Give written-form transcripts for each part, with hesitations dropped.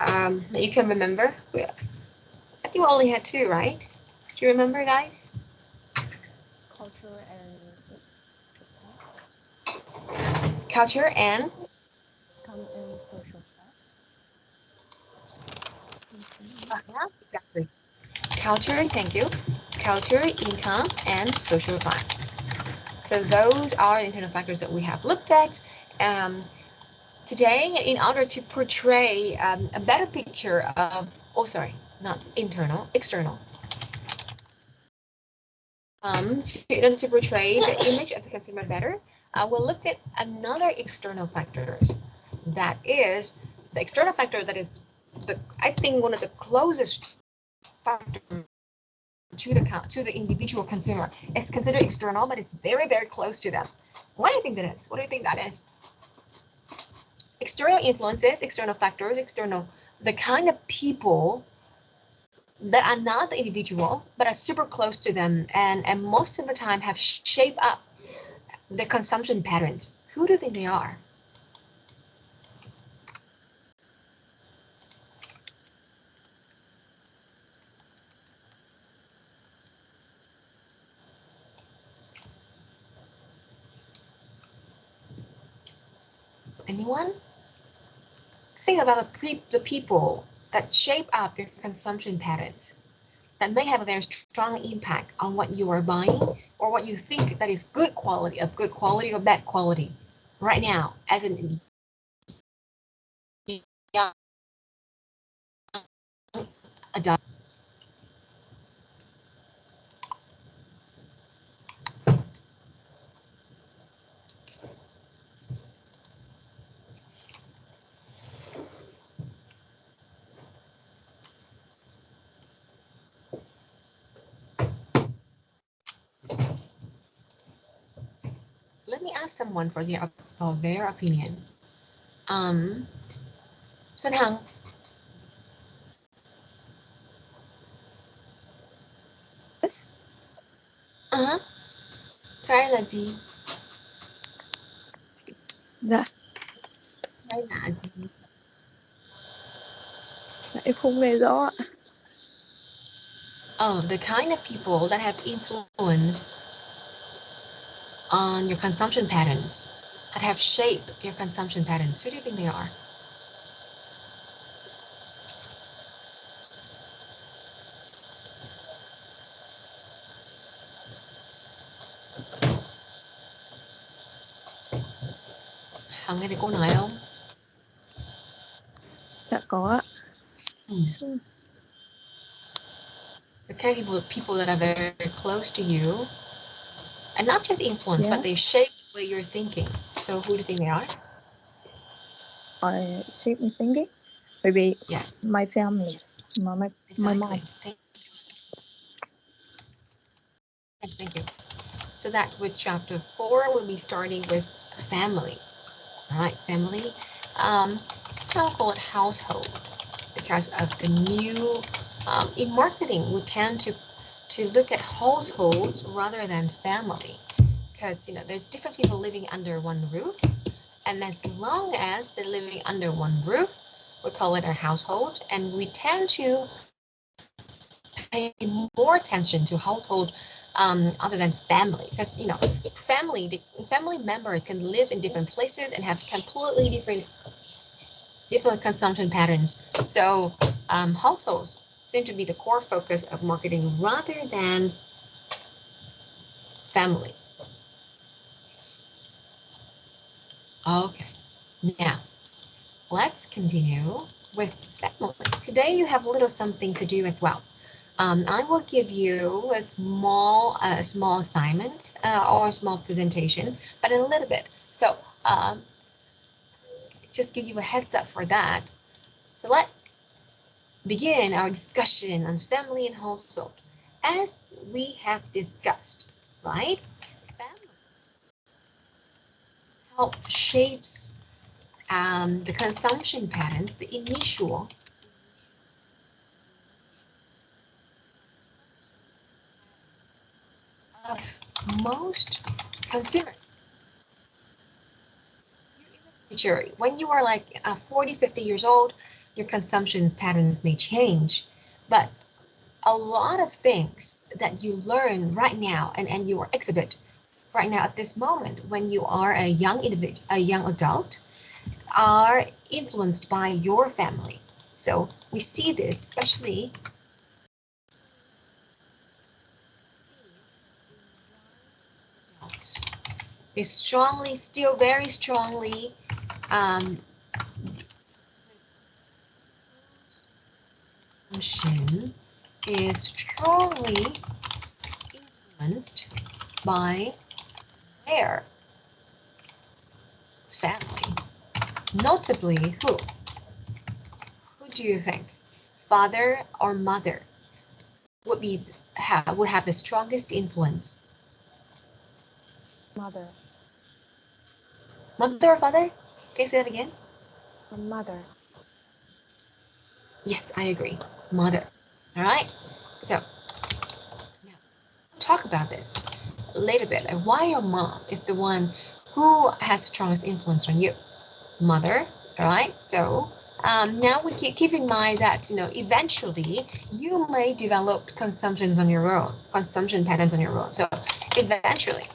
that you can remember? I think we only had two, right? Do you remember, guys? Culture and Culture and income and social class. yeah, exactly. Culture, thank you. Culture, income, and social class. So those are the internal factors that we have looked at. Today, in order to portray a better picture of, oh, sorry, not internal, external. In order to portray the image of the consumer better, we'll look at another external factors. That is the external factor that is, I think, one of the closest factors to the individual consumer. It's considered external, but it's very, very close to them. What do you think that is? What do you think that is? External influences, external factors, the kind of people that are not the individual, but are super close to them and most of the time have shaped up their consumption patterns. Who do you think they are? Anyone? Think about the people that shape up your consumption patterns, that may have a very strong impact on what you are buying or what you think that is good quality or bad quality right now as an young adult. Let me ask someone for their opinion. Xuân Hằng. Yes. Cái là gì? Dạ. Cái là gì? Dạ, em không nghe rõ ạ. Oh, the kind of people that have influence on your consumption patterns, that have shaped your consumption patterns. Who do you think they are? Hằng nghe thấy cô nói không? Dạ có ạ. The kind of people that are very, very close to you, and not just influence, but they shape the way you're thinking. So who do you think they are? Shape my thinking? Maybe yes. My family, my mom. Yes, thank you. So that with chapter 4, we'll be starting with family. All right, family. It's now called household because of the new, in marketing, we tend to look at households rather than family because, there's different people living under one roof. And as long as they're living under one roof, we call it a household. And we tend to pay more attention to household other than family, because family members can live in different places and have completely different consumption patterns. So households seem to be the core focus of marketing rather than family. Okay, now let's continue with family. Today you have a little something to do as well. I will give you a small assignment or a small presentation, but in a little bit. So just give you a heads up for that. So let's begin our discussion on family and household. As we have discussed, right? Family help shapes the consumption patterns, the initial of most consumers. When you are like 40, 50 years old, your consumption patterns may change, but a lot of things that you learn right now and you exhibit right now at this moment when you are a young individual, a young adult, are influenced by your family. So we see this especially adults. They strongly, still very strongly, consumption is strongly influenced by their family. Notably, who? Who do you think? Father or mother would have the strongest influence? Mother. Mother or father? Can you say that again? Mother. Yes, I agree. Mother. All right. So now talk about this a little bit. Like why your mom is the one who has the strongest influence on you? Mother. All right. So now we keep in mind that eventually you may develop consumption patterns on your own. So eventually,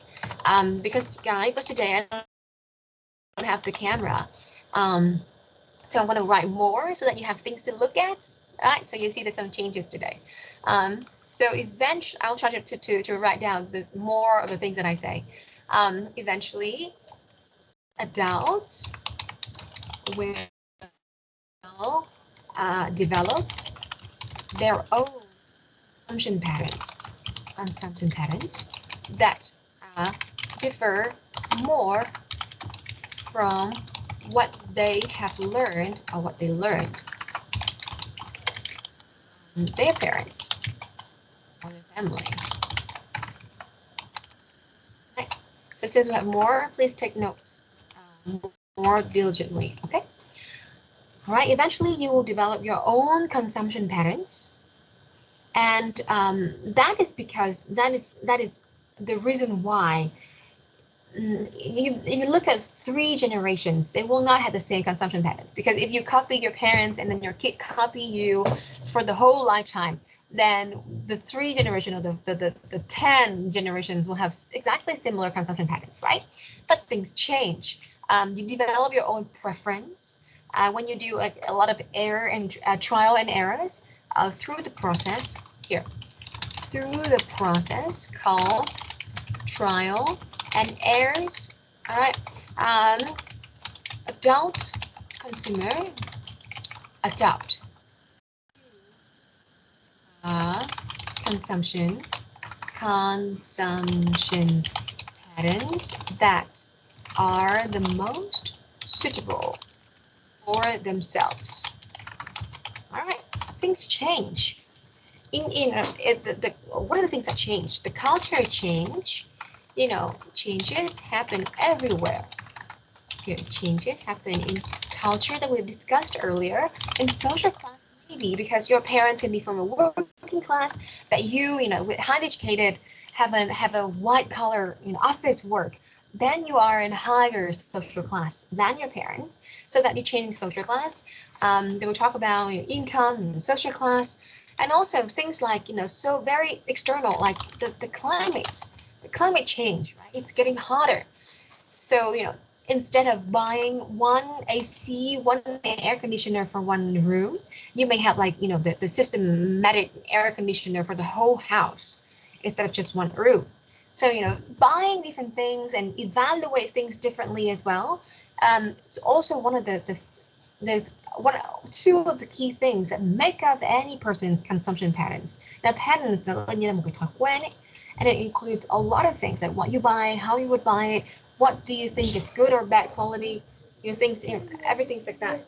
because today I don't have the camera, so I'm going to write more so that you have things to look at. Right. So you see there's some changes today. So eventually, I'll try to write down more of the things that I say. Eventually, adults will develop their own consumption patterns that differ more from what they have learned or what they learned from their parents or their family. Okay. So since we have more, please take notes more diligently. Okay. All right. Eventually, you will develop your own consumption patterns. And that is because that is the reason why if you look at 3 generations, they will not have the same consumption patterns. Because if you copy your parents and then your kid copy you for the whole lifetime, then the 3 generations or the 10 generations will have exactly similar consumption patterns, right? But things change. You develop your own preference when you do a lot of error and trial and errors through the process called trial and errors. All right. Adult consumer adopt consumption patterns that are the most suitable for themselves. All right. Things change. What are the things that change? The culture change. Changes happen everywhere. Here, changes happen in culture that we've discussed earlier, in social class maybe, because your parents can be from a working class, but you highly educated, have a white collar office work. Then you are in higher social class than your parents, so that you change social class. They will talk about your income and social class, and also things like so very external, like the climate change, right? It's getting hotter. So, instead of buying one AC, one air conditioner for one room, you may have the systematic air conditioner for the whole house instead of just one room. So, buying different things and evaluate things differently as well. It's also one of two of the key things that make up any person's consumption patterns. Now, patterns là một cái thói quen ấy, and it includes a lot of things like what you buy, how you would buy it, what do you think it's good or bad quality, things, everything's like that.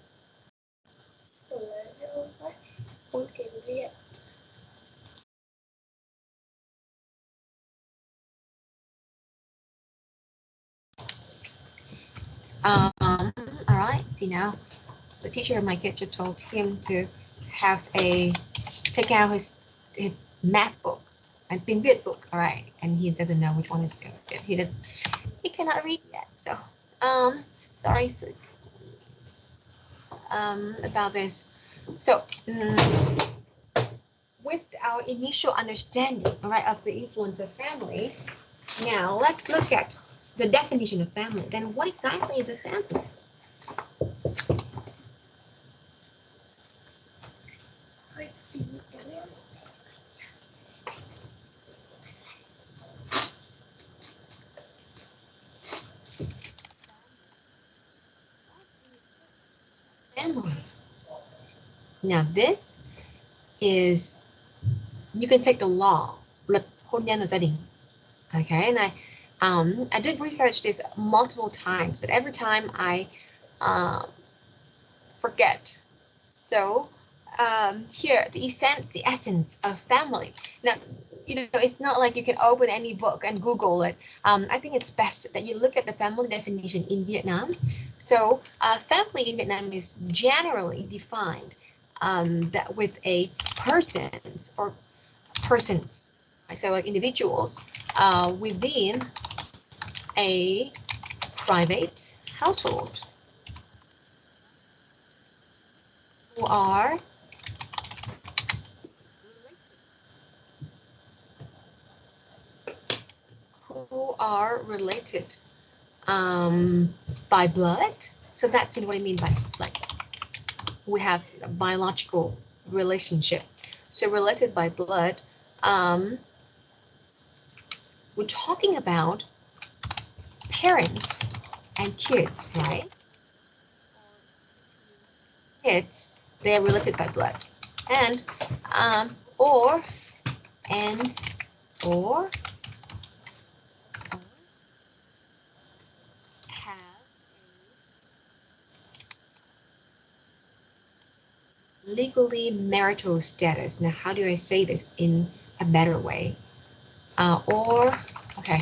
All right, see now, the teacher of my kid just told him to take out his math book and tiếng Việt book, all right, and he doesn't know which one is good. He cannot read yet, so sorry about this. So with our initial understanding, all right, of the influence of family, now let's look at the definition of family. Then what exactly is a family? Family. Now this is, you can take the law, luật hôn nhân và gia đình. Okay, and I did research this multiple times, but every time I forget. So here, the essence of family. Now, you know, it's not like you can open any book and Google it. I think it's best that you look at the family definition in Vietnam. So family in Vietnam is generally defined that with a persons or persons, so like individuals within a private household who are related by blood. So that's what I mean by like we have a biological relationship. So related by blood. We're talking about parents and kids, right? Kids, they are related by blood, and or and or have legally marital status. Now, how do I say this in a better way? Or, okay,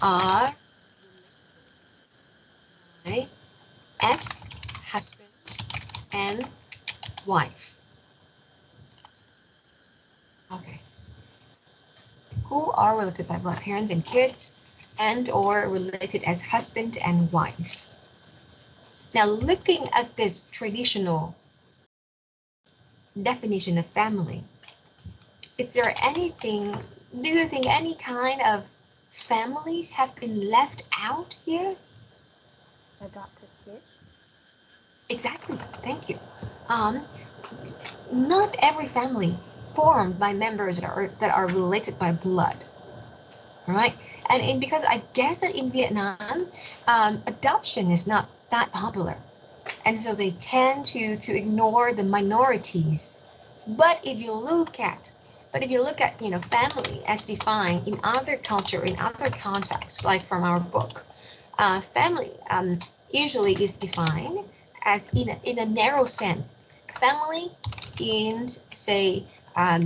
are right, as husband and wife. Okay. Who are related by blood, parents and kids, and or related as husband and wife. Now, looking at this traditional definition of family, is there anything, do you think any kind of families have been left out here? Adopted kids. Exactly, thank you. Not every family formed by members that are related by blood, right? And because I guess that in Vietnam, adoption is not that popular, and so they tend to ignore the minorities. But if you look at family as defined in other culture, in other contexts, like from our book, family usually is defined as in a narrow sense. Family in, say,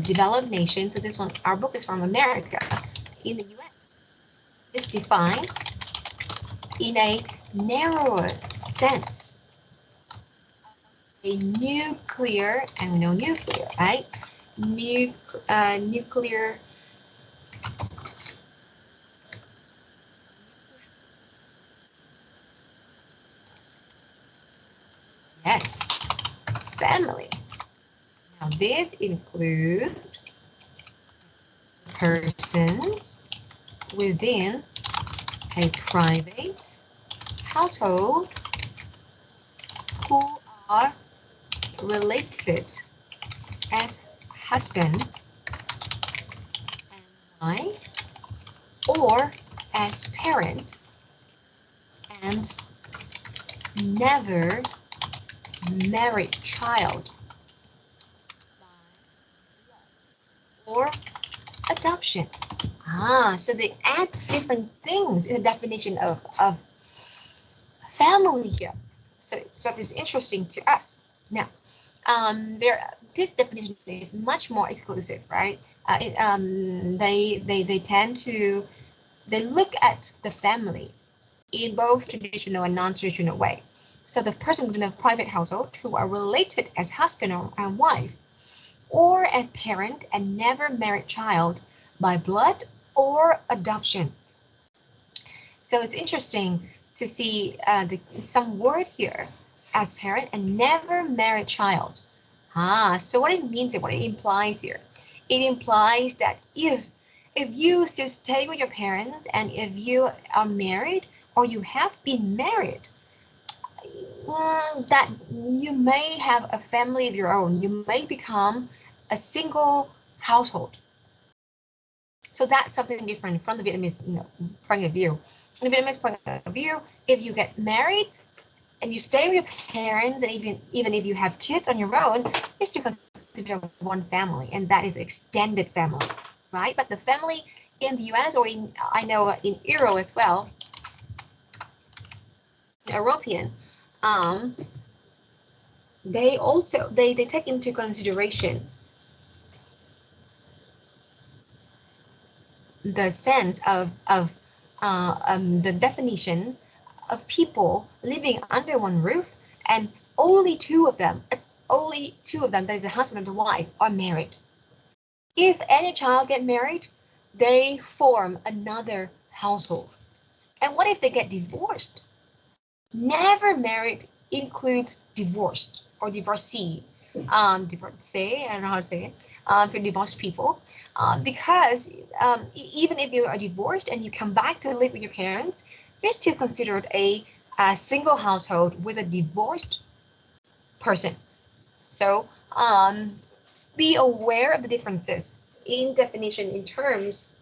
developed nations. So this one, our book is from America. In the U.S., is defined in a narrower sense. A nuclear, and we know nuclear, right? Nuclear. Yes, family. Now this includes persons within a private household who are related as husband and wife, or as parent and never married child or adoption. So they add different things in the definition of family here. So this is interesting to us. Now, this definition is much more exclusive, right? They tend to, they look at the family in both traditional and non-traditional way. So the person within a private household who are related as husband and wife, or as parent and never married child by blood or adoption. So it's interesting to see some word here as parent and never married child. So what it means and what it implies here, it implies that if you still stay with your parents and if you are married or you have been married, that you may have a family of your own. You may become a single household. So that's something different from the Vietnamese point of view. In the Vietnamese point of view, if you get married and you stay with your parents, and even if you have kids on your own, you're still considered one family, and that is extended family, right? But the family in the US or I know in Euro as well, European, they also they take into consideration the sense of the definition of people living under one roof, and only two of them, that is the husband and the wife, are married. If any child get married, they form another household. And what if they get divorced? Never married includes divorced or divorcee. Divorcee, I don't know how to say it, for divorced people. Because even if you are divorced and you come back to live with your parents, you're still considered a single household with a divorced person. So be aware of the differences in definition in terms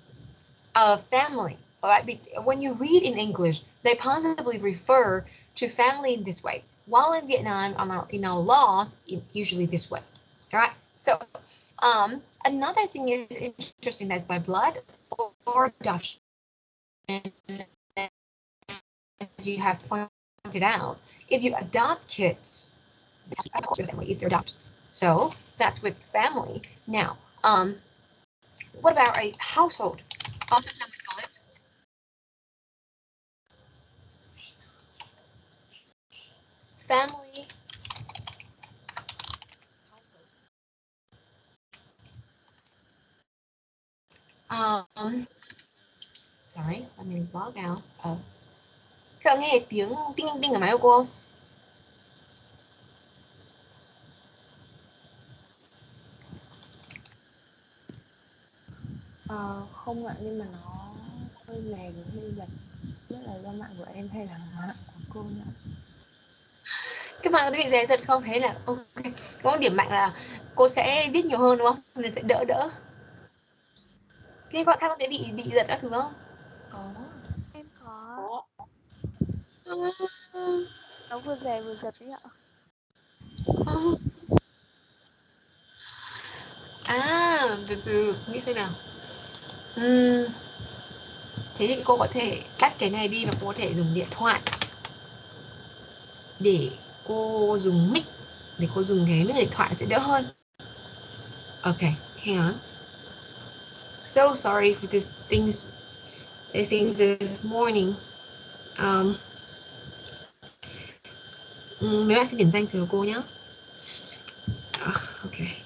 of family. All right, when you read in English, they possibly refer to family in this way, while in Vietnam, in our laws, usually this way. All right. So another thing is interesting, that's by blood or adoption, as you have pointed out. If you adopt kids, of course, your family if they're adopted. So that's with family. Now, what about a household? Also, we call it family. Sorry, let me log out. Các bạn nghe tiếng tinh tinh ở máy của cô không? Không ạ, nhưng mà nó hơi lag, hơi giật. Biết là do mạng của em hay là mạng của cô nữa. Các bạn có bị dè giật không? Thế là ok. Có một điểm mạnh là cô sẽ viết nhiều hơn đúng không? Nên sẽ đỡ đỡ. Thế các bạn khác có thể bị giật các thứ không? Có. Em có. Nó vừa rè vừa giật đấy ạ. Từ từ nghĩ xem nào. Thế thì cô có thể tắt cái này đi và cô có thể dùng điện thoại để cô dùng mic, để cô dùng cái mic điện thoại sẽ đỡ hơn. Okay, hang on. So sorry for these things this morning. Mấy bạn xin điểm danh từ cô nhé. Okay.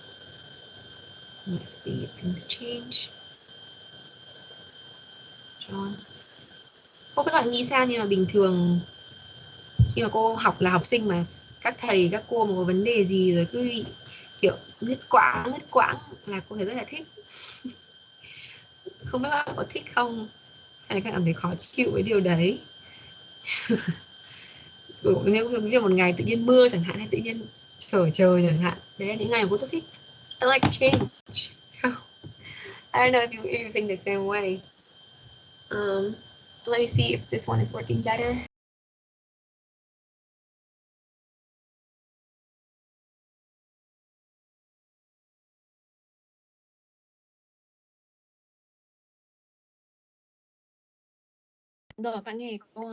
Let's see if things change. John. Cô các bạn nghĩ sao, nhưng mà bình thường khi mà cô học là học sinh mà các thầy các cô mà có vấn đề gì rồi cứ kiểu ngắt quãng là cô thấy rất là thích. Không biết các bạn có thích không, hay là các bạn cảm thấy khó chịu với điều đấy. Nếu một ngày tự nhiên mưa chẳng hạn, hay tự nhiên trời chẳng hạn, đấy là những ngày mà cô rất thích. I like change. So I don't know if you think the same way. Let me see if this one is working better. Rồi các bạn nghe cô.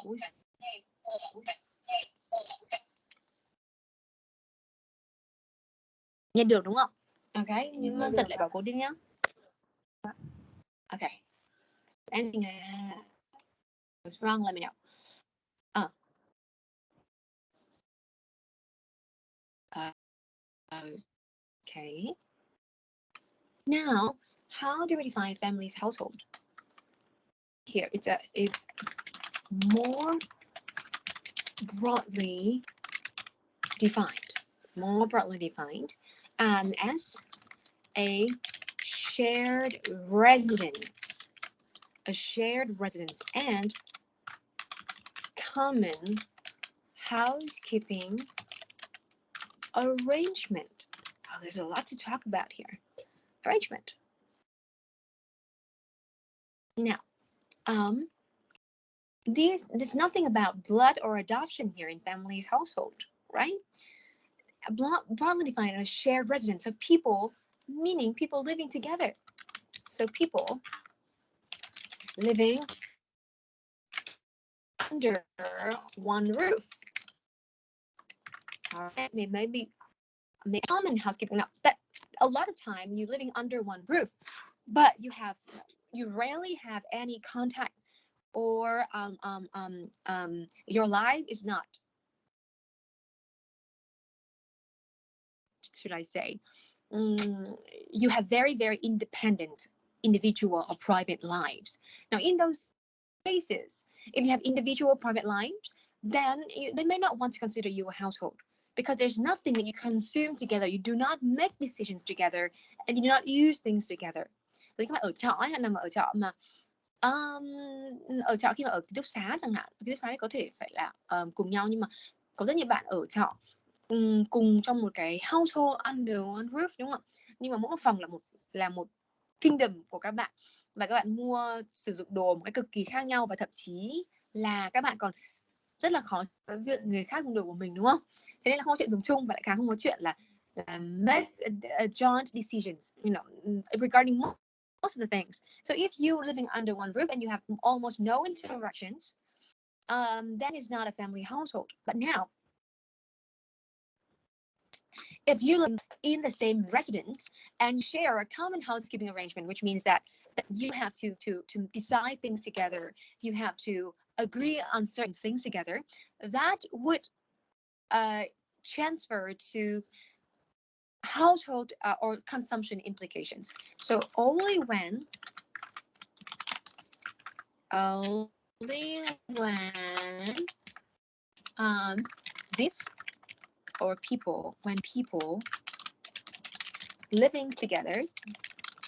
Ui. Nghe được đúng không? Ok, nhưng mà giật lại bảo cô tiếp nhé. Okay. Anything was wrong, let me know. Okay. Now, how do we define family's household? Here, it's more broadly defined. more broadly defined as a shared residence, and common housekeeping arrangement. Oh, there's a lot to talk about here. Arrangement. Now, there's nothing about blood or adoption here in family's household, right? Broadly defined as shared residence of people, meaning people living together. So people living under one roof. All right, maybe common housekeeping. Now, but a lot of time you're living under one roof, but you rarely have any contact, or your life is not, should I say, you have very, very independent individual or private lives. Now, in those cases, if you have individual private lives, then they may not want to consider you a household, because there's nothing that you consume together. You do not make decisions together, and you do not use things together. Thì các bạn ở trọ hay nằm ở trọ mà ở trọ, khi mà ở ký túc xá chẳng hạn, ký túc xá thì có thể phải là cùng nhau, nhưng mà có rất nhiều bạn ở trọ cùng trong một cái household under one roof, đúng không ạ? Nhưng mà mỗi phòng là một kingdom của các bạn, và các bạn mua sử dụng đồ một cái cực kỳ khác nhau, và thậm chí là các bạn còn rất là khó với việc người khác dùng đồ của mình, đúng không? Thế nên là không có chuyện dùng chung, và lại càng không có chuyện là make a joint decisions, regarding most of the things. So if you living under one roof and you have almost no interactions, that is not a family household. But now, if you live in the same residence and you share a common housekeeping arrangement, which means that you have to decide things together, you have to agree on certain things together, that would transfer to household or consumption implications. So only when this, or people, when people living together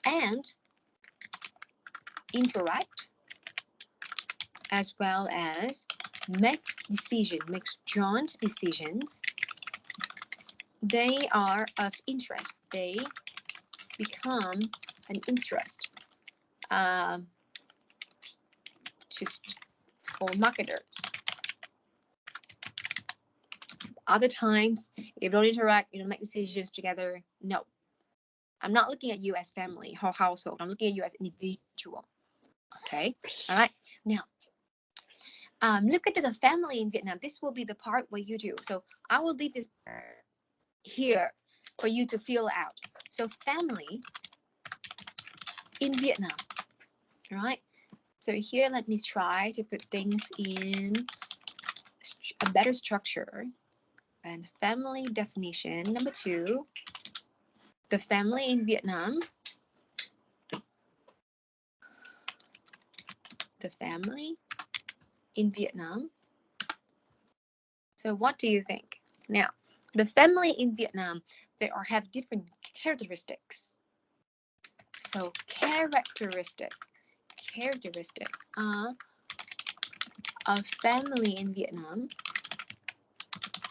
and interact, as well as make joint decisions, they are of interest. They become an interest for marketers. Other times, if you don't interact, you don't make decisions together, no. I'm not looking at you as family or household. I'm looking at you as individual. Okay? All right. Now, look at the family in Vietnam. This will be the part where you do. So I will leave this here for you to fill out. So family in Vietnam. All right. So here, let me try to put things in a better structure. And family definition number 2. The family in Vietnam. The family in Vietnam. So what do you think? Now, the family in Vietnam, they have different characteristics. So characteristic of family in Vietnam,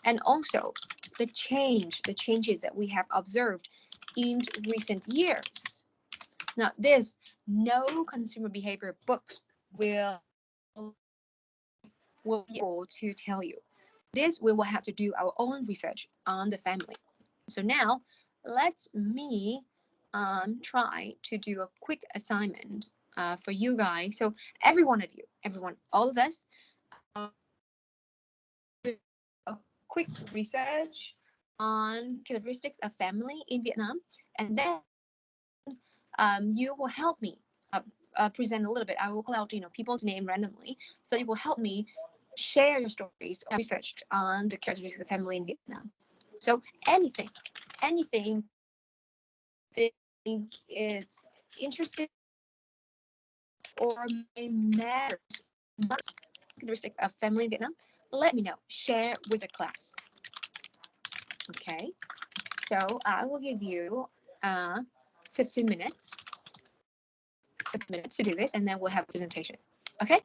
and also the changes that we have observed in recent years. Now, no consumer behavior books will be able to tell you. This we will have to do our own research on the family. So now, let me try to do a quick assignment for you guys. So every one of you, all of us, a quick research on characteristics of family in Vietnam, and then you will help me present a little bit. I will call out people's name randomly, so you will help me share your stories or research on the characteristics of the family in Vietnam. So anything think it's interesting or matters characteristics of family in Vietnam, let me know. Share with the class. Okay, so I will give you 15 minutes, 15 minutes to do this, and then we'll have a presentation. Okay.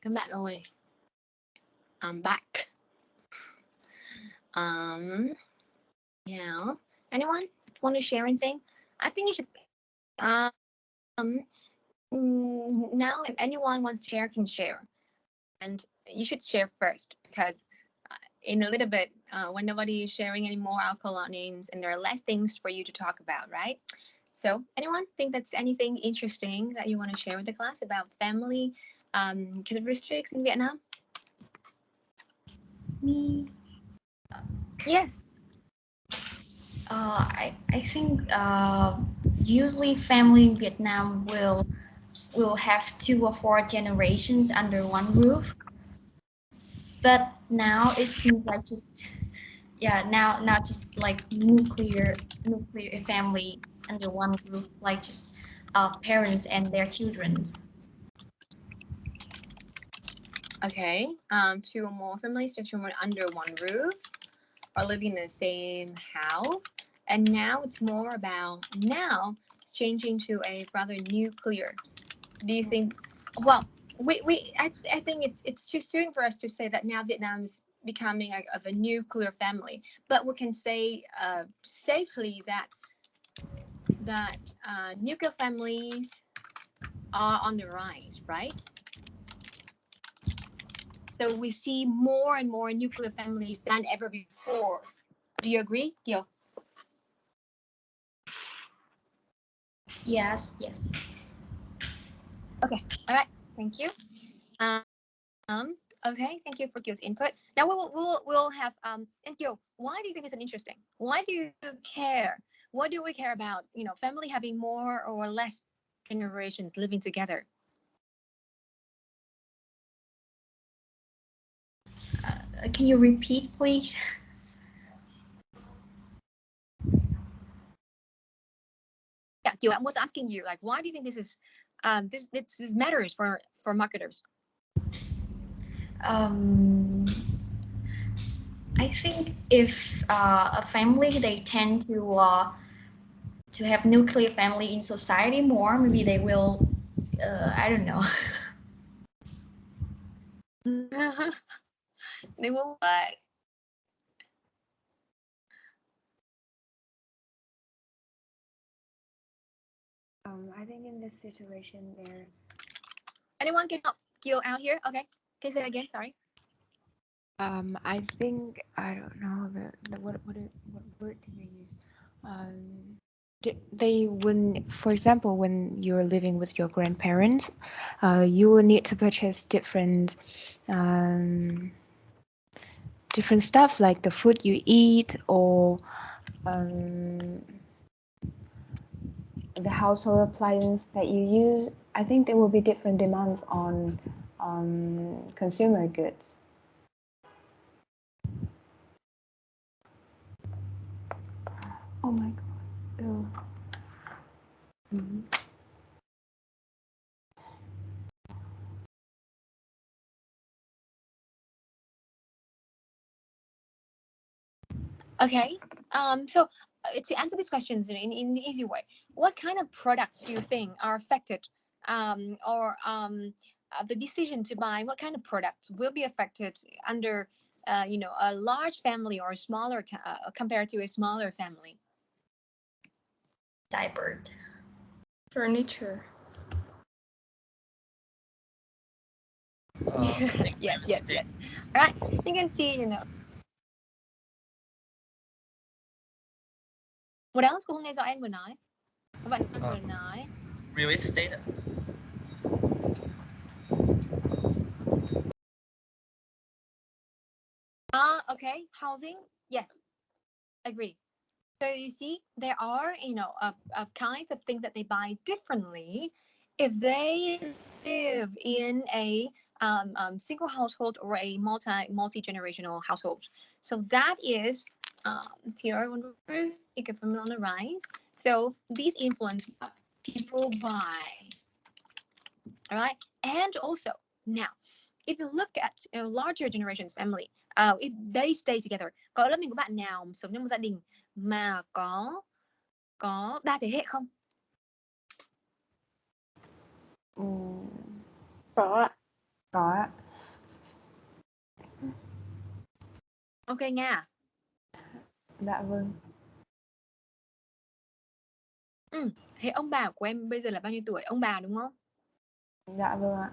các bạn ơi. I'm back. Now, anyone want to share anything? I think you should. Now, if anyone wants to share, can share, and you should share first because in a little bit, when nobody is sharing anymore, I'll call out names, and there are less things for you to talk about, right? So, anyone think that's anything interesting that you want to share with the class about family characteristics in Vietnam? Me, Yes. I think usually family in Vietnam will have 2 or 4 generations under one roof. But now it seems like just now just like nuclear family under one roof, like just parents and their children. Okay. 2 or more families, 2 children under one roof, are living in the same house. And now it's more about now it's changing to a rather nuclear. Do you think? Well, I think it's too soon for us to say that now Vietnam is becoming of a nuclear family, but we can say safely that nuclear families are on the rise, right? So we see more and more nuclear families than ever before. Do you agree, Yo? Yes. Okay. All right. Thank you. Okay. Thank you for Gil's input. Now we'll have and Gil, why do you think it's interesting? Why do you care? What do we care about? Family having more or less generations living together. Can you repeat, please? Yeah, Gil, I was asking you, like, why do you think this is this matters for marketers? I think if a family they tend to have nuclear family in society more, maybe they will. I don't know. They will what? I think in this situation there. Anyone can help Gil out here? Okay. Can you say that again? Sorry. I think I don't know what word can they use? They when, for example, when you're living with your grandparents, you will need to purchase different stuff like the food you eat or the household appliance that you use. I think there will be different demands on consumer goods. Oh my god. Mm-hmm. Okay. So to answer these questions in the easy way, what kind of products do you think are affected, or the decision to buy what kind of products will be affected under, a large family or a smaller compared to a smaller family? Diaper, furniture. Yes. All right. You can see, what else cô không nghe rõ em vừa nói. Các bạn vừa nói. Real estate. Okay. Housing. Yes. Agree. So you see, there are, of kinds of things that they buy differently if they live in a single household or a multi-generational household. So that is tier one ecofamily on the rise. So these influence what people buy. All right, and also now, if you look at larger generations family, if they stay together, có lớp mình có bạn nào sống trong một gia đình mà có 3 thế hệ không? Có ạ. Ok nha. Dạ vâng. Thế ông bà của em bây giờ là bao nhiêu tuổi? Ông bà đúng không? Dạ vâng ạ.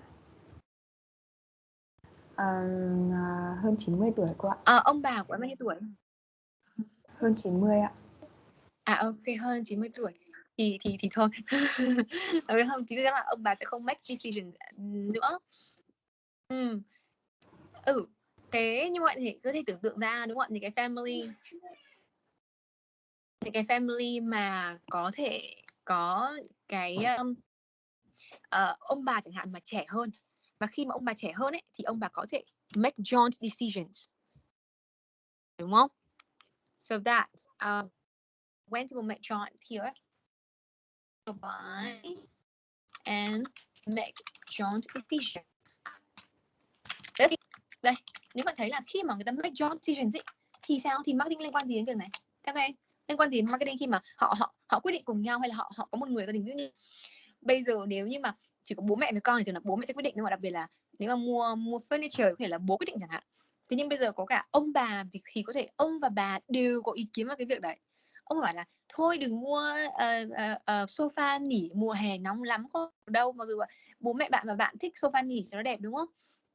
Hơn 90 tuổi cô ạ. Ông bà của em bao nhiêu tuổi? Hơn 90 ạ. Ok, hơn 90 tuổi. Thì thôi. Không, chính ra là ông bà sẽ không make decision nữa. Thế như vậy thì có thể tưởng tượng ra đúng không ạ? Những cái family mà có thể có cái ông bà chẳng hạn mà trẻ hơn, và khi mà ông bà trẻ hơn ấy thì ông bà có thể make joint decisions, đúng không? So that when people make joint here, buy and make joint decisions. Đây, nếu bạn thấy là khi mà người ta make joint decisions ấy, thì sao? Thì marketing liên quan gì đến việc này? Theo các em, liên quan gì đến marketing khi mà họ quyết định cùng nhau, hay là họ có một người gia đình? Ví dụ như bây giờ nếu như mà chỉ có bố mẹ với con thì thường là bố mẹ sẽ quyết định, nhưng mà đặc biệt là nếu mà mua furniture có thể là bố quyết định chẳng hạn. Thế nhưng bây giờ có cả ông bà thì có thể ông và bà đều có ý kiến vào cái việc đấy. Ông bảo là thôi đừng mua sofa nỉ mùa hè nóng lắm có đâu, mặc dù là bố mẹ bạn và bạn thích sofa nỉ cho nó đẹp, đúng không?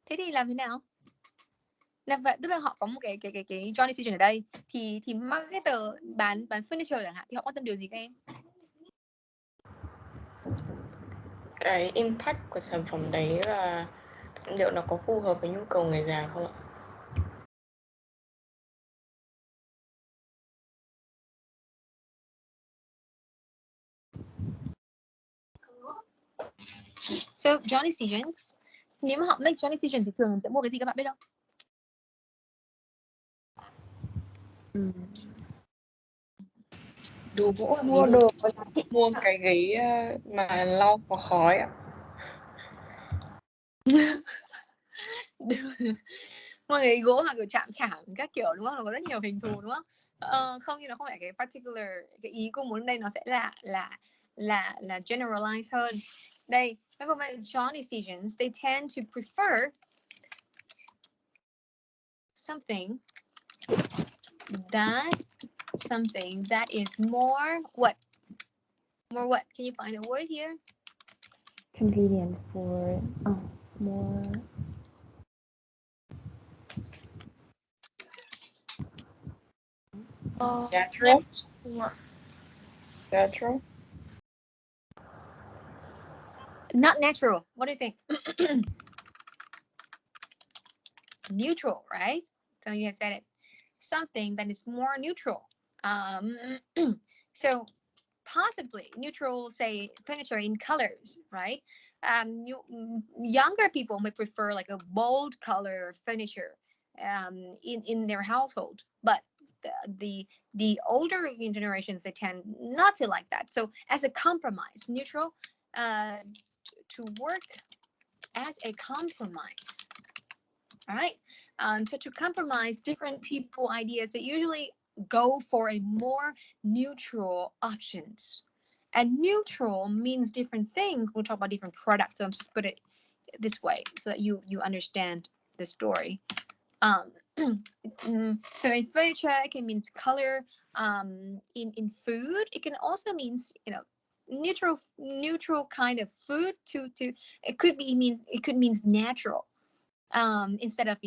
Thế thì làm thế nào? Là vậy, tức là họ có một cái joint decision ở đây, thì marketer bán furniture chẳng hạn thì họ quan tâm điều gì các em? Cái impact của sản phẩm đấy là liệu nó có phù hợp với nhu cầu người già không ạ? So joint decisions, nếu mà họ make joint decision thì thường sẽ mua cái gì các bạn biết không? Đồ gỗ Mua đồ mua cái ghế mà lau có khói ạ. Mua cái gỗ hoặc kiểu chạm khảm các kiểu, đúng không? Nó có rất nhiều hình thù, đúng không? Không, như nó không phải cái particular, cái ý cô muốn đây nó sẽ là generalize hơn. Đây, các bạn make joint decisions, they tend to prefer something that is more what? More what? Can you find a word here? convenient for more Natural. Natural. Not natural. What do you think? Neutral, right? So you have said it. Something that is more neutral. So possibly neutral, say furniture in colors, right? Younger people may prefer like a bold color furniture in their household, but the older generations, they tend not to like that. So as a compromise, neutral, to work as a compromise. All right. So to compromise different people ideas, they usually go for a more neutral options. And neutral means different things. We'll talk about different products. So I'm just put it this way so that you understand the story. So in furniture, it can mean color. In food, it can also means neutral kind of food. To it could means natural. Instead of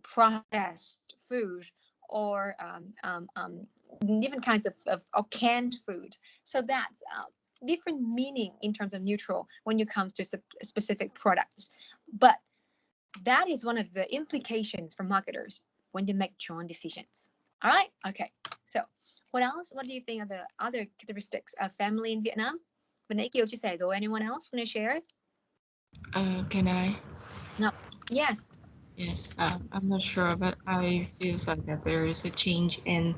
processed food or different kinds of canned food. So that's different meaning in terms of neutral when it comes to specific products. But that is one of the implications for marketers when they make joint decisions. All right. Okay. So what else? What do you think of the other characteristics of family in Vietnam? When they give you say, though, anyone else want to share? Can I? No. Yes. Yes, I'm not sure, but I feel like that there is a change in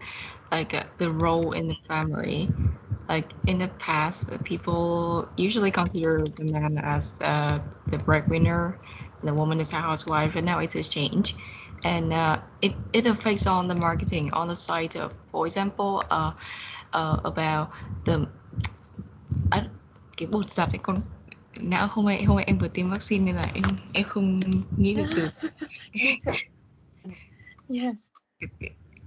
like the role in the family. Like in the past, people usually consider the man as the breadwinner, and the woman is a housewife, and now it has changed, and it affects on the marketing on the side of, for example, about the cái bột giặt ấy con não hôm nay em vừa tiêm vaccine nên là em không nghĩ được từ. Yes.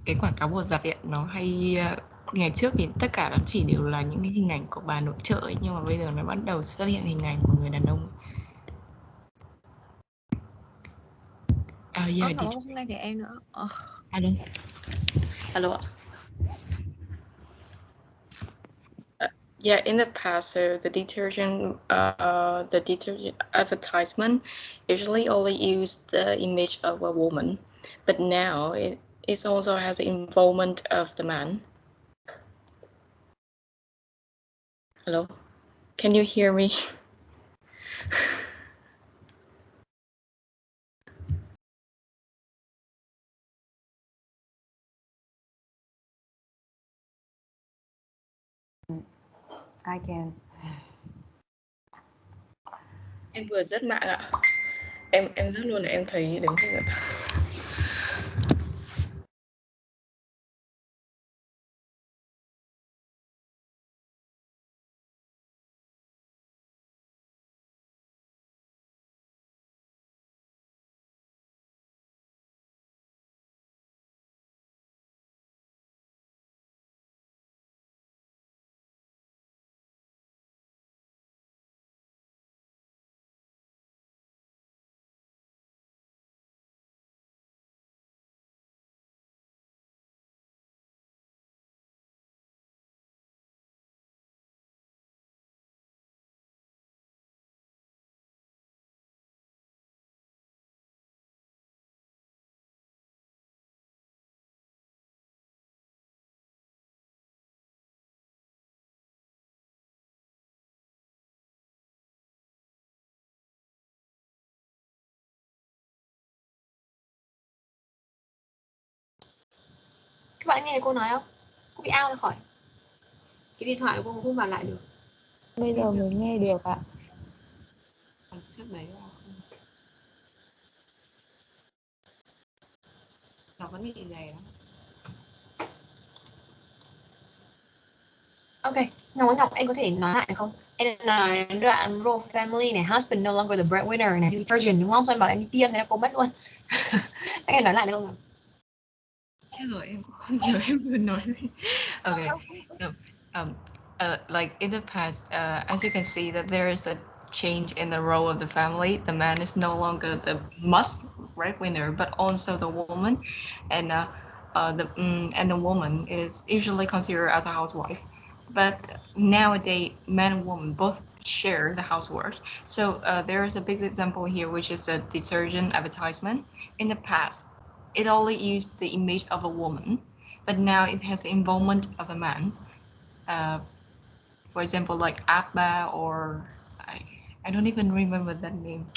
cái quảng cáo bột giặt ấy, nó hay ngày trước thì tất cả nó chỉ đều là những cái hình ảnh của bà nội trợ ấy, nhưng mà bây giờ nó bắt đầu xuất hiện hình ảnh của người đàn ông. Yeah, Ngọc không nghe thì em nữa. Alo. Hello ạ. Yeah, in the past, so the detergent advertisement usually only used the image of a woman, but now it also has the involvement of the man. Hello, can you hear me? I can. Em vừa rất mạng ạ. Em rất luôn, em thấy đến rồi ạ. Các bạn nghe cô nói không? Cô bị out ra khỏi. Cái điện thoại của cô không vào lại được. Bây giờ mình nghe được ạ. Trước đấy là không. Nó vẫn bị dè lắm. Ok, Ngọc, em có thể nói lại được không? Em nói đoạn role family này, husband no longer the breadwinner này, detergent đúng không? Xong em bảo em đi tiêm, thế là cô mất luôn. Em nói lại được không? Chết rồi, em cũng không nhớ em vừa nói gì. Okay, so like in the past, as you can see that there is a change in the role of the family. The man is no longer the must breadwinner, but also the woman, and and the woman is usually considered as a housewife. But nowadays, man and woman both share the housework. So there is a big example here, which is a detergent advertisement. In the past, it only used the image of a woman, but now it has the involvement of a man. For example, like Abba, or I don't even remember that name.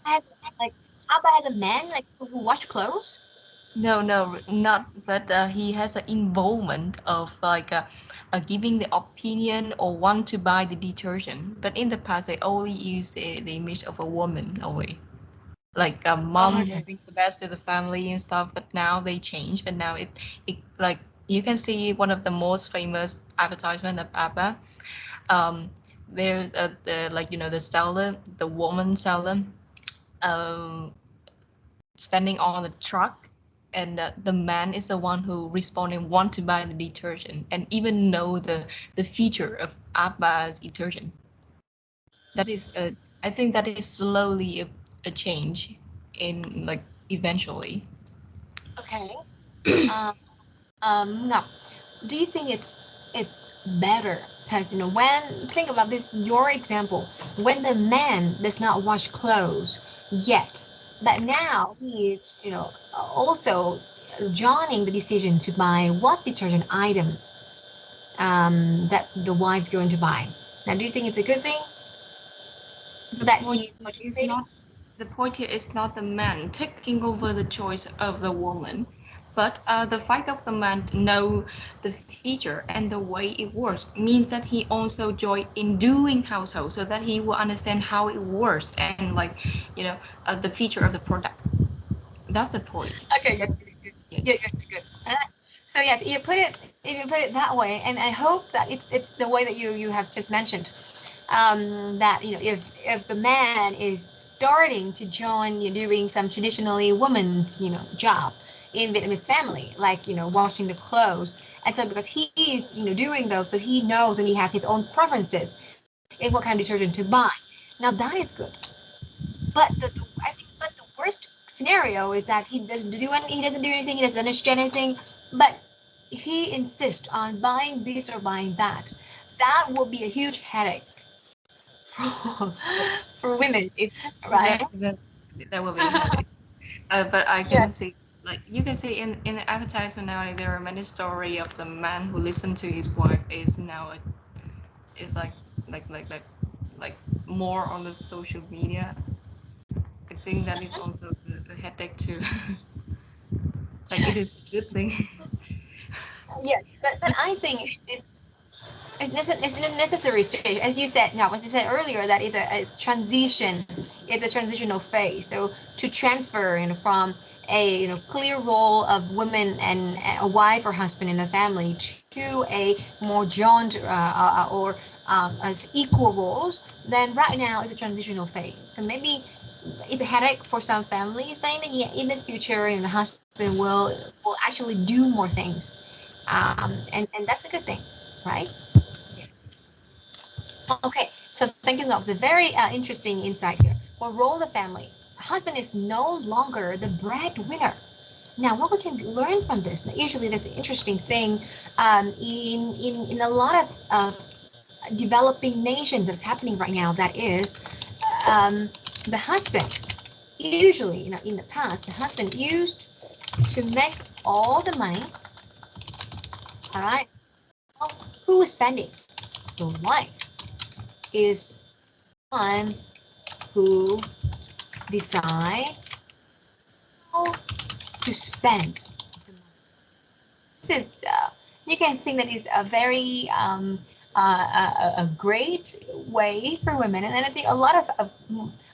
Like, Abba has a man like who wash clothes? No, not. But he has an involvement of like giving the opinion or want to buy the detergent. But in the past, they only used the image of a woman only. Like a mom brings the best to the family and stuff, but now they change. But now it like you can see one of the most famous advertisement of ABBA. There's the like the seller, the woman seller, um, standing on the truck, and the man is the one who responding want to buy the detergent and even know the feature of ABBA's detergent. That is I think that is slowly a change in like eventually. Okay. Ngọc, do you think it's better? Because when think about this, your example, when the man does not wash clothes yet, but now he is also joining the decision to buy what detergent item that the wife's going to buy. Now, do you think it's a good thing? That he It's not the point here is not the man taking over the choice of the woman, but the fact of the man to know the feature and the way it works means that he also joy in doing household, so that he will understand how it works and like the feature of the product. That's the point. Okay, good. Good. So yes, you put it if you put it that way, and I hope that it's the way that you have just mentioned. that if the man is starting to join doing some traditionally woman's job in Vietnamese family, like washing the clothes, and so because he is doing those, so he knows and he has his own preferences in what kind of detergent to buy. Now that is good, but I think but the worst scenario is that he doesn't do anything, he doesn't understand anything, but he insists on buying this or buying that. That will be a huge headache for, for women, If right? that will be a headache. But I can Yes. see, like you can see in the advertisement now, like, there are many story of the man who listened to his wife is now is like like like like more on the social media. I think that is also a headache too. Like it is a good thing. Yes, but I think it's a necessary stage, as you said. Now, as you said earlier, that is a transition. It's a transitional phase. So to transfer from a clear role of women and a wife or husband in the family to a more joined or as equal roles, then right now is a transitional phase. So maybe it's a headache for some families, but in the future, the husband will actually do more things, and that's a good thing, right? Yes. Okay, so thinking of the very interesting insight here. For role of the family, husband is no longer the breadwinner. Now, what we can learn from this? Usually, there's an interesting thing in a lot of developing nations that's happening right now. That is, um, the husband usually, in the past, the husband used to make all the money. All right, well, who is spending? The wife is one who decides how to spend the money. This is, you can think that is a very a great way for women, and I think a lot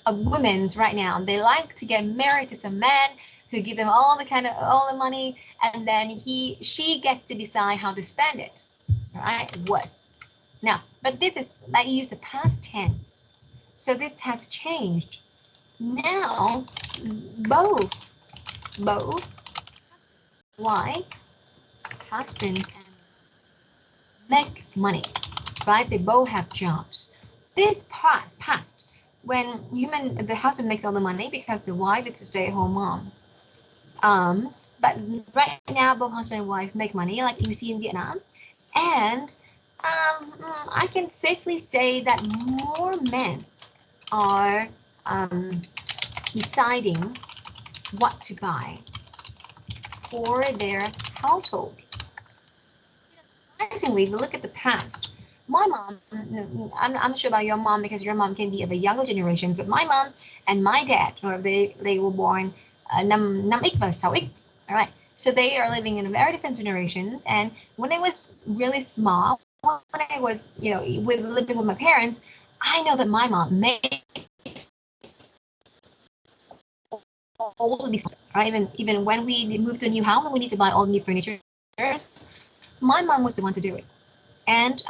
of women's right now, they like to get married to some man who gives them all the money, and then she gets to decide how to spend it. Right? Was now, but this is I use the past tense, so this has changed. Now, both both wife, husband, and make money, right? They both have jobs. This past when the husband makes all the money because the wife is a stay-at-home mom. But right now, both husband and wife make money, like you see in Vietnam, and I can safely say that more men are deciding what to buy for their household. Surprisingly, we look at the past. My mom, I'm sure about your mom because your mom can be of a younger generation. So my mom and my dad, or they were born năm x và 6x. All right. So they are living in very different generations. And when I was really small, when I was, with living with my parents, I know that my mom made all these, right? Even when we moved to a new house and we need to buy all new furniture, my mom was the one to do it. And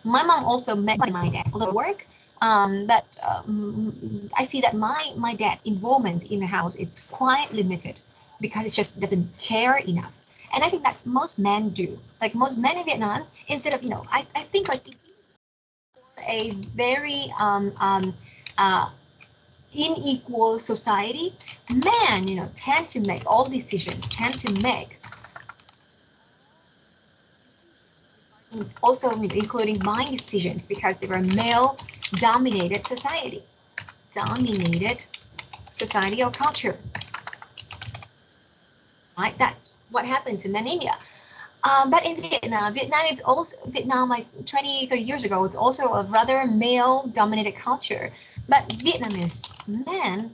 my mom also met my dad, although work. But I see that my dad involvement in the house is quite limited because it just doesn't care enough. And I think that's most men do. Like most men in Vietnam, instead of I think like a very unequal society, men tend to make all decisions, tend to make also including buying decisions because they were male dominated society or culture, right? That's what happened to men in India. But in Vietnam it's also Vietnam like 20 30 years ago, it's also a rather male dominated culture, but Vietnamese men,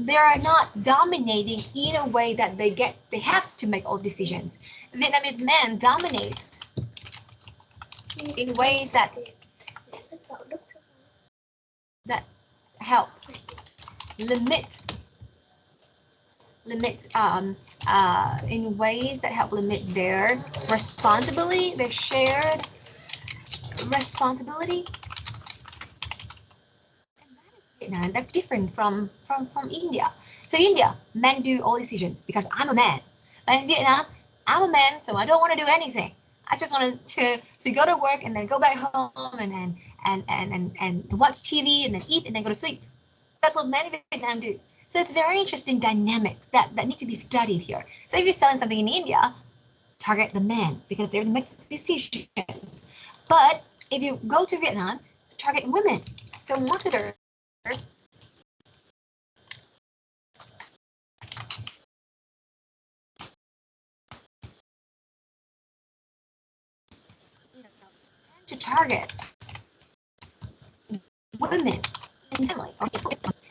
they are not dominating in a way that they have to make all decisions. Vietnamese men dominate in ways that help limit limit in ways that help limit their responsibility, their shared responsibility. Vietnam, that's different from India. So India, men do all decisions because I'm a man. But in Vietnam, I'm a man, so I don't want to do anything. I just wanted to go to work and then go back home and watch TV and then eat and then go to sleep. That's what men in Vietnam do. So it's very interesting dynamics that need to be studied here. So if you're selling something in India, target the men because they're the make decisions. But if you go to Vietnam, target women. So marketer to target women and family,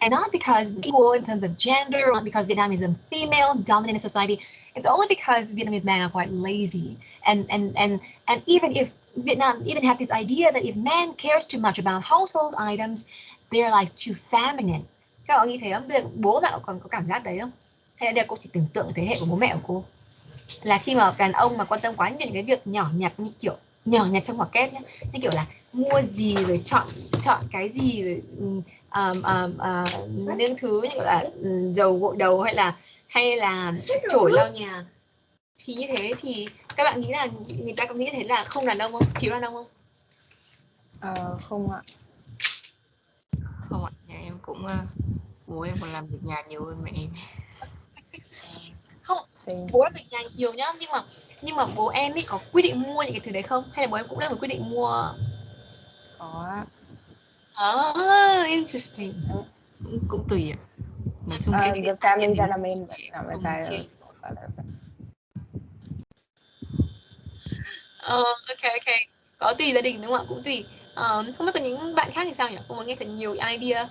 and not because equal in terms of gender, not because Vietnam is a female dominant society. It's only because Vietnamese men are quite lazy, and even if Vietnam even have this idea that if man cares too much about household items, they're like too feminine. Các bạn nghĩ thế không? Bố mẹ còn có cảm giác đấy không? Hay là cô chỉ tưởng tượng thế hệ của bố mẹ của cô? Là khi mà đàn ông mà quan tâm quá nhiều những cái việc nhỏ nhặt như kiểu nhỏ nhặt trong ngoặc kép nhá, như kiểu là mua gì rồi chọn chọn cái gì rồi những thứ như kiểu là dầu gội đầu hay là chổi lau nhà, thì như thế thì các bạn nghĩ là người ta có nghĩ thế là không đàn ông không, thiếu đàn ông không? Không ạ. Không ạ, nhà em cũng bố em còn làm việc nhà nhiều hơn mẹ em. Không, bố em việc nhà nhiều nhá, nhưng mà bố em ấy có quyết định mua những cái thứ đấy không, hay là bố em cũng là người quyết định mua? Có. Interesting. Cũng tùy ạ. Nói chung cái gì The family that I'm in, not my parents. Ok. Có tùy gia đình đúng không ạ? Cũng tùy. Không biết có những bạn khác thì sao nhỉ? Cũng muốn nghe thật nhiều idea.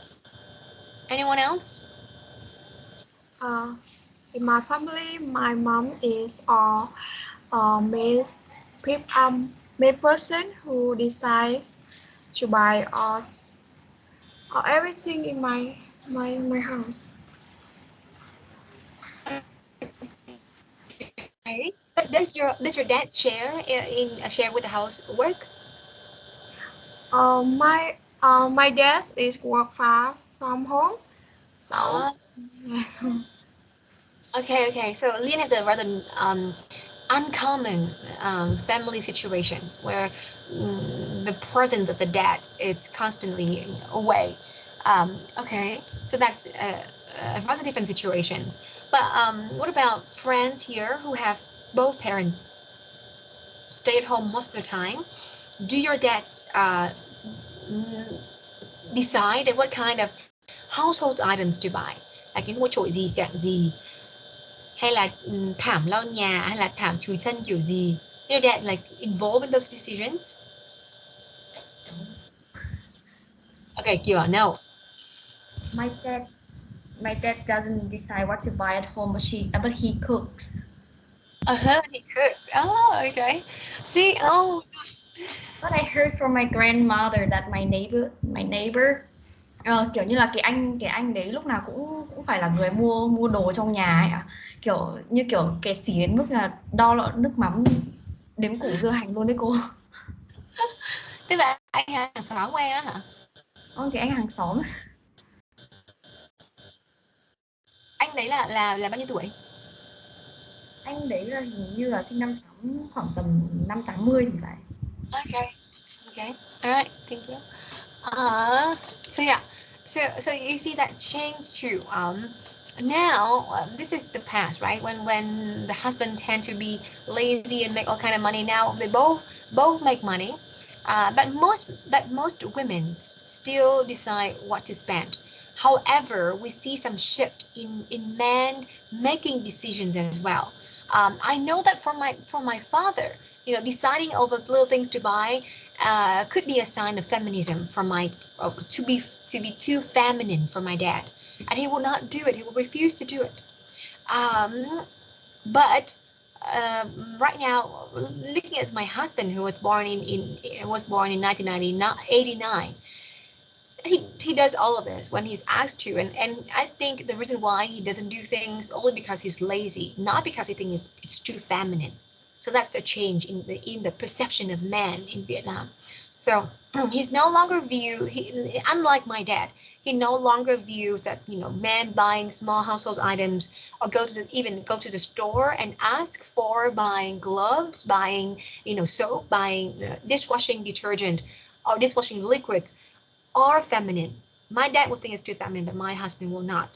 Anyone else? In my family, my mom is a main person who decides to buy everything in my house. Okay. But does your dad share with the housework? My dad is work far from home, so Okay. So Leon has a rather uncommon family situations where the presence of the dad is constantly away. Okay, so that's a rather different situations. But what about friends here who have both parents stay at home most of the time? Do your dads decide what kind of household items to buy? Là cái mua chổi gì, dạng gì, hay là thảm lau nhà, hay là thảm chùi chân kiểu gì? Your dad like involved in those decisions? Okay, Kira, no. My dad doesn't decide what to buy at home, but he cooks. He cooks. Oh, okay. See, oh. But I heard from my grandmother that my neighbor kiểu như là cái anh đấy lúc nào cũng phải là người mua đồ trong nhà ấy ạ. Kiểu kẻ xỉ đến mức là đo lọ nước mắm đếm củ dưa hành luôn đấy cô. Tức là anh hàng xóm quen á hả? Cái anh hàng xóm. Anh đấy là bao nhiêu tuổi? Anh đấy là hình như là sinh khoảng tầm năm 80 thì phải. Okay. All right. Thank you. So yeah. So you see that change too. Now this is the past, right? When the husband tend to be lazy and make all kind of money. Now they both make money, but most women still decide what to spend. However, we see some shift in men making decisions as well. I know that from my father, deciding all those little things to buy could be a sign of feminism from to be too feminine for my dad, and he will not do it. He will refuse to do it. But right now, looking at my husband, who was born in 1989, he does all of this when he's asked to, and I think the reason why he doesn't do things only because he's lazy, not because he thinks it's too feminine. So that's a change in the perception of man in Vietnam. So he's no longer unlike my dad, he no longer views that men buying small household items or even go to the store and ask for buying gloves, buying soap, buying dishwashing detergent or dishwashing liquids are feminine. My dad would think it's too feminine, but my husband will not.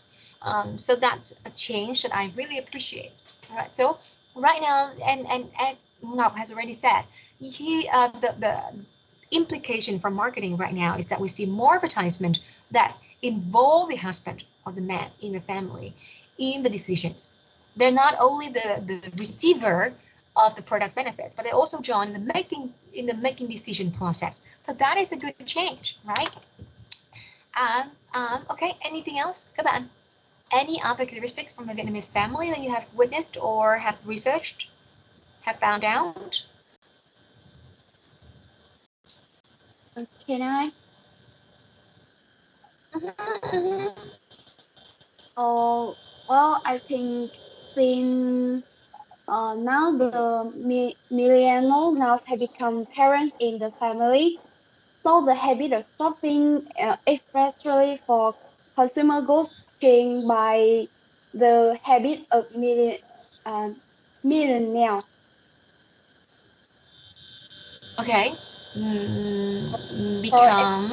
So that's a change that I really appreciate. All right. So right now, and as Ngọc has already said, the implication for marketing right now is that we see more advertisement that involve the husband or the man in the family in the decisions. They're not only the receiver of the product's benefits, but they also join in the making decision process. So that is a good change, right? Okay, anything else? Come on. Any other characteristics from a Vietnamese family that you have witnessed or have researched, have found out? Can I? Well, I think since now the millennials now have become parents in the family, so the habit of shopping, especially for consumer goods, changed by the habit of millennials. Okay. For Become.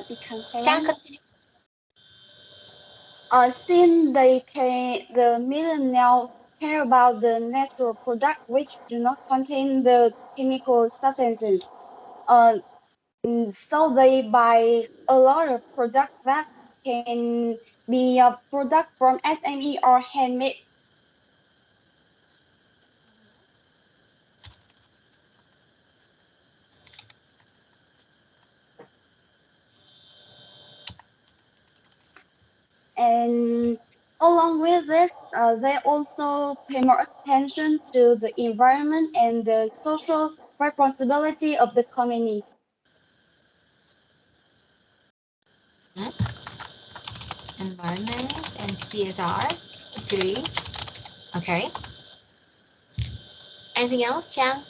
become Trang, parents. continue. Since the millennials care about the natural product which do not contain the chemical substances. Uh, so they buy a lot of products that can be a product from SME or handmade. And along with this, they also pay more attention to the environment and the social responsibility of the community. Environment and CSR activities. Okay. Anything else, Chang?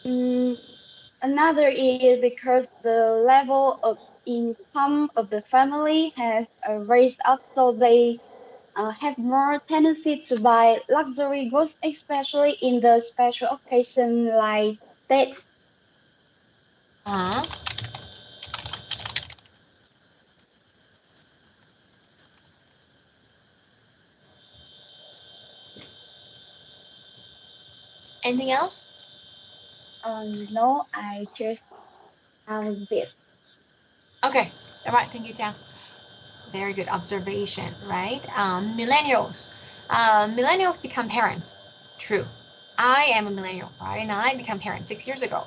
Mm, Another is because the level of income of the family has raised up, so they have more tendency to buy luxury goods, especially in the special occasion like that. Uh-huh. Anything else? No, I just have this. Okay. All right. Thank you, Chang. Very good observation, right? Millennials. Millennials become parents. True. I am a millennial, right? And I became parent 6 years ago.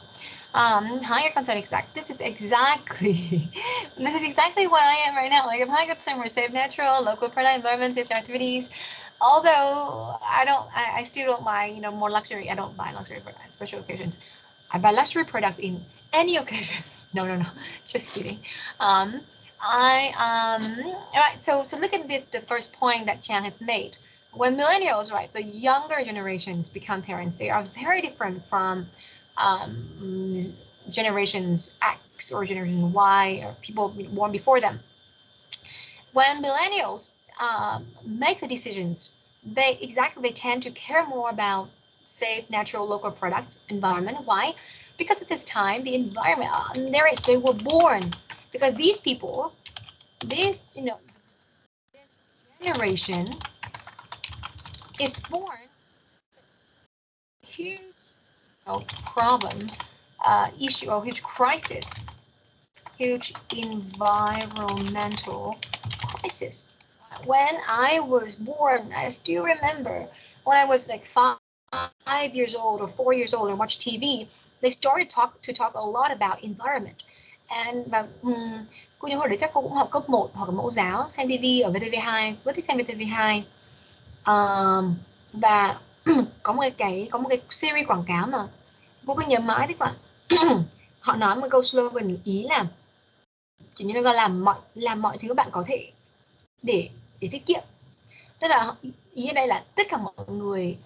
Higher concern exact. This is exactly, this is exactly what I am right now. Like, I'm high consumer, safe, natural, local product environments, its activities. Although I still don't buy, more luxury. I don't buy luxury for special occasions. I buy luxury products in any occasion. No, no, no. Just kidding. Um, all right. So look at the first point that Chan has made. When millennials, right, the younger generations become parents, they are very different from um, generations X or generation Y or people born before them. When millennials make the decisions, they tend to care more about safe, natural, local products, environment. Why? Because at this time, the environment, they were born because these people, this generation, it's born huge problem, issue or huge crisis, huge environmental crisis. When I was born, I still remember when I was like 5 years old or 4 years old and watched TV, they started to talk a lot about environment. Cô nhớ hồi đấy chắc cô cũng học cấp 1 hoặc là mẫu giáo, xem TV ở VTV2, rất thích xem VTV2. Và có một cái series quảng cáo mà cô cứ nhớ mãi, tức là họ nói một câu slogan ý là kiểu như là làm mọi thứ bạn có thể để tiết kiệm. Tức là ý ở đây là tất cả mọi người,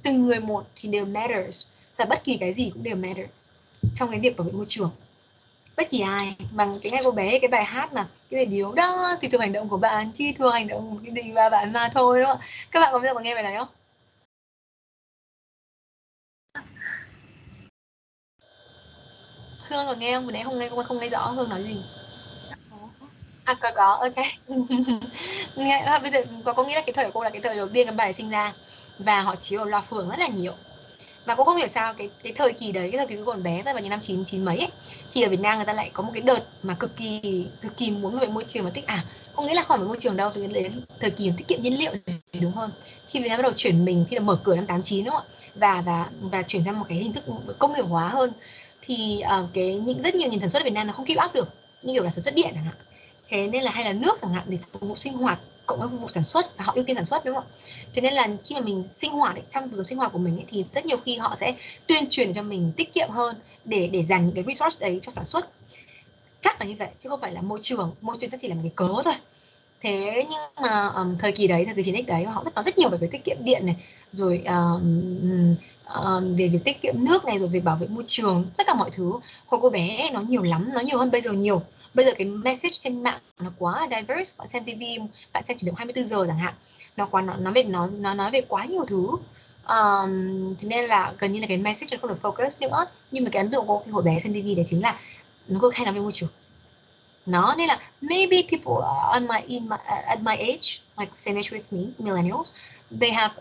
từng người một thì đều matters, và bất kỳ cái gì cũng đều matters trong cái việc bảo vệ môi trường. Bất kỳ ai, bằng cái nghe cô bé cái bài hát mà cái gì điều đó tùy thuộc hành động của bạn, chi thường hành động của cái gì và bạn mà thôi, đúng không? Các bạn có bao giờ nghe bài này không? Hương còn nghe không? Vừa nãy không nghe rõ Hương nói gì. À có, ok. Bây giờ có nghĩa là cái thời của cô là cái thời đầu tiên cái bài này sinh ra, và họ chiếu ở loa phường rất là nhiều. Và cô không hiểu sao cái thời kỳ đấy, cái thời kỳ cô còn bé, tức là vào những năm 99 mấy ấy, thì ở Việt Nam người ta lại có một cái đợt mà cực kỳ muốn bảo vệ môi trường, và không nghĩa là khỏi môi trường đâu, từ đến thời kỳ tiết kiệm nhiên liệu thì đúng hơn. Khi Việt Nam bắt đầu chuyển mình, khi là mở cửa năm 89 đúng không ạ, và chuyển sang một cái hình thức công nghiệp hóa hơn, thì rất nhiều ngành sản xuất ở Việt Nam nó không keep up được, như kiểu là sản xuất điện chẳng hạn. Thế nên là hay là nước chẳng hạn để phục vụ sinh hoạt cộng với phục vụ sản xuất, và họ ưu tiên sản xuất đúng không ạ? Thế nên là khi mà mình sinh hoạt trong cuộc sống sinh hoạt của mình ấy, thì rất nhiều khi họ sẽ tuyên truyền cho mình tiết kiệm hơn để dành những cái resource đấy cho sản xuất. Chắc là như vậy chứ không phải là môi trường nó chỉ là một cái cớ thôi. Thế nhưng mà thời kỳ đấy, thời kỳ 9X đấy, họ nói rất nhiều về việc tiết kiệm điện này, rồi về việc tiết kiệm nước này, rồi về bảo vệ môi trường, tất cả mọi thứ. Hồi cô bé nó nhiều lắm, nó nhiều hơn bây giờ nhiều. Bây giờ cái message trên mạng nó quá là diverse, bạn xem TV, bạn xem chuyển động 24 giờ chẳng hạn, nó nói về quá nhiều thứ. Thế nên là gần như là cái message nó không được focus nữa. Nhưng mà cái ấn tượng của cái hồi bé xem TV đấy chính là nó cứ hay nói về môi trường. No, nên là maybe people at my age, like same age with me, millennials, they have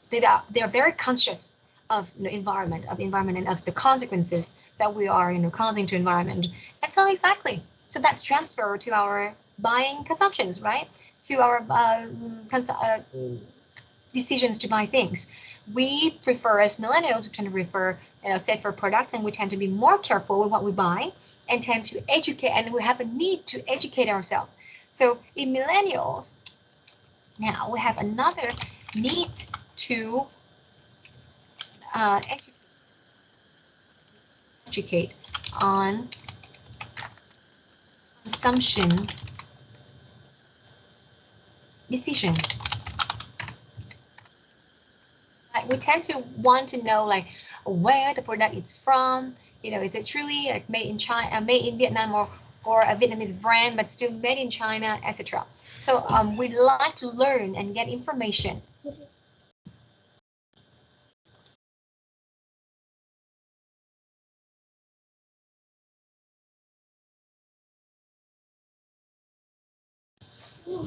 they are very conscious of environment and of the consequences that we are causing to environment. And so exactly, so that's transferred to our buying consumptions, right? To our decisions to buy things. We prefer, as millennials, we tend to prefer safer products, and we tend to be more careful with what we buy, and tend to educate, and we have a need to educate ourselves. So in millennials, now we have another need to educate on consumption decision. We tend to want to know like where the product is from. Is it truly like made in China, made in Vietnam, or a Vietnamese brand but still made in China, etc. So we like to learn and get information.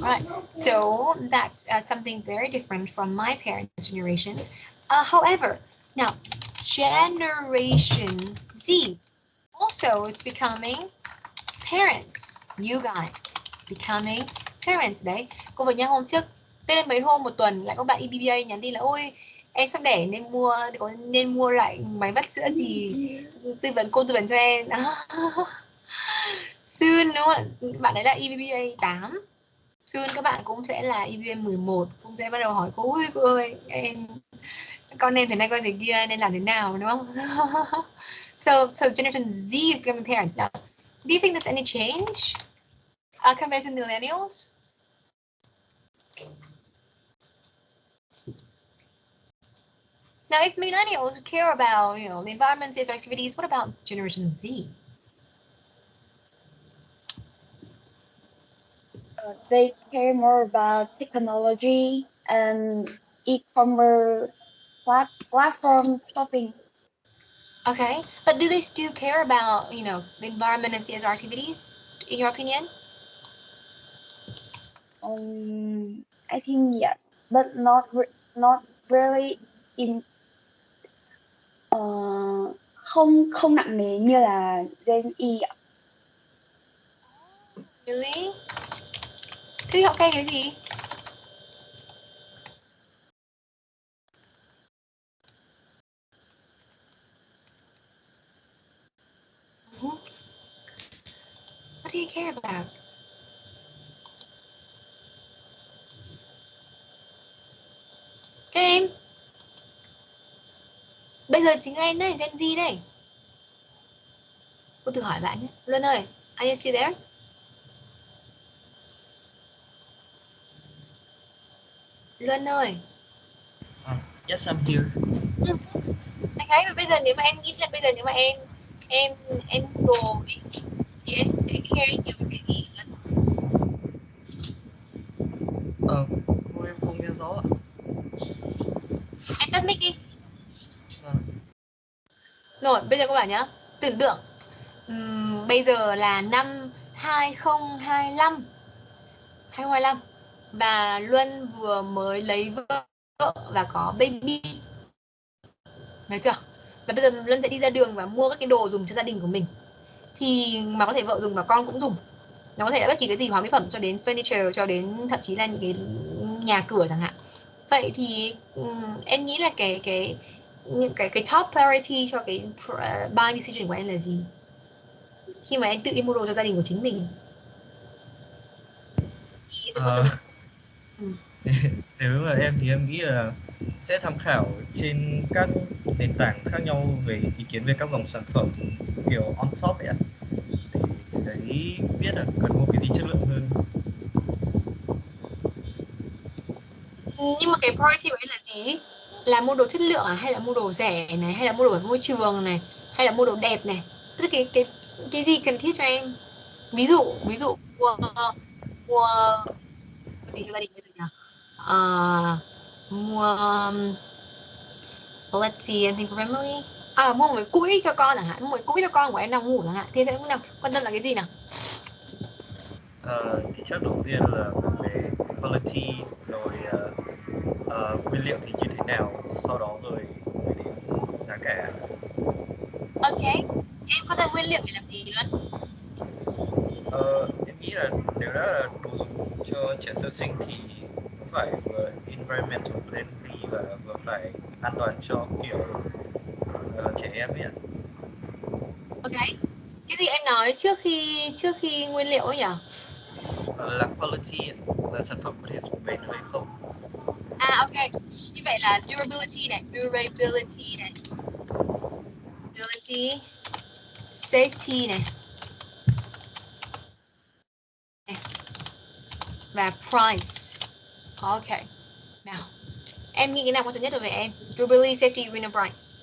Right, so that's something very different from my parents' generations. However, now Generation Z also it's becoming parents. You guys becoming parents đấy. Cô vừa nhắc hôm trước, tên mấy hôm một tuần lại có bạn EBBA nhắn tin là ôi em sắp đẻ nên mua lại máy vắt sữa gì, cô tư vấn cho em. Soon đúng không? Bạn đấy là EBBA 8. Soon các bạn cũng sẽ là EBBA 11, cũng sẽ bắt đầu hỏi cô ơi con nên thế này con thế kia nên làm thế nào đúng không? So Generation Z is becoming parents now. Do you think there's any change compared to millennials? Now, if millennials care about, the environment, safe activities, what about Generation Z? They care more about technology and e-commerce platform shopping. Okay, but do they still care about, the environment and CSR activities, in your opinion? I think yes, but not really in không không nặng nề như là Gen Y ạ. Really? Thế họ care cái gì? What do you care about? Game? Bây giờ chính em đây, Gen Z đây. Cô thử hỏi bạn nhé. Luân ơi, are you still there? Luân ơi. Yes, I'm here. Anh thấy mà bây giờ nếu mà em nghĩ là bây giờ nếu mà em đồ đi thì em sẽ care nhiều về cái gì Luân? Cô em không nghe rõ ạ. Em tắt mic đi. Vâng. Rồi, bây giờ các bạn nhá. Tưởng tượng bây giờ là năm 2025 và Luân vừa mới lấy vợ và có baby. Được chưa? Và bây giờ Luân sẽ đi ra đường và mua các cái đồ dùng cho gia đình của mình. Thì mà có thể vợ dùng và con cũng dùng. Nó có thể là bất kỳ cái gì, hóa mỹ phẩm cho đến furniture, cho đến thậm chí là những cái nhà cửa chẳng hạn. Vậy thì em nghĩ là những cái top priority cho cái buying decision của em là gì? Khi mà em tự đi mua đồ cho gia đình của chính mình. Nếu mà em thì em nghĩ là sẽ tham khảo trên các nền tảng khác nhau về ý kiến về các dòng sản phẩm kiểu on top ấy ạ. Để đấy biết là cần mua cái gì chất lượng hơn. Nhưng mà cái priority của em là gì? Là mua đồ chất lượng à? Hay là mua đồ rẻ này? Hay là mua đồ ở môi trường này? Hay là mua đồ đẹp này? Tức là cái gì cần thiết cho em? Ví dụ mua cái gì cho gia đình bây giờ nhỉ? Mua let's see, em think family. Mua một cái cũi cho con chẳng hạn, mua một cái cũi cho con của em nằm ngủ chẳng hạn. Thì em nào quan tâm là cái gì nào? Thì chắc đầu tiên là về quality, rồi nguyên liệu thì như thế nào, sau đó rồi mới đến giá cả. Ok, em quan tâm nguyên liệu để làm gì luôn? Em nghĩ là nếu đã là đồ dùng cho trẻ sơ sinh thì nó phải vừa environmental friendly và vừa phải an toàn cho kiểu trẻ em ấy ạ. Ok, cái gì em nói trước khi nguyên liệu ấy nhỉ? Là quality ạ, là sản phẩm có thể dùng bền hay không. Ok, như vậy là durability này, safety này, và price. Ok, nào, em nghĩ cái nào quan trọng nhất đối với em? Durability, safety, green and price.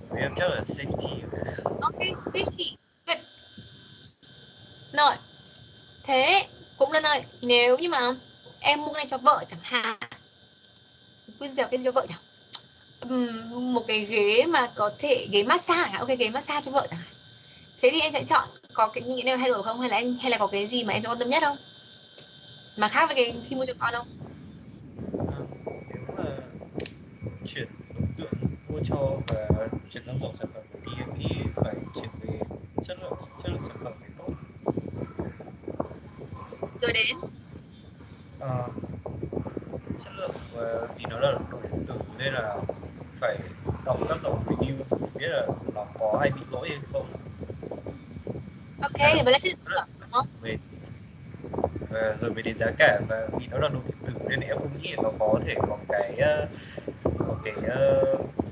Với em chắc là safety. Ok, safety, good. Rồi, thế cũng Lân ơi, nếu như mà em mua cái này cho vợ chẳng hạn, cứ dèo cái gì cho vợ nhỉ? Một cái ghế mà có thể ghế massage, ok, ghế massage cho vợ chẳng hạn. Thế thì em sẽ chọn có những cái nào thay đổi không, hay là có cái gì mà em sẽ quan tâm nhất không? Mà khác với cái khi mua cho con không? Nếu mà chuyển đối tượng mua cho và chuyển sang dòng sản phẩm thì em nghĩ phải chuyển về chất lượng sản phẩm phải tốt. Rồi đến Ờ, chất lượng vì nó là đồ điện tử nên là phải đọc các dòng reviews để biết là nó có hay bị lỗi hay không. ok, Khả năng vậy là sử chất dụng rất lượng là đúng không? về và rồi mới đến giá cả, và vì nó là đồ điện tử nên em không nghĩ nó có thể có cái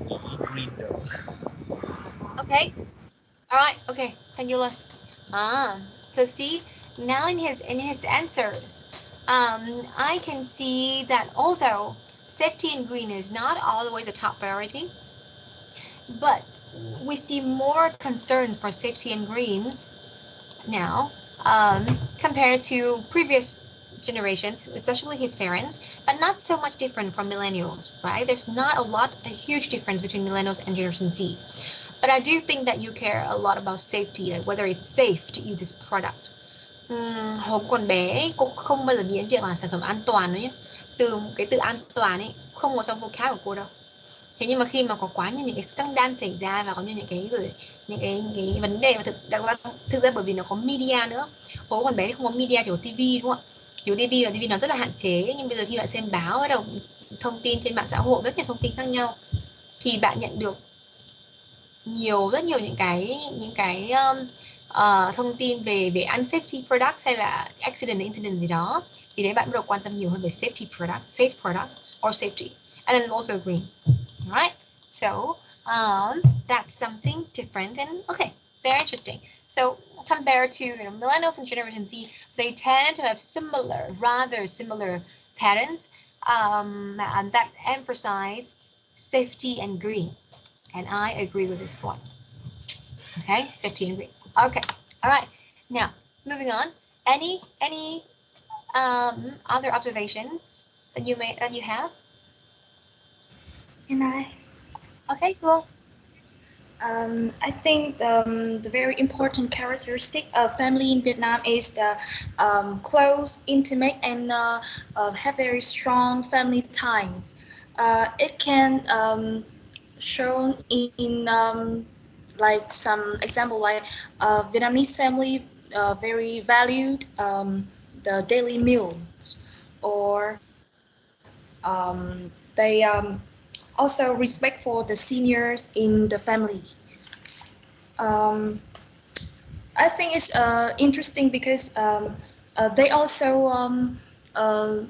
ý green được. Okay. All right. Okay. Thank you, Lord. So see now in his answers, I can see that although safety and green is not always a top priority, but we see more concerns for safety and greens now compared to previous generations, especially his parents, but not so much different from millennials, right? There's not a huge difference between millennials and Generation Z. But I do think that you care a lot about safety, like whether it's safe to use this product. Hồi còn bé cô không bao giờ nghĩ đến việc là sản phẩm an toàn nữa nhé. Cái từ an toàn ấy không có trong vocab của cô đâu. Thế nhưng mà khi mà có quá nhiều những cái scandal xảy ra và có những cái vấn đề mà thực ra bởi vì nó có media nữa. Hồi còn bé thì không có media, chỉ có TV đúng không ạ? Chỉ có TV và TV nó rất là hạn chế, nhưng bây giờ khi bạn xem báo, bắt đầu thông tin trên mạng xã hội, rất nhiều thông tin khác nhau, thì bạn nhận được rất nhiều những cái thông tin về unsafety products hay là accident incident gì đó, thì đấy bạn bắt đầu quan tâm nhiều hơn về safe products or safety, and then also green. All right, So that's something different and okay, very interesting. So compared to millennials and Generation Z, they tend to have similar, rather similar patterns and that emphasize safety and green. And I agree with this point. Okay, safety and green. Okay, all right. Now moving on. Any other observations that you have? And Okay, cool. I think the very important characteristic of family in Vietnam is the close, intimate, and have very strong family ties. It can shown in like some example like Vietnamese family very valued the daily meals, or they also respect for the seniors in the family. Um, I think it's interesting because they also uh,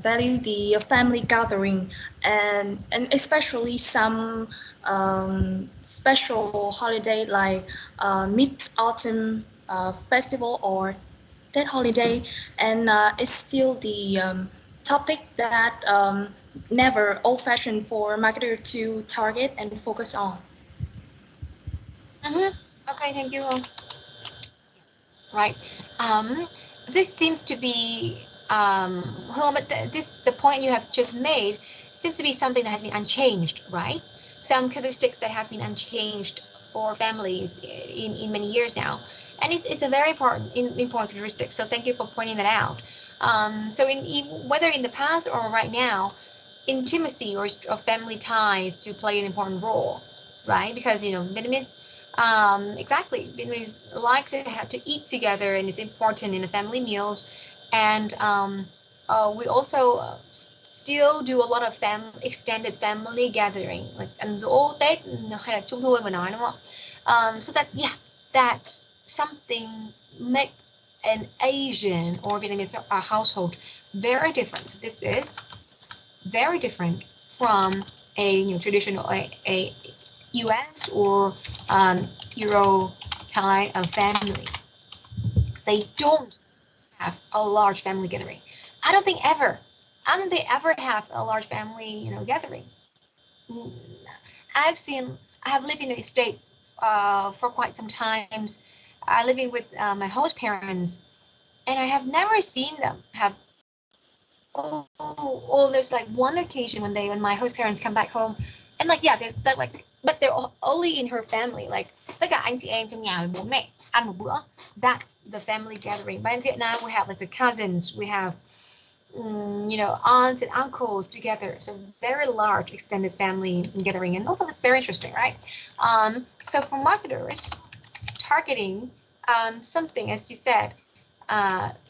value the family gathering, and especially some special holiday like Mid Autumn Festival or that holiday, and it's still the topic that never old-fashioned for marketer to target and focus on. Okay, thank you. Right. Um, this seems to be but the point you have just made seems to be something that has been unchanged, right? Some characteristics that have been unchanged for families in many years now, and it's a very important characteristic. So thank you for pointing that out. So whether in the past or right now, intimacy or family ties do play an important role, right? Because Vietnamese, exactly, Vietnamese like to have to eat together, and it's important in the family meals. And we also still do a lot of extended family gathering, like ăn giỗ Tết hay là Trung thu mà nói đúng không? So that yeah, that something make an Asian or Vietnamese household very different. This is very different from a traditional a US or Euro kind of family. They don't have a large family gathering. I don't think ever. I don't think they ever have a large family, gathering. Mm, I have lived in the States for quite some times. Living with my host parents, and I have never seen them have. There's like one occasion when my host parents come back home, and like yeah, they're like, but they're only in her family, like tất cả anh chị em trong nhà với bố mẹ ăn một bữa. That's the family gathering. But in Vietnam, we have like the cousins, we have aunts and uncles together, so very large extended family gathering, and also it's very interesting, right? So for marketers targeting something, as you said,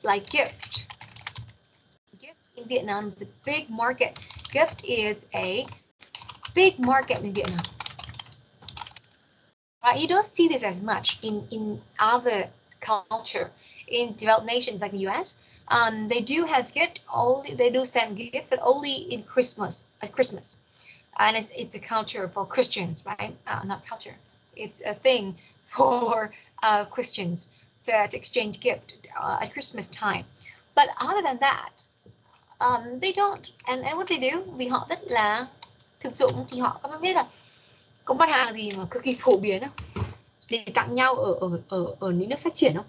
like gift in Vietnam is a big market. Gift is a big market in Vietnam. Right? You don't see this as much in other culture. In developed nations like the US, they do have gift. They do send gift, but only in Christmas. At Christmas, and it's a culture for Christians, right? Not culture. It's a thing for Christians to exchange gift at Christmas time. But other than that, they don't. And what they do, vì họ rất là thực dụng, thì họ có biết là có mặt hàng gì mà cực kỳ phổ biến không để tặng nhau ở những nước phát triển không?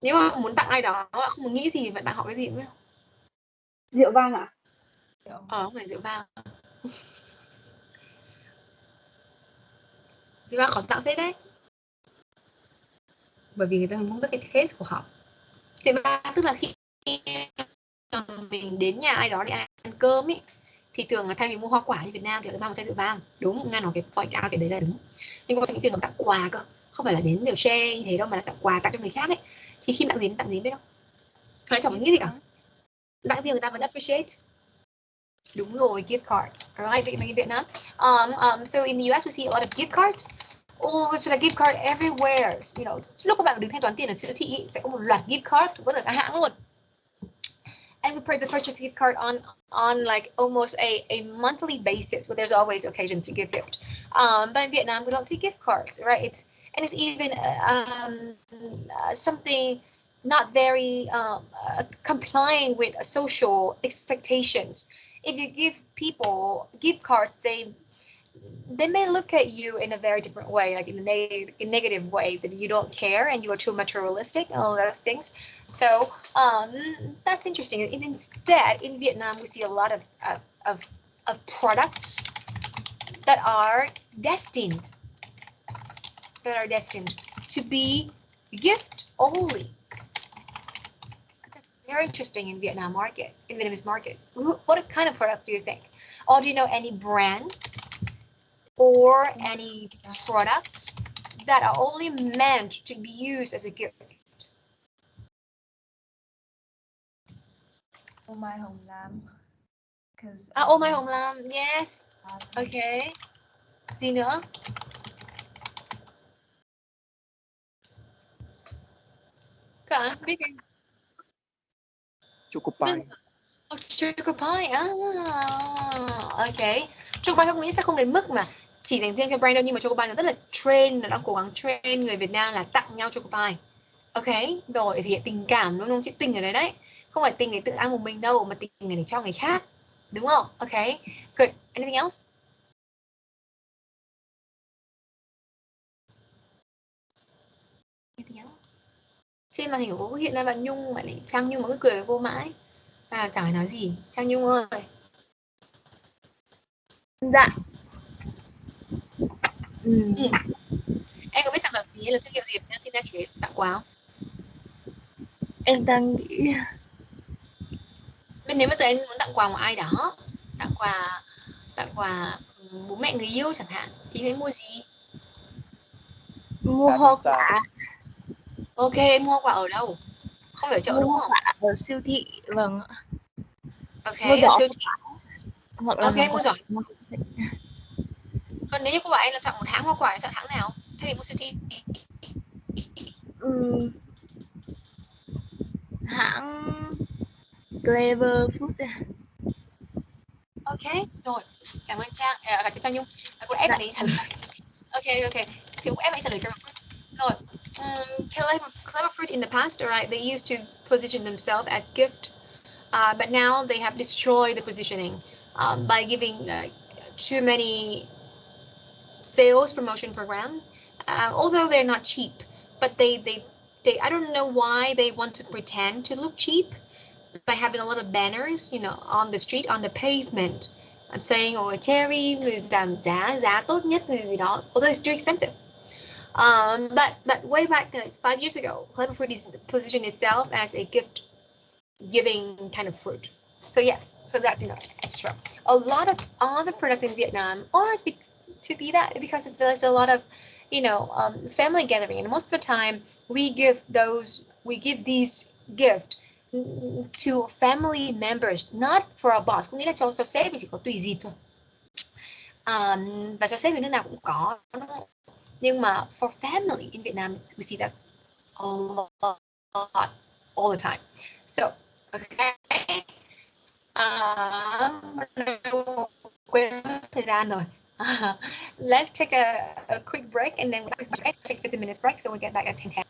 Nếu mà muốn tặng ai đó không muốn nghĩ gì, phải tặng họ cái gì biết không? Rượu vang ạ? Không phải rượu vang. Rượu vang khó tặng phết đấy. Bởi vì người ta không biết cái taste của họ. Rượu vang tức là khi mình đến nhà ai đó để ăn cơm ấy, thì thường là thay vì mua hoa quả như Việt Nam thì người ta mang một chai rượu vang. Đúng, Nga nói cái point out cái đấy là đúng. Nhưng có trong những trường hợp tặng quà cơ, không phải là đến rượu share như thế đâu, mà là tặng quà tặng cho người khác ấy. Thì khi tặng gì biết không? Họ chẳng muốn nghĩ gì cả. Tặng gì người ta vẫn appreciate. Đúng rồi, gift card. Alright, in Vietnam. So in the US we see a lot of gift cards. There's a gift card everywhere. Lúc các bạn đứng thanh toán tiền ở siêu thị sẽ có một loạt gift card của tất cả các hãng luôn. and we purchase gift card on like almost a monthly basis, where there's always occasions to give gift. But in Vietnam, we don't see gift cards, right? It's even something not very complying with social expectations. If you give people gift cards, they may look at you in a very different way, like in a negative way, that you don't care and you are too materialistic and all those things. So that's interesting. And instead, in Vietnam, we see a lot of, of products that are destined to be gift only. That's very interesting in Vietnamese market. What kind of products do you think? Or do you know any brands or any products that are only meant to be used as a gift? Oh my home lamb. Because Oh my home lamb, yes. Okay. Gì nữa? Cả biết cái Choco pie. Choco pie. Ok. Choco pie không nghĩ sẽ không đến mức mà chỉ dành riêng cho brand đâu, nhưng mà Choco pie nó rất là trend, nó đang cố gắng trend người Việt Nam là tặng nhau Choco pie. Ok, rồi thể hiện tình cảm đúng không? Chữ tình ở đấy đấy. Không phải tình để tự ăn một mình đâu, mà tình để cho người khác. Đúng không? Ok. Good. Anything else? Anything else? Trên màn hình của cô hiện ra bạn Nhung, bạn ấy Trang Nhung mà cứ cười với cô mãi. À, chẳng phải nói gì. Trang Nhung ơi. Dạ. Em có biết sản phẩm gì là thương hiệu gì đang xin ra chị để tặng quà không? Em đang nghĩ Bên nếu mà tụi em muốn tặng quà một ai đó, tặng quà bố mẹ người yêu chẳng hạn, thì sẽ mua gì? mua hoa quả. Ok, em mua quà ở đâu? Không phải ở chợ Mua đúng hoa không? quả ở siêu thị, vâng. Ok, Mua ở giỏ siêu thị. hoặc là Ok, mua giỏ. Còn nếu như cô bảo em là chọn một hãng hoa quả, chọn hãng nào? Thay vì mua siêu thị. Hãng Clever Food. Ok, rồi. Cảm ơn Trang, cảm ơn Trang Nhung. Cô ép bạn ấy trả lời. Ok. Thì ép bạn ấy trả lời Clever Fruit. Rồi. Clever Fruit in the past, right? They used to position themselves as gift, but now they have destroyed the positioning by giving too many sales promotion program. Although they're not cheap, but they I don't know why they want to pretend to look cheap by having a lot of banners, on the street, on the pavement. I'm saying, cherry giảm giá tốt nhất gì đó, although it's too expensive. But way back 5 years ago, Clever Fruit is positioned itself as a gift giving kind of fruit. So yes, so that's extra. A lot of other products in Vietnam are to be that, because there's a lot of family gathering, and most of the time we give these gift to family members, not for our boss. Có nghĩa là cho sếp thì chỉ có tùy dịp thôi. Và cho sếp thì nước nào cũng có, đúng không? Nhưng mà for family in Vietnam, we see that's a lot all the time. So okay. Quên thời gian rồi. Let's take a quick break, and then we'll take 15 minutes break, so we'll get back at 10:10.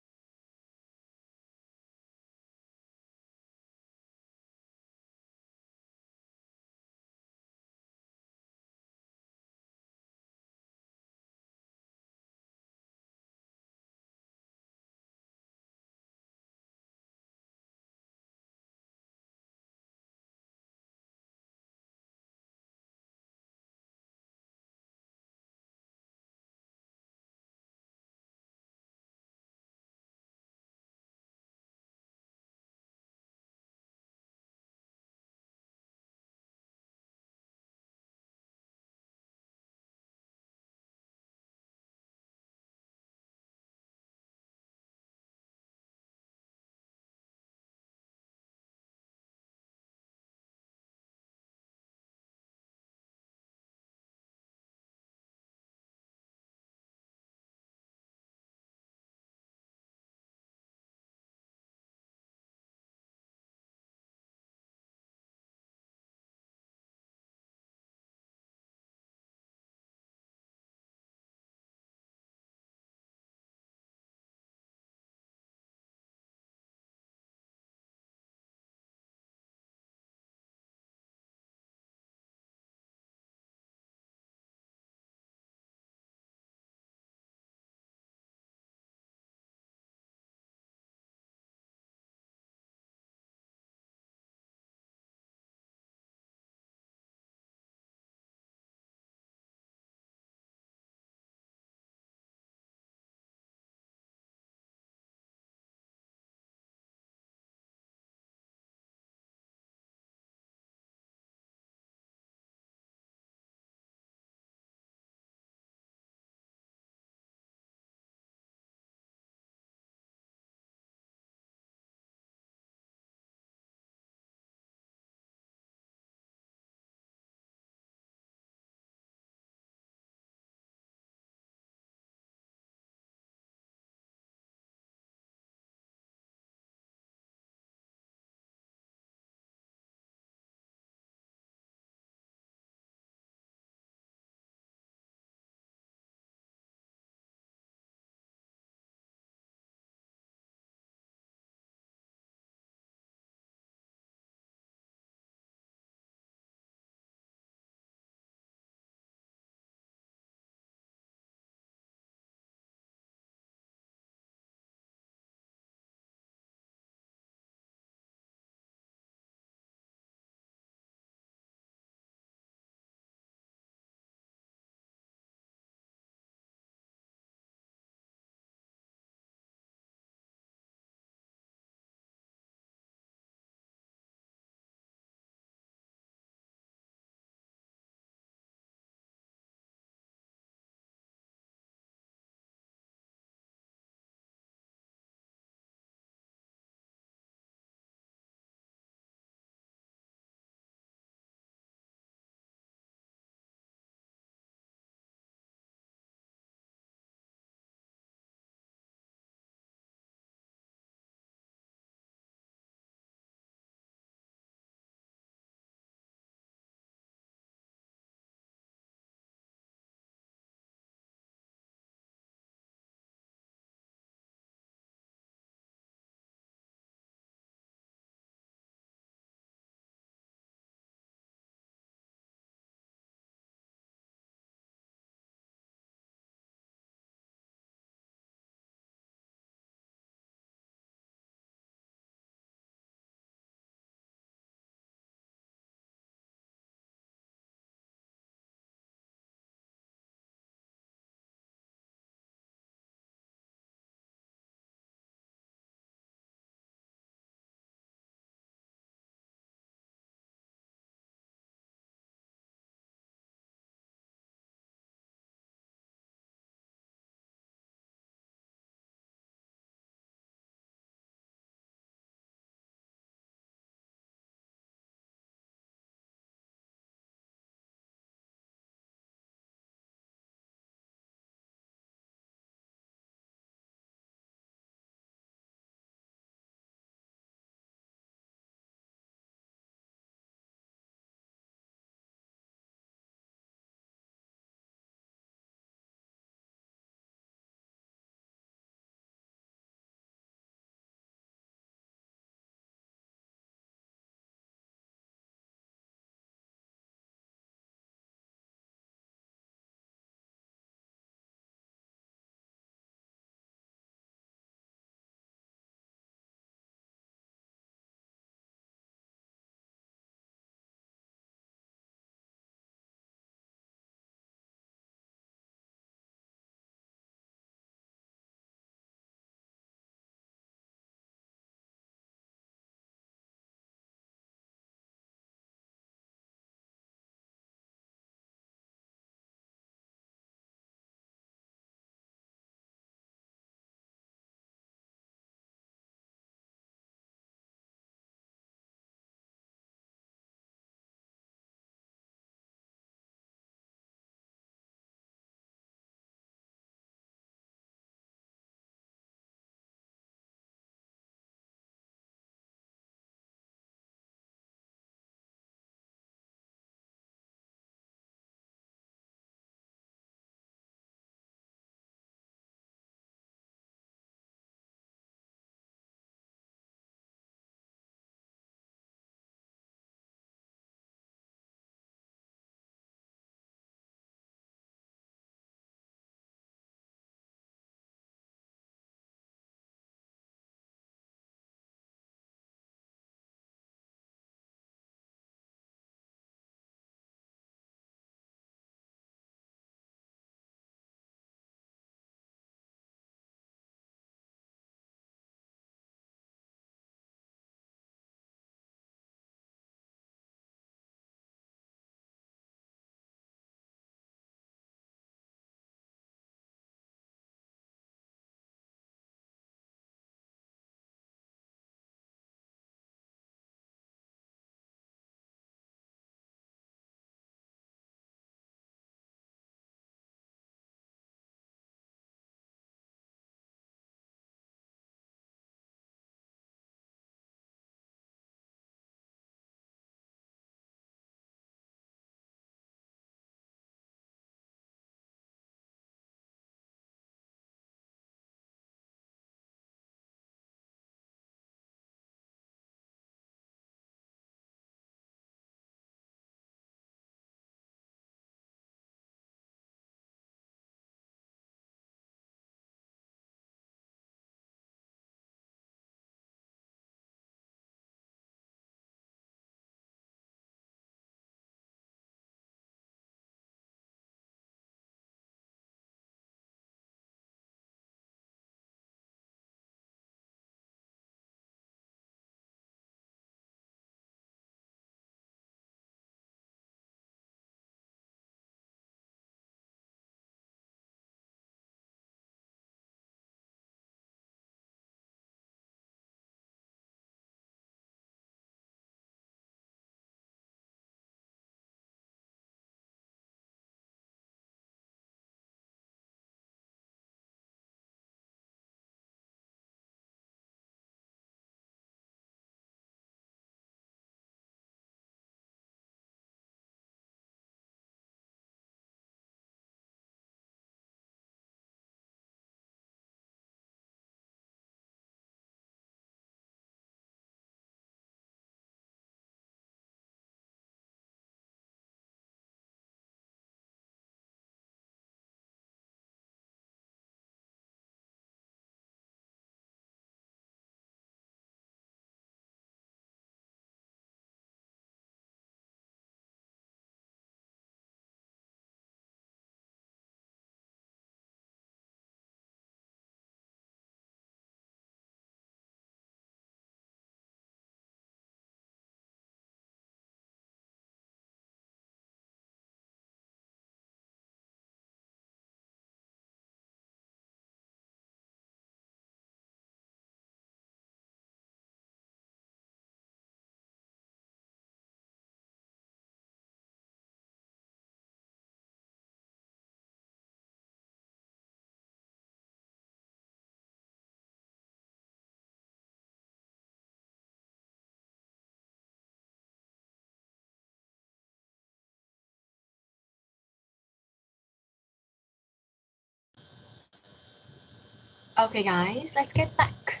Okay, guys, let's get back.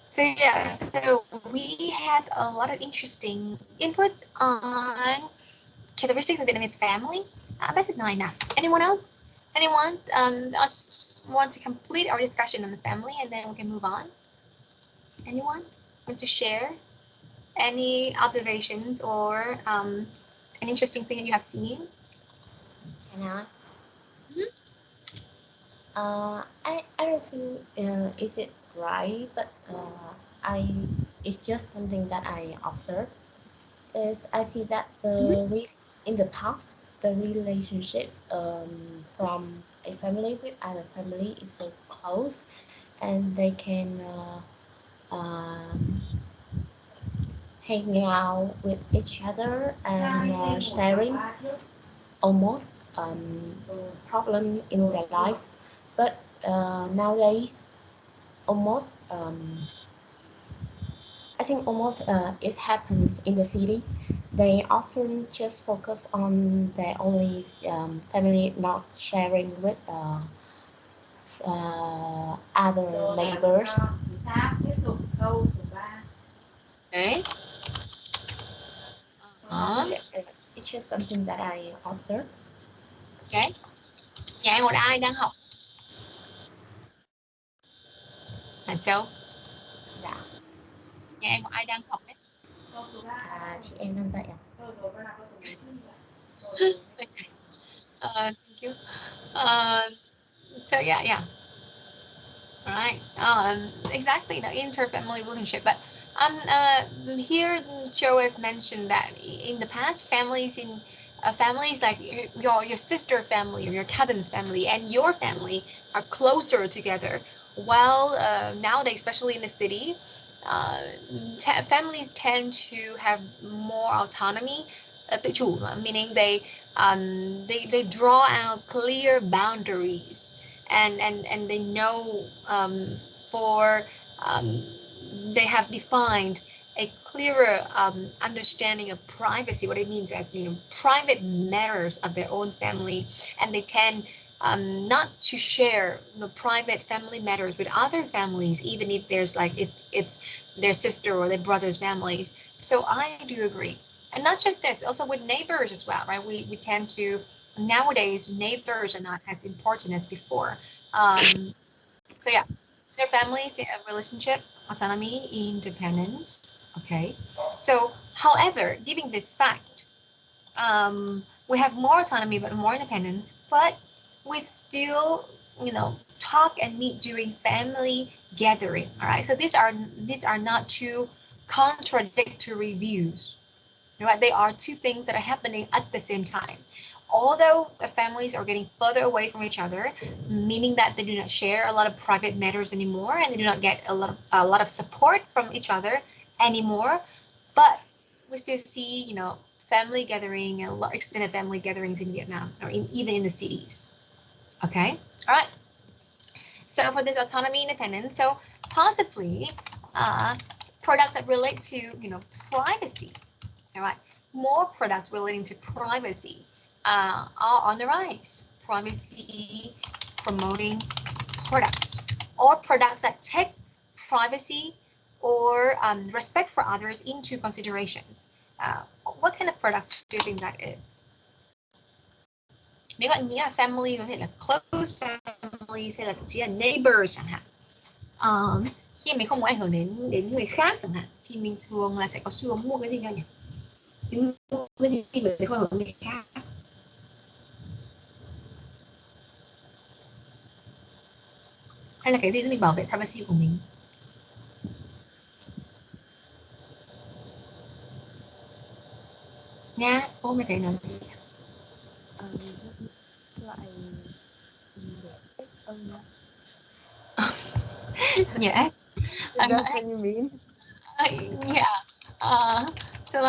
So yeah, so we had a lot of interesting inputs on characteristics of Vietnamese family. That is not enough. Anyone else? Anyone else want to complete our discussion on the family and then we can move on? Anyone want to share any observations or an interesting thing that you have seen? Can I? Mhm. I don't think is it right, but it's just something that I observe. Is I see that in the past the relationships from a family with other family is so close, and they can hang out with each other and sharing almost problem in their life. But nowadays, almost I think almost it happens in the city. They often just focus on their only family, not sharing with other neighbors. Okay. It's just something that I observe. Okay. Nhà em một ai đang học? Hạnh Châu. Dạ. Nhà em một ai đang học đấy? Chị em đang dạy ạ. Thank you. So yeah. All right. Exactly. The inter-family relationship, but here Joe has mentioned that in the past, families like your sister family or your cousin's family and your family are closer together. While nowadays, especially in the city, families tend to have more autonomy, tự chủ, meaning they draw out clear boundaries and they know for they have defined a clearer understanding of privacy, what it means as private matters of their own family, and they tend not to share private family matters with other families, even if there's if it's their sister or their brother's families. So I do agree, and not just this, also with neighbors as well, right? We tend to nowadays neighbors are not as important as before. So yeah, their families, relationship, autonomy, independence. Okay. So, however, given this fact, we have more autonomy but more independence, but we still, talk and meet during family gathering. All right. So these are not two contradictory views. Right? They are two things that are happening at the same time. Although families are getting further away from each other, meaning that they do not share a lot of private matters anymore, and they do not get a lot of support from each other anymore, but we still see, family gathering and extended family gatherings in Vietnam, or even in the cities. Okay, all right. So for this autonomy, independence, so possibly products that relate to, privacy. All right, more products relating to privacy are on the rise. Privacy promoting products, or products that take privacy or respect for others into considerations. What kind of products do you think that is? Nếu bạn nghĩ là family có thể là close family hay là thậm chí là neighbors chẳng hạn. Khi mình không muốn ảnh hưởng đến người khác chẳng hạn thì mình thường là sẽ có xu hướng mua cái gì nhỉ? Cái gì để không ảnh hưởng người khác? Hay là cái gì giúp mình bảo vệ privacy của mình? Nha, cô nghe thấy nói gì? Loại để ơn. Yes. That's what you mean? Yeah. So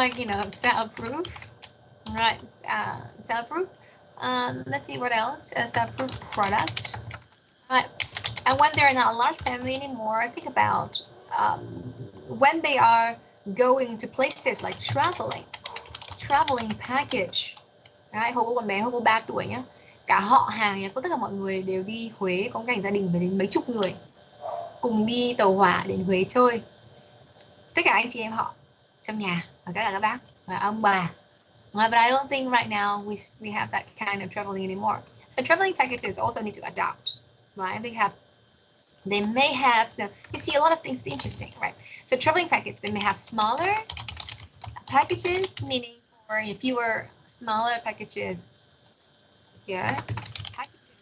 soundproof, right? Soundproof. Let's see what else. Soundproof products, right? And when they're not a large family anymore, think about when they are going to places like traveling package, right? Hồi cô còn bé, hồi cô 3 tuổi nhá, cả họ hàng nhà cô, tất cả mọi người đều đi Huế, có cảnh gia đình phải đến mấy chục người cùng đi tàu hỏa đến Huế chơi, tất cả anh chị em họ trong nhà và tất cả các bác và ông bà. But I don't think right now we have that kind of traveling anymore. So traveling packages also need to adapt, right? They may have you see a lot of things interesting, right? So traveling package, they may have smaller packages, meaning for fewer smaller packages here, packages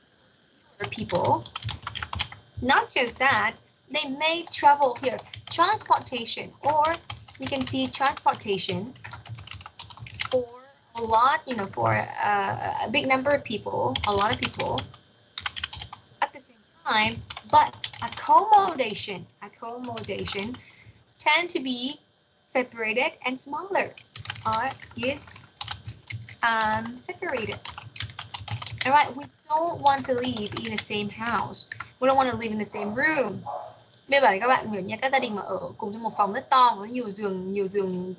for people. Not just that, they may travel here, transportation, or you can see transportation for a lot, for a big number of people, a lot of people at the same time, but accommodation tend to be separated and smaller, or is separated. All right, we don't want to live in the same house. We don't want to live in the same room. Bây giờ các bạn hiểu nha, các gia đình mà ở cùng trong một phòng rất to với nhiều giường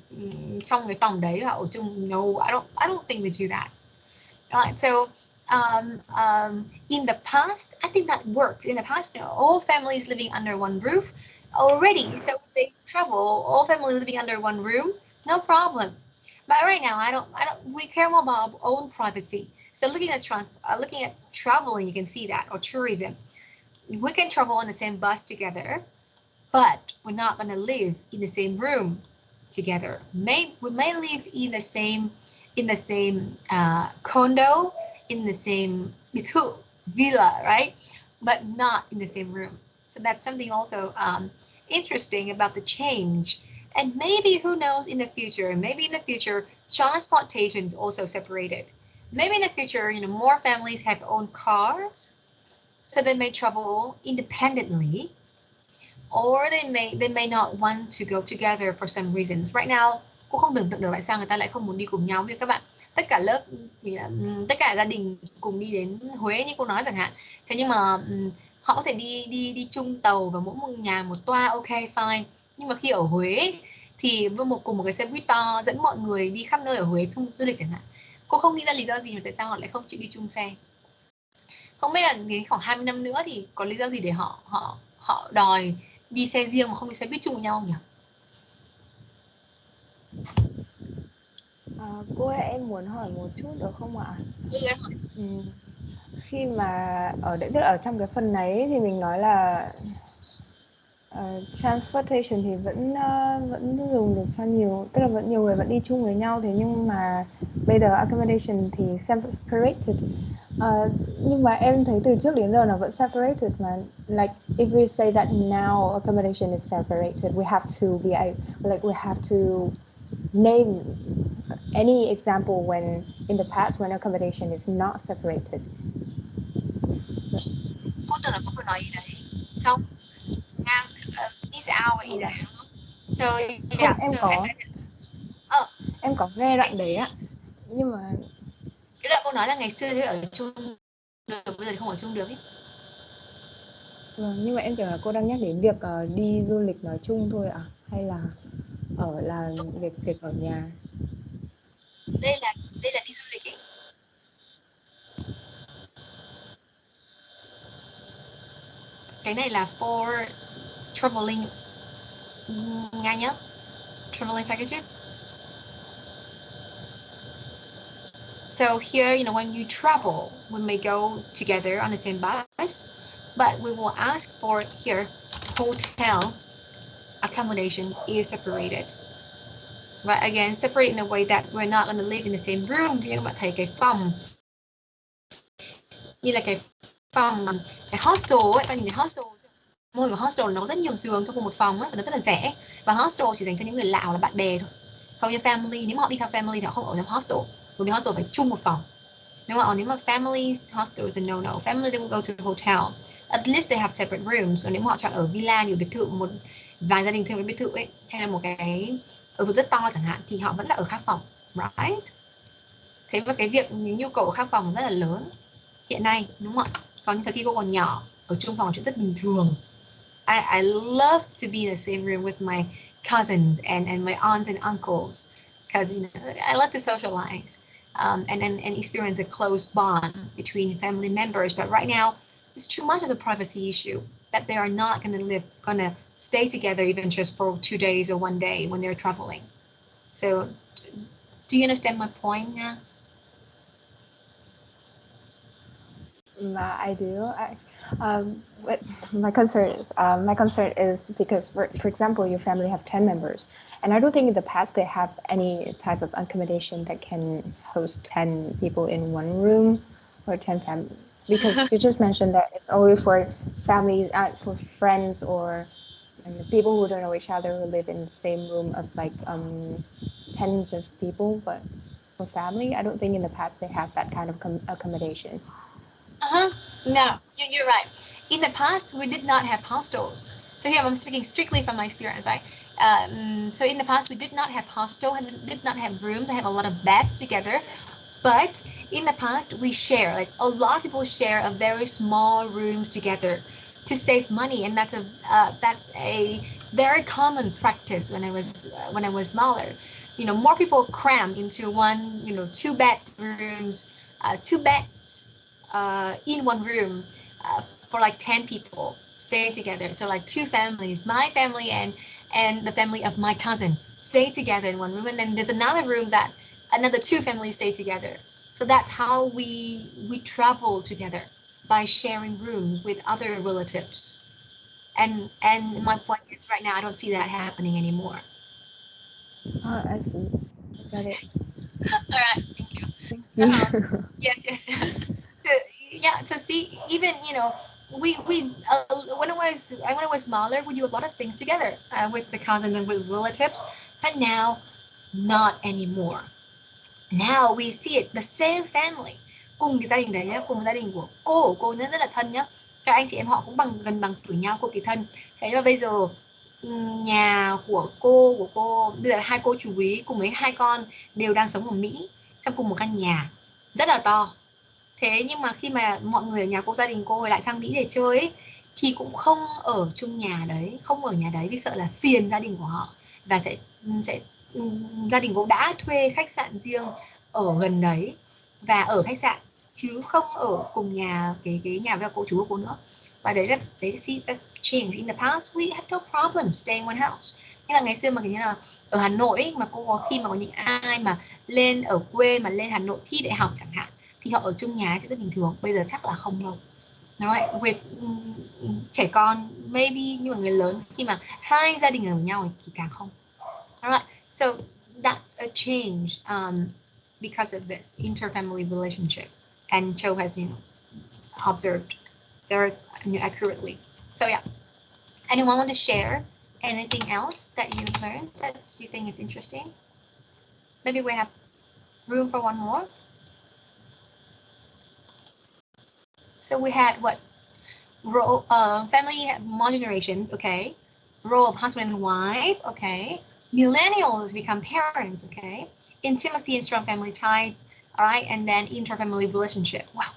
trong cái phòng đấy và ở chung, no, I don't think we do that. Right, so in the past, I think that worked. In the past, all families living under one roof already, so they travel, all families living under one room, no problem. But right now, I don't. We care more about our own privacy. So looking at traveling, you can see that, or tourism. We can travel on the same bus together, but we're not going to live in the same room together. We may live in the same condo, in the same villa, right? But not in the same room. So that's something also interesting about the change. And maybe, who knows, in the future, transportation is also separated. Maybe in the future, more families have own cars, so they may travel independently, or they may not want to go together for some reasons. Right now, cô không tưởng tượng được tại sao người ta lại không muốn đi cùng nhau với các bạn. Tất cả lớp, tất cả gia đình cùng đi đến Huế như cô nói chẳng hạn. Thế nhưng mà họ có thể đi chung tàu và mỗi một nhà một toa, ok fine. Nhưng mà khi ở Huế thì cùng một cái xe buýt to dẫn mọi người đi khắp nơi ở Huế du lịch chẳng hạn. Cô không nghĩ ra lý do gì mà tại sao họ lại không chịu đi chung xe. Không biết là đến khoảng 20 năm nữa thì có lý do gì để họ đòi đi xe riêng mà không đi xe buýt chung với nhau nhỉ? Cô ơi, em muốn hỏi một chút được không ạ? Em hỏi. Khi mà tức là ở trong cái phần này thì mình nói là transportation thì vẫn dùng được cho tức là vẫn nhiều người vẫn đi chung với nhau, thế nhưng mà bây giờ accommodation thì separated. Nhưng mà em thấy từ trước đến giờ nó vẫn separated mà. Like if we say that now accommodation is separated, we have to name any example when in the past when accommodation is not separated. Cô tưởng là cô vừa nói gì đấy xong ngang miss out vậy đấy. So yeah, em có nghe đoạn đấy ạ, nhưng mà cái đoạn cô nói là ngày xưa thì ở chung được, bây giờ thì không ở chung được ấy. Vâng, nhưng mà em tưởng là cô đang nhắc đến việc đi du lịch nói chung thôi ạ, hay là việc ở nhà. Đây là đi du lịch ấy. Cái này là for traveling Nga nhá. Traveling packages. So here, when you travel, we may go together on the same bus, but we will ask for here, hotel accommodation is separated. Right, again, separate in a way that we're not going to live in the same room. Như các bạn thấy cái phòng, như là cái hostel ấy, các nhìn thấy hostel, mô hình của hostel nó có rất nhiều giường trong cùng một phòng ấy, và nó rất là rẻ. Và hostel chỉ dành cho những người lạ hoặc là bạn bè thôi. Không như family, nếu mà họ đi theo family thì họ không ở trong hostel, bởi vì hostel phải chung một phòng. Nếu mà family hostels is no. Family they will go to the hotel. At least they have separate rooms. Còn nếu mà họ chọn ở villa, nhiều biệt thự, một vài gia đình thuê một biệt thự ấy, hay là một cái ở vực rất to chẳng hạn, thì họ vẫn là ở khác phòng, right? Thế và cái việc nhu cầu ở khác phòng rất là lớn hiện nay, đúng không ạ? Còn như thời khi cô còn nhỏ, ở chung phòng chuyện rất bình thường. I love to be in the same room with my cousins and my aunts and uncles, because I love to socialize. and experience a close bond between family members. But right now, it's too much of a privacy issue that they are not gonna stay together even just for 2 days or 1 day when they're traveling. So, do you understand my point now? I do. What my concern is because, for example, your family have 10 members, and I don't think in the past they have any type of accommodation that can host 10 people in one room or 10 family. Because you just mentioned that it's only for families, for friends or people who don't know each other who live in the same room of like tens of people. But for family, I don't think in the past they have that kind of accommodation. No, you're right. In the past, we did not have hostels. So here I'm speaking strictly from my experience, right? So in the past, we did not have hostel and we did not have room to have a lot of beds together. But in the past, we share, like a lot of people share a very small rooms together to save money, and that's a very common practice when I was smaller. More people cram into one, two bedrooms, two beds in one room for like 10 people stay together. So like two families, my family and the family of my cousin stay together in one room, and then there's another room that another two families stay together. So that's how we travel together, by sharing rooms with other relatives. And my point is, right now I don't see that happening anymore. Oh, I see. Got it. All right, thank you. Thank you. Yes. To see, even we when I was smaller, we do a lot of things together with the cousins and with relatives, but now not anymore. Now we see it the same family, cùng cái gia đình đấy nhá, cùng gia đình của cô nó rất là thân nhá, các anh chị em họ cũng gần bằng tuổi nhau, cô kỳ thân. Thế mà bây giờ nhà của cô bây giờ hai cô chú ý cùng với hai con đều đang sống ở Mỹ trong cùng một căn nhà rất là to. Thế nhưng mà khi mà mọi người ở nhà cô, gia đình cô lại sang Mỹ để chơi ấy, thì cũng không ở chung nhà đấy, không ở nhà đấy vì sợ là phiền gia đình của họ, và sẽ gia đình cũng đã thuê khách sạn riêng ở gần đấy và ở khách sạn, chứ không ở cùng nhà cái nhà với cô chú của cô nữa. Và đấy see that's changed. In the past we had no problem staying in one house. Nhưng là ngày xưa mà kiểu như là ở Hà Nội ấy, mà khi mà có những ai mà lên ở quê mà lên Hà Nội thi đại học chẳng hạn, thì họ ở chung nhà chứ rất bình thường. Bây giờ chắc là không đâu. Right? With trẻ con maybe, nhưng mà người lớn khi mà hai gia đình ở với nhau thì càng không. Alright, so that's a change because of this interfamily relationship, and Cho has observed very accurately. So yeah, anyone want to share anything else that you learned that you think is interesting? Maybe we have room for one more. So we had what? Role, family, more generations, okay. Role of husband and wife, okay. Millennials become parents, okay. Intimacy and strong family ties, all right, and then interfamily relationship. Wow,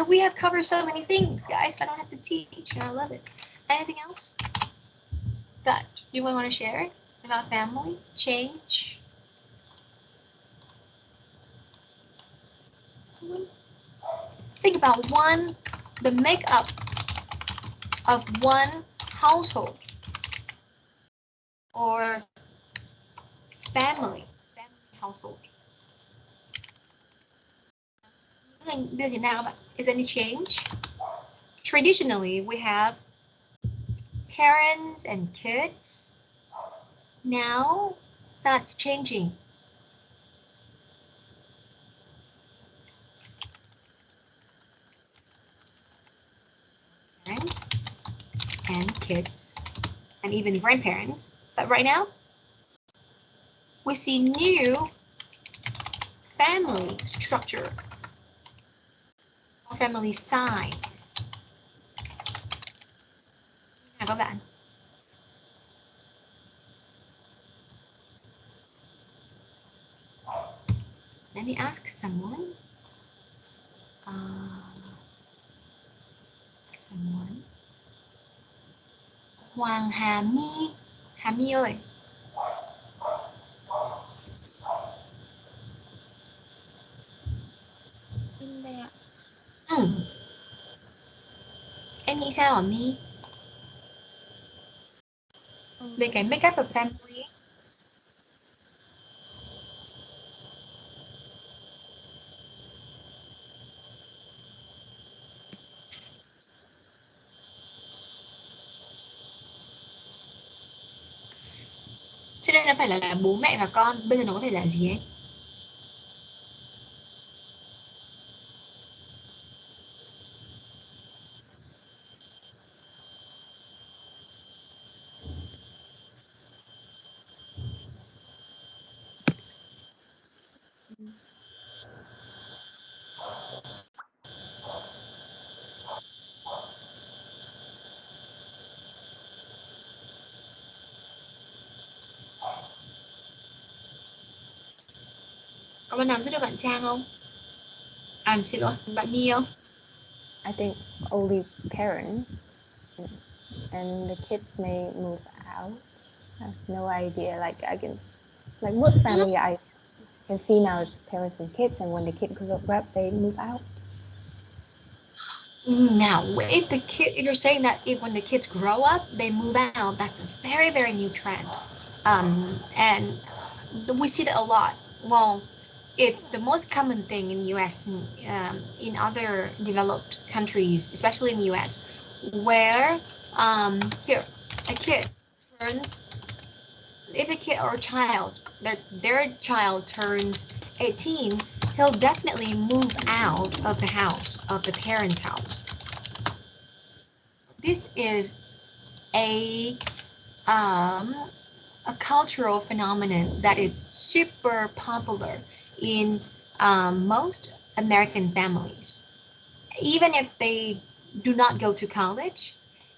we have covered so many things, guys. I don't have to teach, and I love it. Anything else that you want to share about family change? Think about the makeup of one household or family household. Is any change? Traditionally, we have parents and kids. Now that's changing. Parents and kids and even grandparents. But right now, we see new family structure or family size. Nào các bạn. Let me ask someone. Hoàng Hà My ơi. sao hả My? Về cái make up of family. Cho nên nó phải là bố mẹ và con. Bây giờ nó có thể là gì ấy? Có bạn nào giúp được bạn Trang không? À, xin lỗi, bạn My không? I think only parents and the kids may move out. I have no idea. Like I can, like most family I can see now is parents and kids, and when the kid grows up, they move out. Now, if you're saying that if when the kids grow up, they move out, that's a very, very new trend. And we see that a lot. Well, it's the most common thing in the US and in other developed countries, especially in the US, where here a kid turns, if a kid or a child, their child turns 18, he'll definitely move out of the house, of the parents' house. This is a cultural phenomenon that is super popular in most American families. Even if they do not go to college,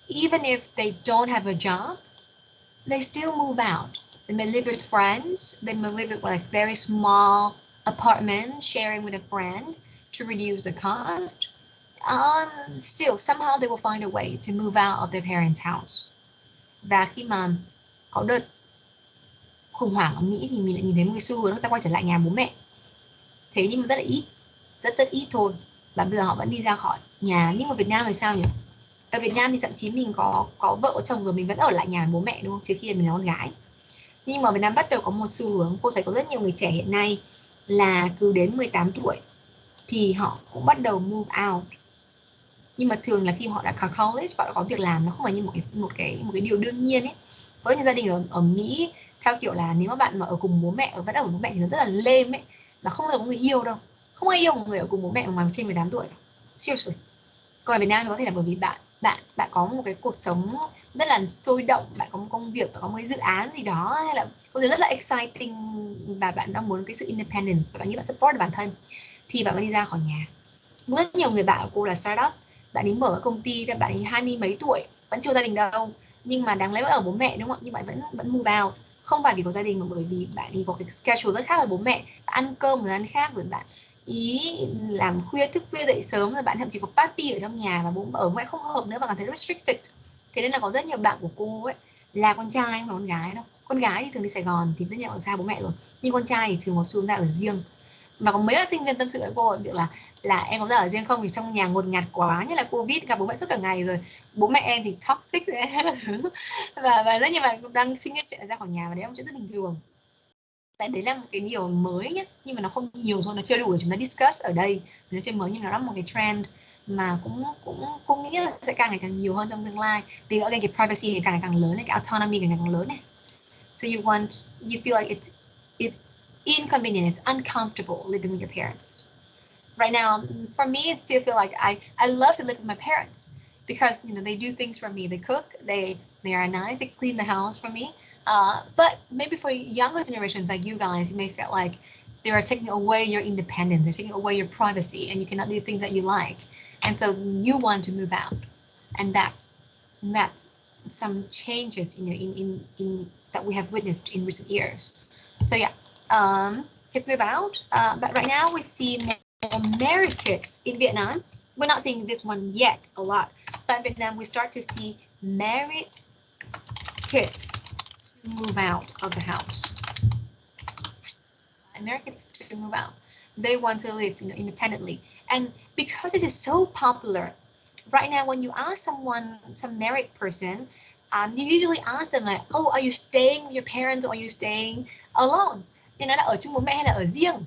even if they don't have a job, they still move out. They may live with friends, they may live with like very small apartment sharing with a friend to reduce the cost. Still, somehow they will find a way to move out of their parents' house. Và khi mà có đợt khủng hoảng ở Mỹ thì mình lại nhìn thấy một cái xu hướng người ta quay trở lại nhà bố mẹ. Thế nhưng mà rất là ít, rất ít thôi. Và bây giờ họ vẫn đi ra khỏi nhà. Nhưng mà Việt Nam thì sao nhỉ? Ở Việt Nam thì thậm chí mình có vợ có chồng rồi mình vẫn ở lại nhà bố mẹ đúng không? Trừ khi là mình là con gái. Nhưng mà ở Việt Nam bắt đầu có một xu hướng, cô thấy có rất nhiều người trẻ hiện nay là cứ đến 18 tuổi thì họ cũng bắt đầu move out. Nhưng mà thường là khi họ đã có college, họ đã có việc làm, nó không phải như một cái điều đương nhiên ấy. Có những gia đình ở Mỹ theo kiểu là nếu mà bạn mà ở cùng bố mẹ, vẫn ở cùng bố mẹ thì nó rất là lame ấy, và không bao giờ có người yêu đâu, không ai yêu một người ở cùng bố mẹ mà trên 18 tuổi. Seriously. Còn ở Việt Nam thì có thể là bởi vì bạn có một cái cuộc sống rất là sôi động, bạn có một công việc, bạn có một cái dự án gì đó, hay là có gì rất là exciting và bạn đang muốn cái sự independence và bạn nghĩ bạn support được bản thân thì bạn mới đi ra khỏi nhà. Rất nhiều người bạn của cô là startup, bạn ấy mở công ty, bạn ấy 20 mấy tuổi, vẫn chưa gia đình đâu, nhưng mà đáng lẽ vẫn ở bố mẹ đúng không ạ? Nhưng bạn vẫn move out, không phải vì có gia đình mà bởi vì bạn ấy có cái schedule rất khác với bố mẹ, bạn ăn cơm rồi ăn khác, rồi bạn ý làm khuya thức khuya dậy sớm, rồi bạn thậm chí có party ở trong nhà và bố ở ngoại không hợp nữa, bạn cảm thấy restricted. Thế nên là có rất nhiều bạn của cô ấy là con trai không phải con gái đâu. Con gái thì thường đi Sài Gòn thì tất nhiên là xa bố mẹ rồi, nhưng con trai thì thường một xu ra ở riêng. Mà có mấy bạn sinh viên tâm sự với cô việc là em có ra ở riêng không, vì trong nhà ngột ngạt quá, như là Covid gặp bố mẹ suốt cả ngày rồi, bố mẹ em thì toxic và rất nhiều bạn cũng đang suy nghĩ chuyện là ra khỏi nhà, và đấy là một chuyện rất bình thường. Tại đấy là một cái điều mới nhé, nhưng mà nó không nhiều thôi, nó chưa đủ để chúng ta discuss ở đây, nó chưa mới nhưng nó là một cái trend mà cũng nghĩ là sẽ càng ngày càng nhiều hơn trong tương lai, vì ở cái privacy thì càng ngày càng lớn này, cái autonomy càng ngày càng lớn này. So you feel like it's inconvenient, it's uncomfortable living with your parents. Right now, for me, I still feel like I love to live with my parents because they do things for me. They cook, they are nice, they clean the house for me. But maybe for younger generations like you guys, you may feel like they are taking away your independence, they're taking away your privacy, and you cannot do things that you like, and so you want to move out, and that's some changes in that we have witnessed in recent years. So yeah, kids move out, but right now we see more married kids in Vietnam. We're not seeing this one yet a lot, but in Vietnam we start to see married kids move out of the house. Americans to move out. They want to live independently, and because this is so popular right now when you ask someone, some married person, you usually ask them like, oh, are you staying with your parents or are you staying alone? Thì nó là ở chung bố mẹ hay là ở riêng,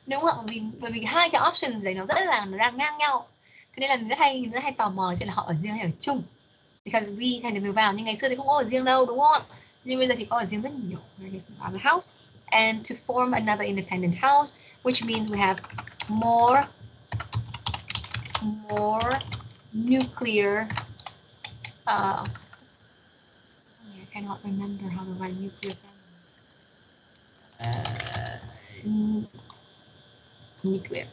đúng không ạ? Bởi vì hai cái options đấy nó rất là ngang nhau, thế nên là người rất hay tò mò chuyện là họ ở riêng hay ở chung, because we tend to move out, nhưng ngày xưa thì không có ở riêng đâu, đúng không ạ? Nhưng bây giờ thì có ở riêng rất nhiều. The house and to form another independent house, which means we have more nuclear. I cannot remember how to write nuclear family. Nuclear.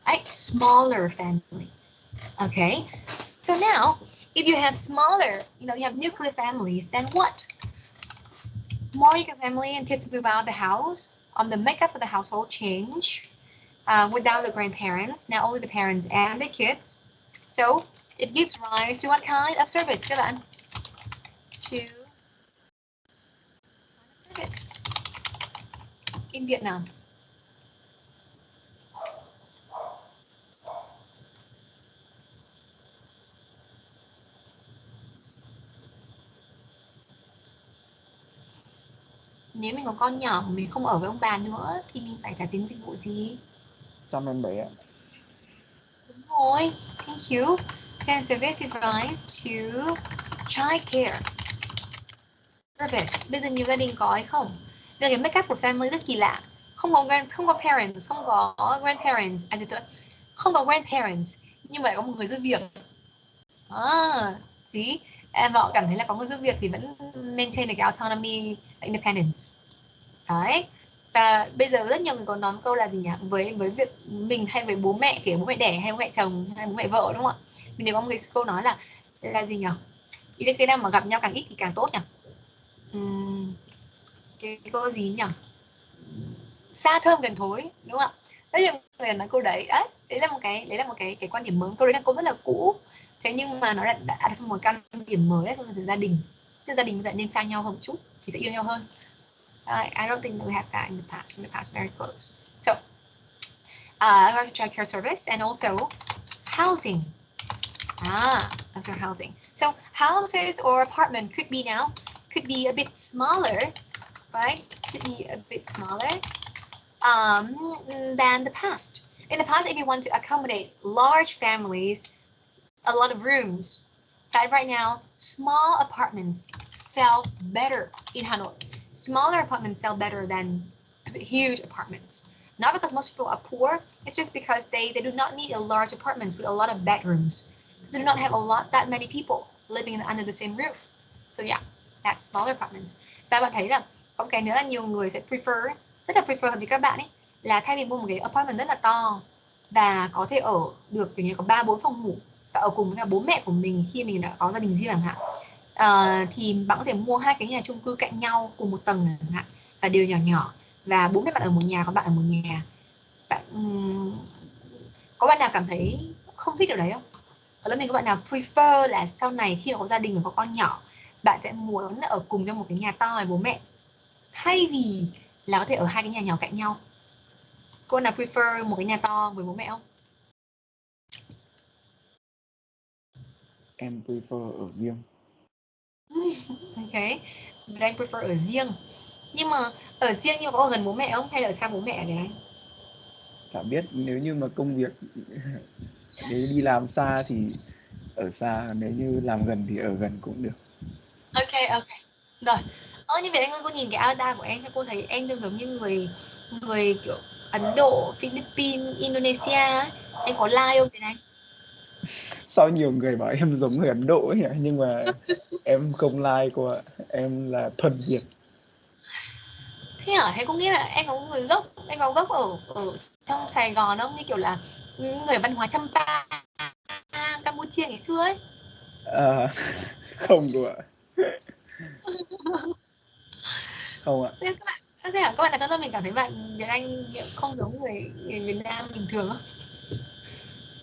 Right, smaller families. Okay, so now if you have smaller, you have nuclear families, then what? More nuclear family and kids move out of the house. The makeup of the household change without the grandparents. Now only the parents and the kids. So it gives rise to what kind of service, các bạn? To service in Vietnam. Nếu mình có con nhỏ mà mình không ở với ông bà nữa thì mình phải trả tiền dịch vụ gì? Chăm em bé ạ. Đúng rồi, thank you. Can service give rise to child care service. Bây giờ nhiều gia đình có hay không? Bây giờ cái make up của family rất kỳ lạ. Không có parents, không có grandparents, không có grandparents, nhưng mà lại có một người giúp việc. See? Em họ cảm thấy là có người giúp việc thì vẫn maintain được cái autonomy, independence. Đấy. Và bây giờ rất nhiều người có nói một câu là gì nhỉ? Với việc mình hay với bố mẹ, kể bố mẹ đẻ hay bố mẹ chồng hay bố mẹ vợ, đúng không ạ? Mình đều có một cái câu nói là gì nhỉ? Ý là cái nào mà gặp nhau càng ít thì càng tốt nhỉ? Cái câu gì nhỉ? Xa thơm gần thối, đúng không ạ? Rất nhiều người nói câu đấy. Đấy là một cái quan điểm mới. Câu đấy là câu rất là cũ. Thế nhưng mà nó đã đặt trong một căn điểm mới trong gia đình. Tức gia đình bây giờ nên xa nhau hơn một chút thì sẽ yêu nhau hơn. I don't think we have that in the past. In the past, very close. So, I got to child care service and also housing. Also housing. So houses or apartment could be a bit smaller, right? Could be a bit smaller than the past. In the past, if you want to accommodate large families, a lot of rooms, but right now, small apartments sell better in Hanoi. Smaller apartments sell better than huge apartments. Not because most people are poor, it's just because they do not need a large apartments with a lot of bedrooms. They do not have that many people living under the same roof. So yeah, that's smaller apartments. Và bạn thấy là có một cái nữa là nhiều người sẽ rất là prefer với các bạn ấy, là thay vì mua một cái apartment rất là to và có thể ở được kiểu như có 3-4 phòng ngủ và ở cùng với cả bố mẹ của mình khi mình đã có gia đình riêng chẳng hạn, thì bạn có thể mua 2 cái nhà chung cư cạnh nhau cùng một tầng chẳng hạn và đều nhỏ nhỏ, và bố mẹ bạn ở một nhà, còn bạn ở một nhà. Có bạn nào cảm thấy không thích điều đấy không? Ở lớp mình có bạn nào prefer là sau này khi mà có gia đình và có con nhỏ, bạn sẽ muốn ở cùng trong một cái nhà to với bố mẹ thay vì là có thể ở 2 cái nhà nhỏ cạnh nhau? Có bạn nào prefer một cái nhà to với bố mẹ không? Em prefer ở riêng. Ok, mình đang prefer ở riêng. Nhưng mà ở riêng nhưng mà có ở gần bố mẹ không? Hay là ở xa bố mẹ vậy anh? Chả biết, nếu như mà công việc nếu đi làm xa thì ở xa, nếu như làm gần thì ở gần cũng được. Ok. Rồi. Như vậy anh có nhìn cái avatar của em cho cô thấy em giống như người kiểu Ấn Độ, Philippines, Indonesia ấy. Em có like không thế này? Sao nhiều người bảo em giống người Ấn Độ ấy nhỉ? Nhưng mà em không like cô ạ. Em là thuần Việt. Thế hả? Thế có nghĩa là em có gốc ở trong Sài Gòn không? Như kiểu là những người văn hóa Champa, Campuchia ngày xưa ấy. Không cô ạ. Không ạ. Thế hả? Các bạn là cho mình cảm thấy bạn Việt Anh không giống người Việt Nam bình thường không?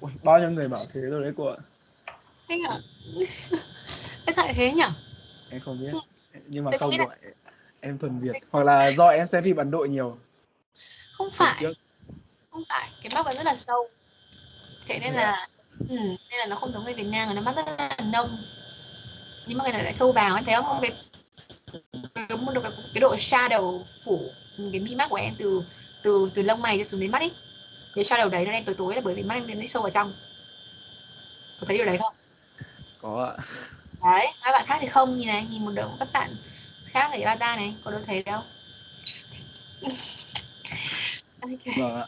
Ui, bao nhiêu người bảo thế rồi đấy cô ạ. Thế hả? Thế sao lại thế nhỉ? Em không biết. Nhưng mà Thế không có nghĩa cô ạ. Em thuần Việt. Hoặc là do em xem phim Ấn Độ nhiều. Không phải. Cái mắt vẫn rất là sâu. Thế nên là nên là nó không giống với Việt Nam, nó mắt rất là nông, nhưng mà cái này lại sâu vào, em thấy không? Cái độ shadow phủ cái mi mắt của em từ từ lông mày cho xuống đến mắt ấy, cái shadow đấy nó đen tối tối là bởi vì mắt em nó sâu vào trong. Có thấy điều đấy không? Có ạ. Đấy, các bạn khác thì không, nhìn này, nhìn một đống các bạn khác ở avatar này, có đâu thấy đâu. Okay. Vâng ạ.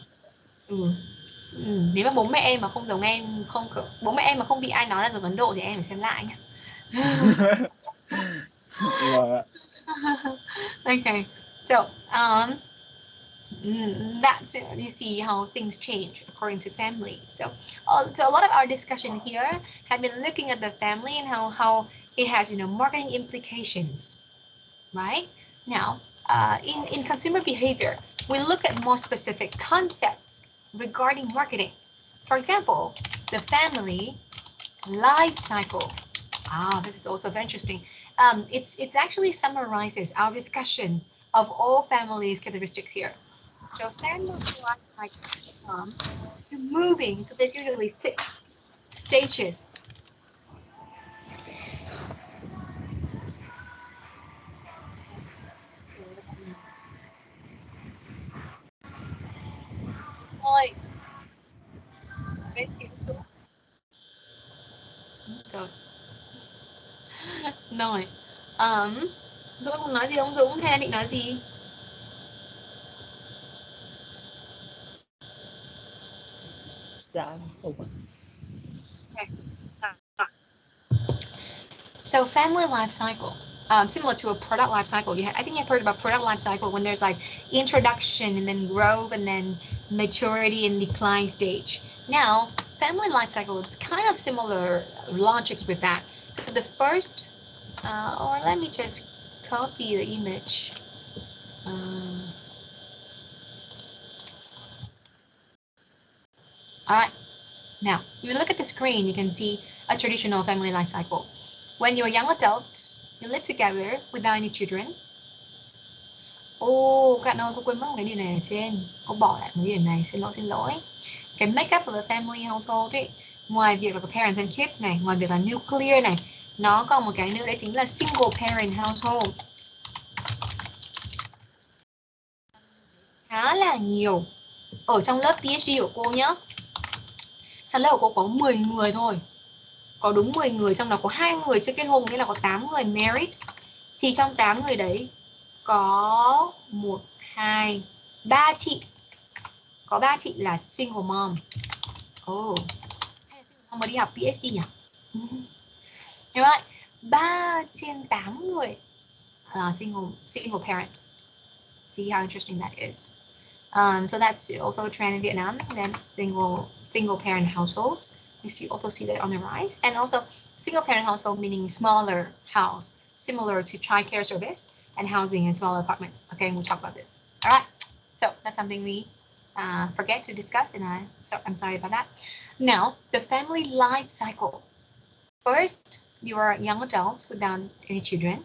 Nếu mà bố mẹ em mà không giống em, bố mẹ em mà không bị ai nói là giống Ấn Độ thì em phải xem lại nhá. Vâng ạ. Okay, so that you see how things change according to family. So a lot of our discussion here have been looking at the family and how it has marketing implications, right? Now, in consumer behavior, we look at more specific concepts regarding marketing. For example, the family life cycle. This is also very interesting. It's actually summarizes our discussion of all families characteristics here. So family life cycle, you're moving. So there's usually 6 stages. Rồi. Rồi. Rồi. Dũng không nói gì không Dũng? Hay định nói gì? Dạ, không. So family life cycle, similar to a product life cycle. I think you've heard about product life cycle when there's like introduction and then growth and then maturity and decline stage. Now, family life cycle, it's kind of similar logics with that. So the first, or let me just copy the image. All right. Now, if you look at the screen, you can see a traditional family life cycle. When you're young adults, you live together without any children. Các bạn ơi, cô quên mất một cái điểm này ở trên. Cô bỏ lại một cái điểm này, xin lỗi. Cái makeup of the family household ấy, ngoài việc là parents and kids này, ngoài việc là nuclear này, nó còn một cái nữa đấy chính là single parent household. Khá là nhiều. Ở trong lớp PhD của cô nhá, trong lớp của cô có 10 người thôi. Có đúng 10 người, trong đó có 2 người chưa kết hôn, nghĩa là có 8 người married. Thì trong 8 người đấy có 1, 2, 3 chị. Có 3 chị là single mom. Hay là single mom mới đi học PhD nhỉ? Đúng rồi, 3 trên 8 người là single parent. See how interesting that is. So that's also a trend in Vietnam. Then single parent households. You also see that on the rise. And also single parent household meaning smaller house, similar to childcare service and housing in smaller apartments. Okay, we'll talk about this. All right. So that's something we forget to discuss, and I'm sorry about that. Now, the family life cycle. First, you are young adults without any children,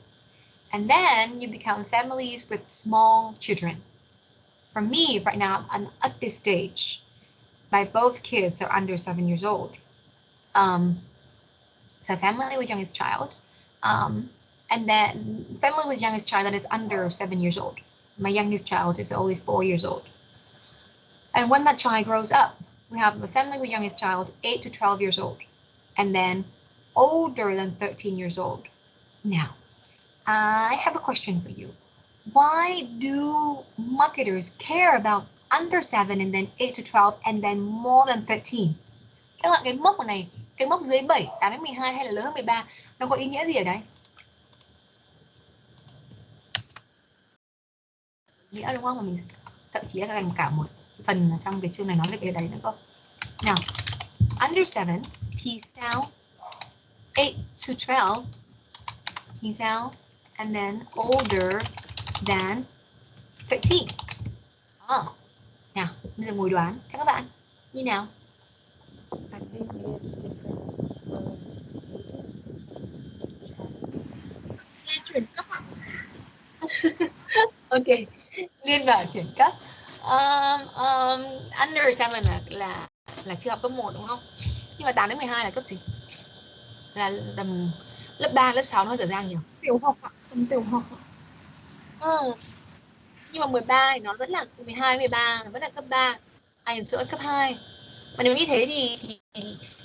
and then you become families with small children. For me, right now, I'm at this stage. My both kids are under 7 years old. So family with youngest child, and then family with youngest child that is under 7 years old. My youngest child is only 4 years old. And when that child grows up, we have a family with youngest child 8 to 12 years old, and then older than 13 years old. Now, I have a question for you. Why do marketers care about under 7 and then 8 to 12 and then more than 13? Các bạn, cái mốc này, cái mốc dưới 7, 8 đến 12 hay là lớn hơn 13, nó có ý nghĩa gì ở đây? Nghĩa đúng không? Mà mình thậm chí là dành cả một phần trong cái chương này nói về cái đấy nữa cơ. Nào, under 7 thì sao? 8 to 12 thì sao? And then older than 13. Nào, bây giờ ngồi đoán theo các bạn như nào? I think it's different. Nghe chuyển cấp ạ. Ok, Liên vào chuyển cấp. Under 7 là là chưa học cấp 1 đúng không? Nhưng mà 8 đến 12 là cấp gì? Là tầm lớp 3, lớp 6 nó hơi dở dang nhiều. Tiểu học ạ, tầm tiểu học ạ. Nhưng mà 13 thì nó vẫn là 12, 13 nó vẫn là cấp 3. Ai sữa cấp 2. Mà nếu như thế thì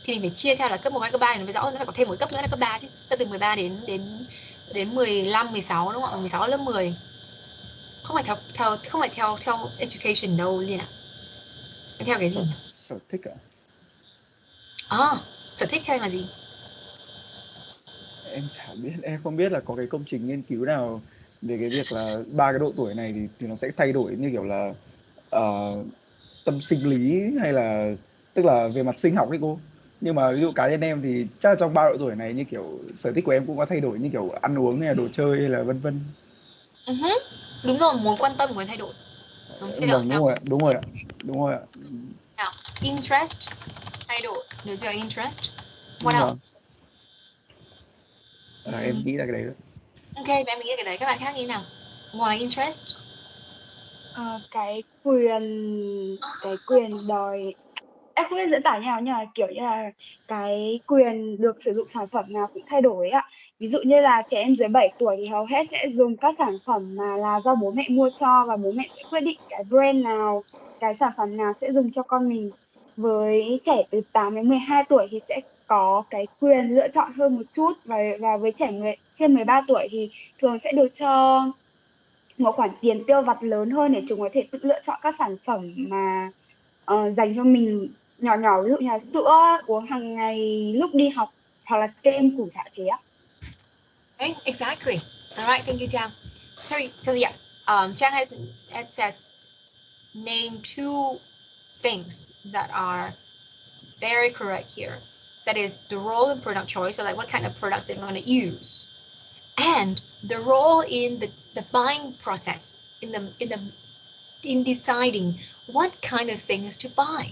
mình phải chia theo là cấp 1 hay cấp 3 thì nó mới rõ, nó phải có thêm một cấp nữa là cấp 3 chứ. Từ 13 đến 15, 16 đúng không ạ? 16 lớp 10. Không phải theo education đâu Liên ạ. Theo cái gì nhỉ? Sở thích ạ. Sở thích theo là gì? Em chả biết, em không biết là có cái công trình nghiên cứu nào về cái việc là 3 cái độ tuổi này thì nó sẽ thay đổi như kiểu là tâm sinh lý hay là tức là về mặt sinh học ấy cô. Nhưng mà ví dụ cá nhân em thì chắc là trong 3 độ tuổi này như kiểu sở thích của em cũng có thay đổi như kiểu ăn uống hay là đồ chơi hay là vân vân. Đúng rồi, mối quan tâm của em thay đổi. Đúng chưa? Vâng, đúng rồi ạ, đúng rồi ạ, đúng rồi ạ. Nào, interest thay đổi. Được chưa? Interest. What Vâng. else? Em nghĩ là cái đấy đó. Ok, và em nghĩ cái đấy. Các bạn khác nghĩ nào? Ngoài interest. Cái quyền đòi, em không biết diễn tả như nào, nhưng mà kiểu như là cái quyền được sử dụng sản phẩm nào cũng thay đổi ạ. Ví dụ như là trẻ em dưới 7 tuổi thì hầu hết sẽ dùng các sản phẩm mà là do bố mẹ mua cho, và bố mẹ sẽ quyết định cái brand nào, cái sản phẩm nào sẽ dùng cho con mình. Với trẻ từ 8 đến 12 tuổi thì sẽ có cái quyền lựa chọn hơn một chút, và với trẻ trên 13 tuổi thì thường sẽ được cho một khoản tiền tiêu vặt lớn hơn để chúng có thể tự lựa chọn các sản phẩm mà dành cho mình nhỏ nhỏ, ví dụ như là sữa uống hàng ngày lúc đi học, hoặc là kem củ chả thế ạ. Okay, exactly. All right, thank you, Trang. So yeah, Trang has said name two things that are very correct here. That is the role in product choice, so like what kind of products they're going to use, and the role in the buying process, in deciding what kind of things to buy.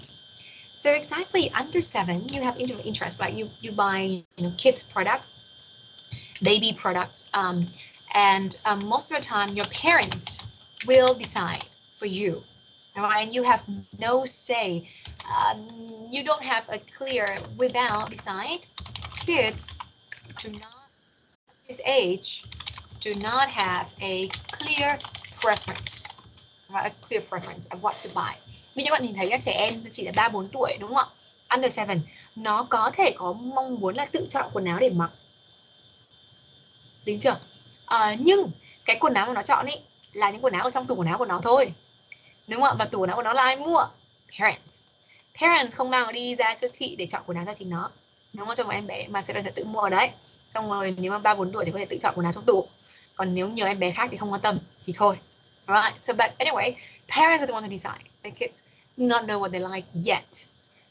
So exactly under 7, you have interest, right? You buy kids product, baby products, and most of the time your parents will decide for you. Right? And you have no say. You don't have a clear without decide. Kids do not at this age do not have a clear preference, right? A clear preference of what to buy. Ví dụ bạn nhìn thấy các trẻ em chỉ là 3-4 tuổi đúng không ạ? Under 7, nó có thể có mong muốn là tự chọn quần áo để mặc. Đúng chưa? Nhưng cái quần áo mà nó chọn ý là những quần áo ở trong tủ quần áo của nó thôi. Đúng không ạ? Và tủ quần áo của nó là ai mua? Parents. Parents không mang nó đi ra siêu thị để chọn quần áo cho chính nó. Đúng không? Cho một em bé mà sẽ là tự mua ở đấy. Xong rồi nếu mà 3-4 tuổi thì có thể tự chọn quần áo trong tủ. Còn nếu nhiều em bé khác thì không quan tâm thì thôi. Right? So but anyway, parents are the one who decide. The kids do not know what they like yet.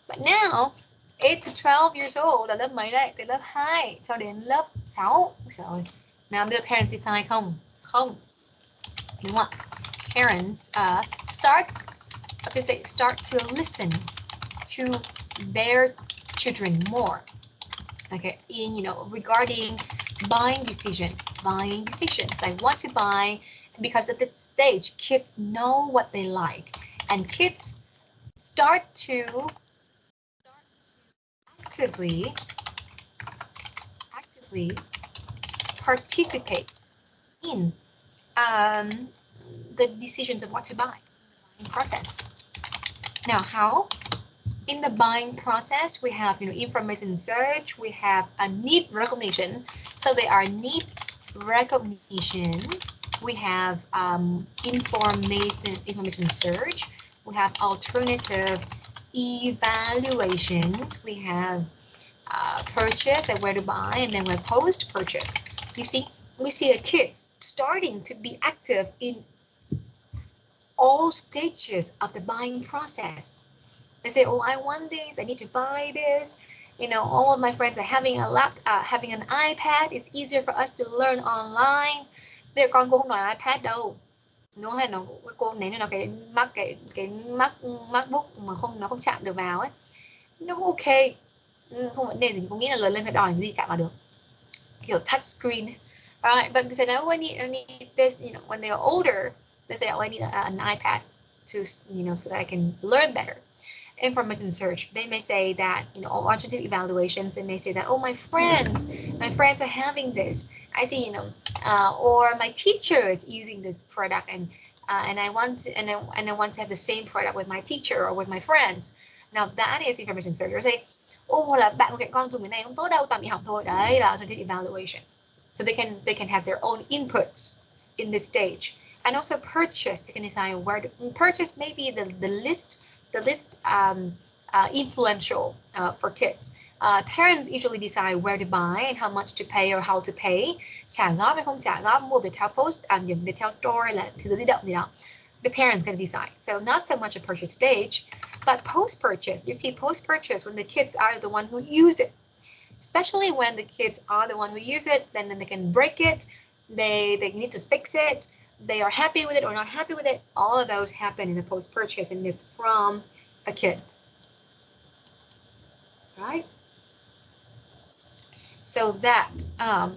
But now 8 to 12 years old là lớp mấy đấy? Từ lớp 2 cho đến lớp 6. Rồi. Nào bây giờ parents decide không? Không. Đúng không ạ? Parents start to listen to their children more. Okay, regarding buying decisions, like what to buy, because at that stage kids know what they like, and kids start to actively participate in the decisions of what to buy in the buying process. Now, how? In the buying process, we have information search, we have a need recognition. So they are need recognition. We have information search. We have alternative evaluations. We have purchase and where to buy, and then we have post purchase. You see, we see the kids starting to be active in all stages of the buying process. They say, oh, I want this, I need to buy this. All of my friends are having having an iPad. It's easier for us to learn online. Bây giờ con cô không nói iPad đâu. Nó hay nó cô ném cho nó cái MacBook mà nó không chạm được vào ấy. Nó cũng ok. Không vấn đề gì, cô nghĩ là lớn lên sẽ đòi cái gì chạm vào được. Kiểu touch screen. Right, but they say, no, I need this, when they're older, they say, oh, I need an iPad to, so that I can learn better. information search. They may say that, quantitative evaluations, they may say that, oh, my friends are having this. I see, or my teacher is using this product, and I want to have the same product with my teacher or with my friends. Now that is information search. Or say, oh, là bạn của con dùng cái này không tốt đâu, toàn bị hỏng thôi. Đấy là quantitative evaluation. So they can have their own inputs in this stage. And also purchase, you can decide where to purchase. Maybe the list influential for kids. Parents usually decide where to buy and how much to pay or how to pay. Trả góp hay không trả góp, mua Viettel Post, điểm Viettel Store là thế giới di động gì đó. The parents can decide. So not so much a purchase stage, but post-purchase. You see post-purchase when the kids are the one who use it. Especially when the kids are the one who use it, then they can break it. They need to fix it. They are happy with it or not happy with it. All of those happen in the post-purchase, and it's from the kids. Right? So that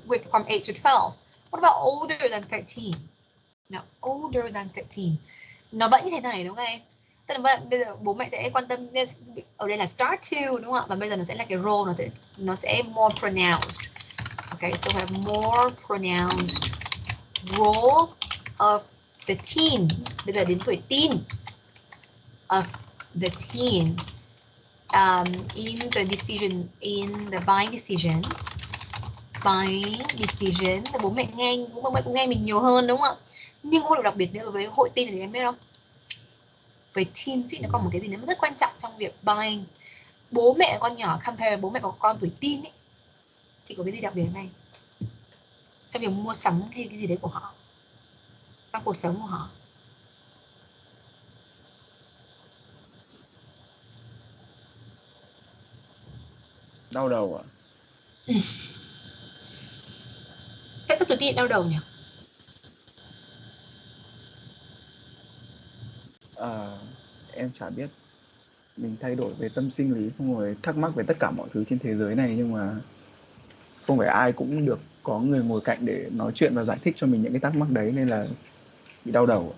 with from 8 to 12. What about older than 13? Now, older than 13. Nó vẫn như thế này đúng không em? Tức là bây giờ bố mẹ sẽ quan tâm, ở đây là start to đúng không ạ? Và bây giờ nó sẽ là cái role, nó sẽ more pronounced. Okay, so we have more pronounced role of the teens. Bây giờ đến tuổi teen. Of the teen in the decision, in the buying decision. Buying decision là bố mẹ cũng nghe mình nhiều hơn đúng không ạ? Nhưng có một điều đặc biệt nữa với hội teen thì em biết không? Với teen nó còn một cái gì nữa rất quan trọng trong việc buying. Bố mẹ con nhỏ compare với bố mẹ của con tuổi teen ấy, thì có cái gì đặc biệt này trong việc mua sắm hay cái gì đấy của họ trong cuộc sống của họ? Đau đầu à? Tại sao tuổi teen đau đầu nhỉ? Em chả biết. Mình thay đổi về tâm sinh lý, xong rồi thắc mắc về tất cả mọi thứ trên thế giới này, nhưng mà không phải ai cũng được có người ngồi cạnh để nói chuyện và giải thích cho mình những cái thắc mắc đấy, nên là bị đau đầu.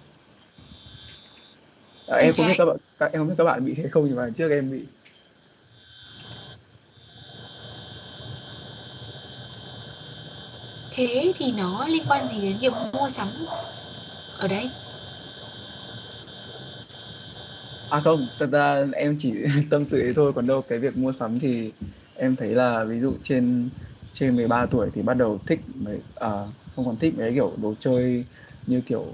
Em không biết các bạn bị thế không, nhưng mà trước em bị. Thế thì nó liên quan gì đến việc mua sắm ở đây? Không, thật ra em chỉ tâm sự đấy thôi, còn đâu cái việc mua sắm thì em thấy là ví dụ trên 13 tuổi thì bắt đầu thích không còn thích mấy kiểu đồ chơi như kiểu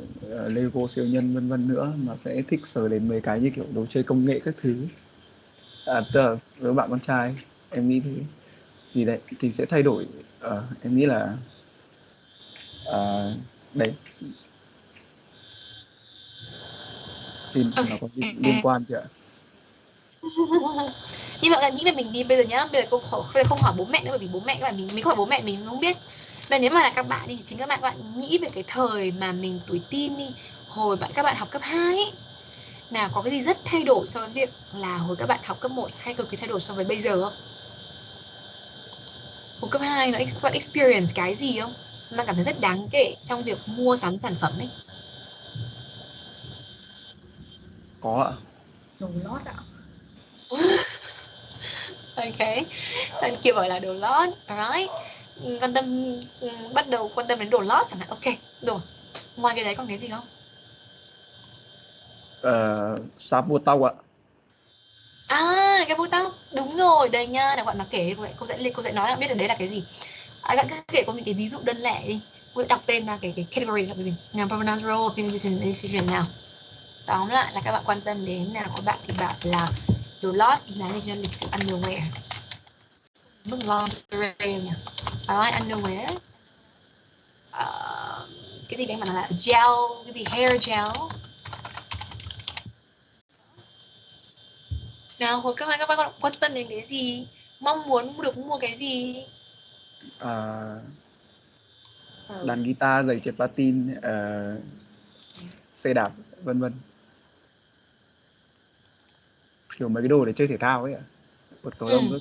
Lego siêu nhân vân vân nữa, mà sẽ thích sờ đến mấy cái như kiểu đồ chơi công nghệ các thứ. Tức là với bạn con trai em nghĩ thì đấy thì sẽ thay đổi. Em nghĩ là đấy thì nó có liên quan chứ ạ? Nhưng mà nghĩ về mình đi bây giờ nhá, bây giờ không hỏi bố mẹ nữa, bởi vì bố mẹ các bạn mình không hỏi bố mẹ mình không biết. Mà nếu mà là các bạn thì chính các bạn nghĩ về cái thời mà mình tuổi teen đi, hồi các bạn học cấp 2 ấy, nào có cái gì rất thay đổi so với việc là hồi các bạn học cấp 1 hay cực kỳ thay đổi so với bây giờ không? Hồi cấp 2 nó có experience cái gì không? Mà cảm thấy rất đáng kể trong việc mua sắm sản phẩm ấy. Có ạ. Đồ lót ạ. Ok, kia gọi là đồ lót, alright. Bắt đầu quan tâm đến đồ lót chẳng hạn. Ok, rồi. Ngoài cái đấy còn cái gì không? Sáp vuốt tóc ạ. Cái vuốt tóc, đúng rồi, đây nha, là bọn nó kể cô sẽ nói là biết được đấy là cái gì. Các kể có những cái ví dụ đơn lẻ đi. Cô sẽ đọc tên là cái category của mình. Nào, pronoun role, decision nào. Tóm lại là các bạn quan tâm đến nào, các bạn thì bảo là đồ lót là decision lịch sự underwear. Mức lingerie nhỉ? Alright, underwear. Cái gì đấy mà nó là gel, cái gì hair gel. Nào, hồi các bạn quan tâm đến cái gì? Mong muốn được mua cái gì? Đàn guitar, giày trượt patin, xe đạp, vân vân. Kiểu mấy cái đồ để chơi thể thao ấy ạ. Quật cầu lông rất.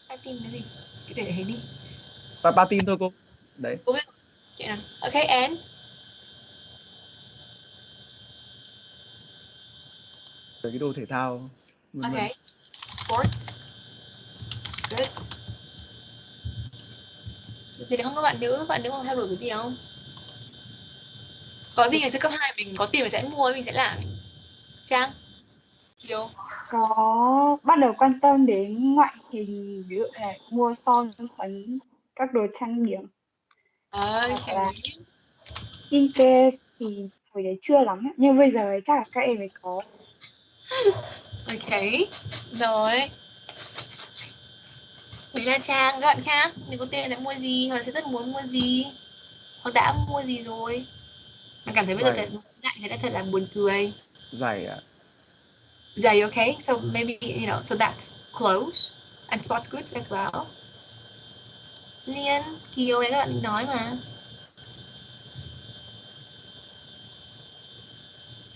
Patin cái gì? Để thấy đi. Patin thôi cô. Đấy. Cô biết chuyện nào? Ok, and Cái đồ thể thao. Okay. Sports. Goods. Thì không có bạn nữ không theo đuổi cái gì không? Có gì ngày trước cấp 2 mình có tiền mình sẽ mua, mình sẽ làm. Trang? Kiều? Có bắt đầu quan tâm đến ngoại hình, ví dụ là mua son phấn, các đồ trang điểm, hoặc Okay. là skincare thì hồi đấy chưa lắm ấy. Nhưng bây giờ ấy chắc là các em mới có. Okay. Rồi. Đấy là Trang, các bạn khác. Nếu có tiền sẽ mua gì, hoặc là sẽ rất muốn mua gì, hoặc đã mua gì rồi. Mà cảm thấy bây giờ Giày, lại thế đã thật là buồn cười. giày ạ. Giày, okay. So maybe, you know, so that's clothes and sports goods as well. Liên, Kiều này các bạn nói mà.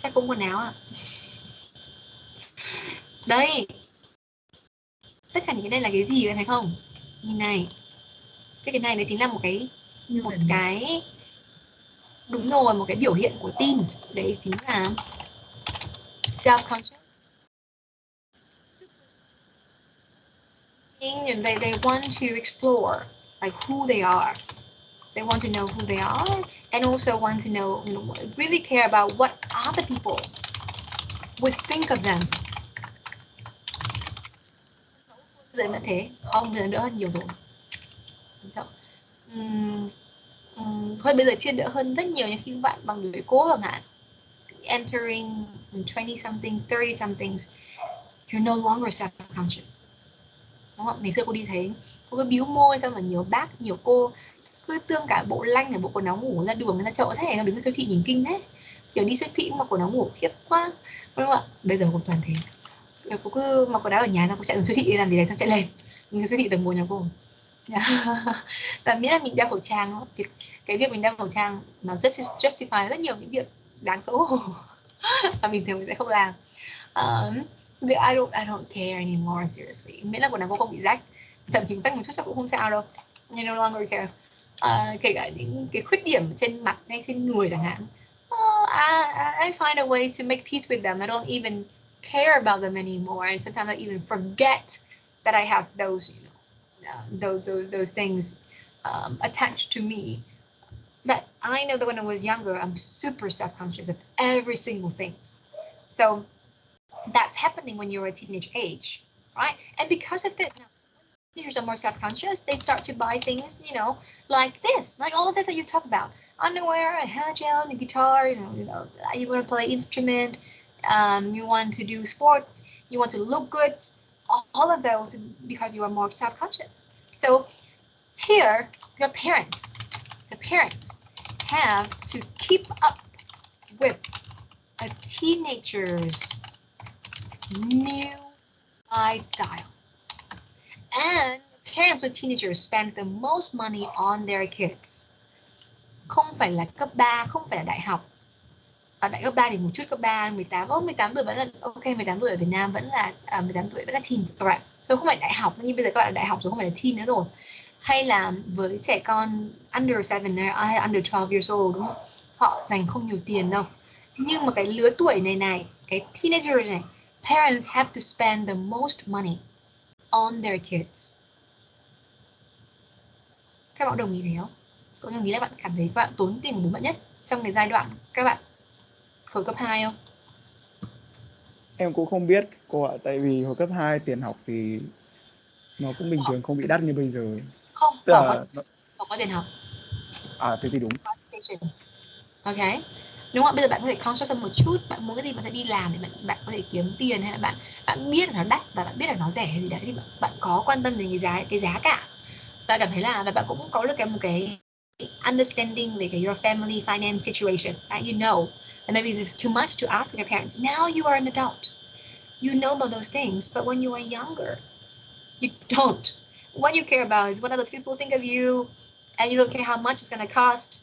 Chắc cũng quần áo à? Đây. Tất cả những cái này là cái gì bạn thấy không? Nhìn này. Cái này đấy chính là một cái đúng rồi, một cái biểu hiện của teens. Đấy chính là self-conscious. They want to explore like who they are. They want to know who they are and also want to know, really care about what other people would think of them. Giờ vẫn thế, không, giờ đỡ hơn nhiều rồi. So, thôi bây giờ chưa đỡ hơn rất nhiều, nhưng khi các bạn bằng tuổi cố chẳng hạn, entering 20 something, 30 somethings, you're no longer self-conscious. Đúng không? Ngày xưa cô đi thấy cô cứ bĩu môi, sao mà nhiều bác, nhiều cô cứ tương cả bộ lanh, cả bộ quần áo ngủ ra đường, ra chợ thế, nó đứng ở siêu thị nhìn kinh thế. Kiểu đi siêu thị mà quần áo ngủ khiếp quá, đúng không ạ? Bây giờ cô toàn thế. Cô cứ mặc quần áo ở nhà, xong cô chạy đến siêu thị đi làm gì đấy, xong chạy lên nhưng siêu thị tầng 1 nhà cô. Và miễn là mình đeo khẩu trang, cái việc mình đeo khẩu trang nó rất justify rất nhiều những việc đáng xấu hổ và bình thường mình sẽ không làm. I don't care anymore, seriously. Miễn là quần áo cô không bị rách, thậm chí rách một chút chắc cũng không sao đâu. I no longer care. Kể cả những cái khuyết điểm trên mặt hay trên người chẳng hạn, I find a way to make peace with them. I don't even care about them anymore, and sometimes I even forget that I have those, those things attached to me. But I know that when I was younger, I'm super self-conscious of every single thing. So that's happening when you're a teenage age, right? And because of this, now teenagers are more self-conscious. They start to buy things, like this, like all of this that you talk about: underwear, a hair gel, a guitar. You want to play instrument, you want to do sports, you want to look good. All of those because you are more self-conscious. So here, the parents have to keep up with a teenager's new lifestyle. And parents with teenagers spend the most money on their kids. Không phải là cấp 3, không phải là đại học. Ở đại cấp 3 thì một chút cấp 3, 18 tuổi vẫn là ok, 18 tuổi ở Việt Nam vẫn là 18 tuổi vẫn là teen, right? So không phải đại học, nhưng bây giờ các bạn là đại học rồi, không phải là teen nữa rồi. Hay là với trẻ con under 7 hay under 12 years old, đúng không? Họ dành không nhiều tiền đâu. Nhưng mà cái lứa tuổi này, cái teenagers này, parents have to spend the most money on their kids. Các bạn đồng ý thế không? Có đồng ý là bạn cảm thấy các bạn tốn tiền của bố mẹ nhất trong cái giai đoạn các bạn hồi cấp 2 không? Em cũng không biết cô ạ, tại vì hồi cấp 2 tiền học thì nó cũng bình thường, không bị đắt như bây giờ. Không, Tức bỏ là có tiền học. thế thì đúng. Ok. Đúng không? Bây giờ bạn có thể conscious hơn một chút, bạn muốn cái gì bạn sẽ đi làm để bạn có thể kiếm tiền, hay là bạn biết là nó đắt và bạn biết là nó rẻ hay gì đấy, thì bạn có quan tâm đến cái giá cả. Bạn cảm thấy là và bạn cũng có được một cái understanding về cái your family finance situation, right? You know that maybe it's too much to ask your parents. Now you are an adult. You know about those things, but when you are younger, you don't. What you care about is what other people think of you, and you don't care how much it's going to cost,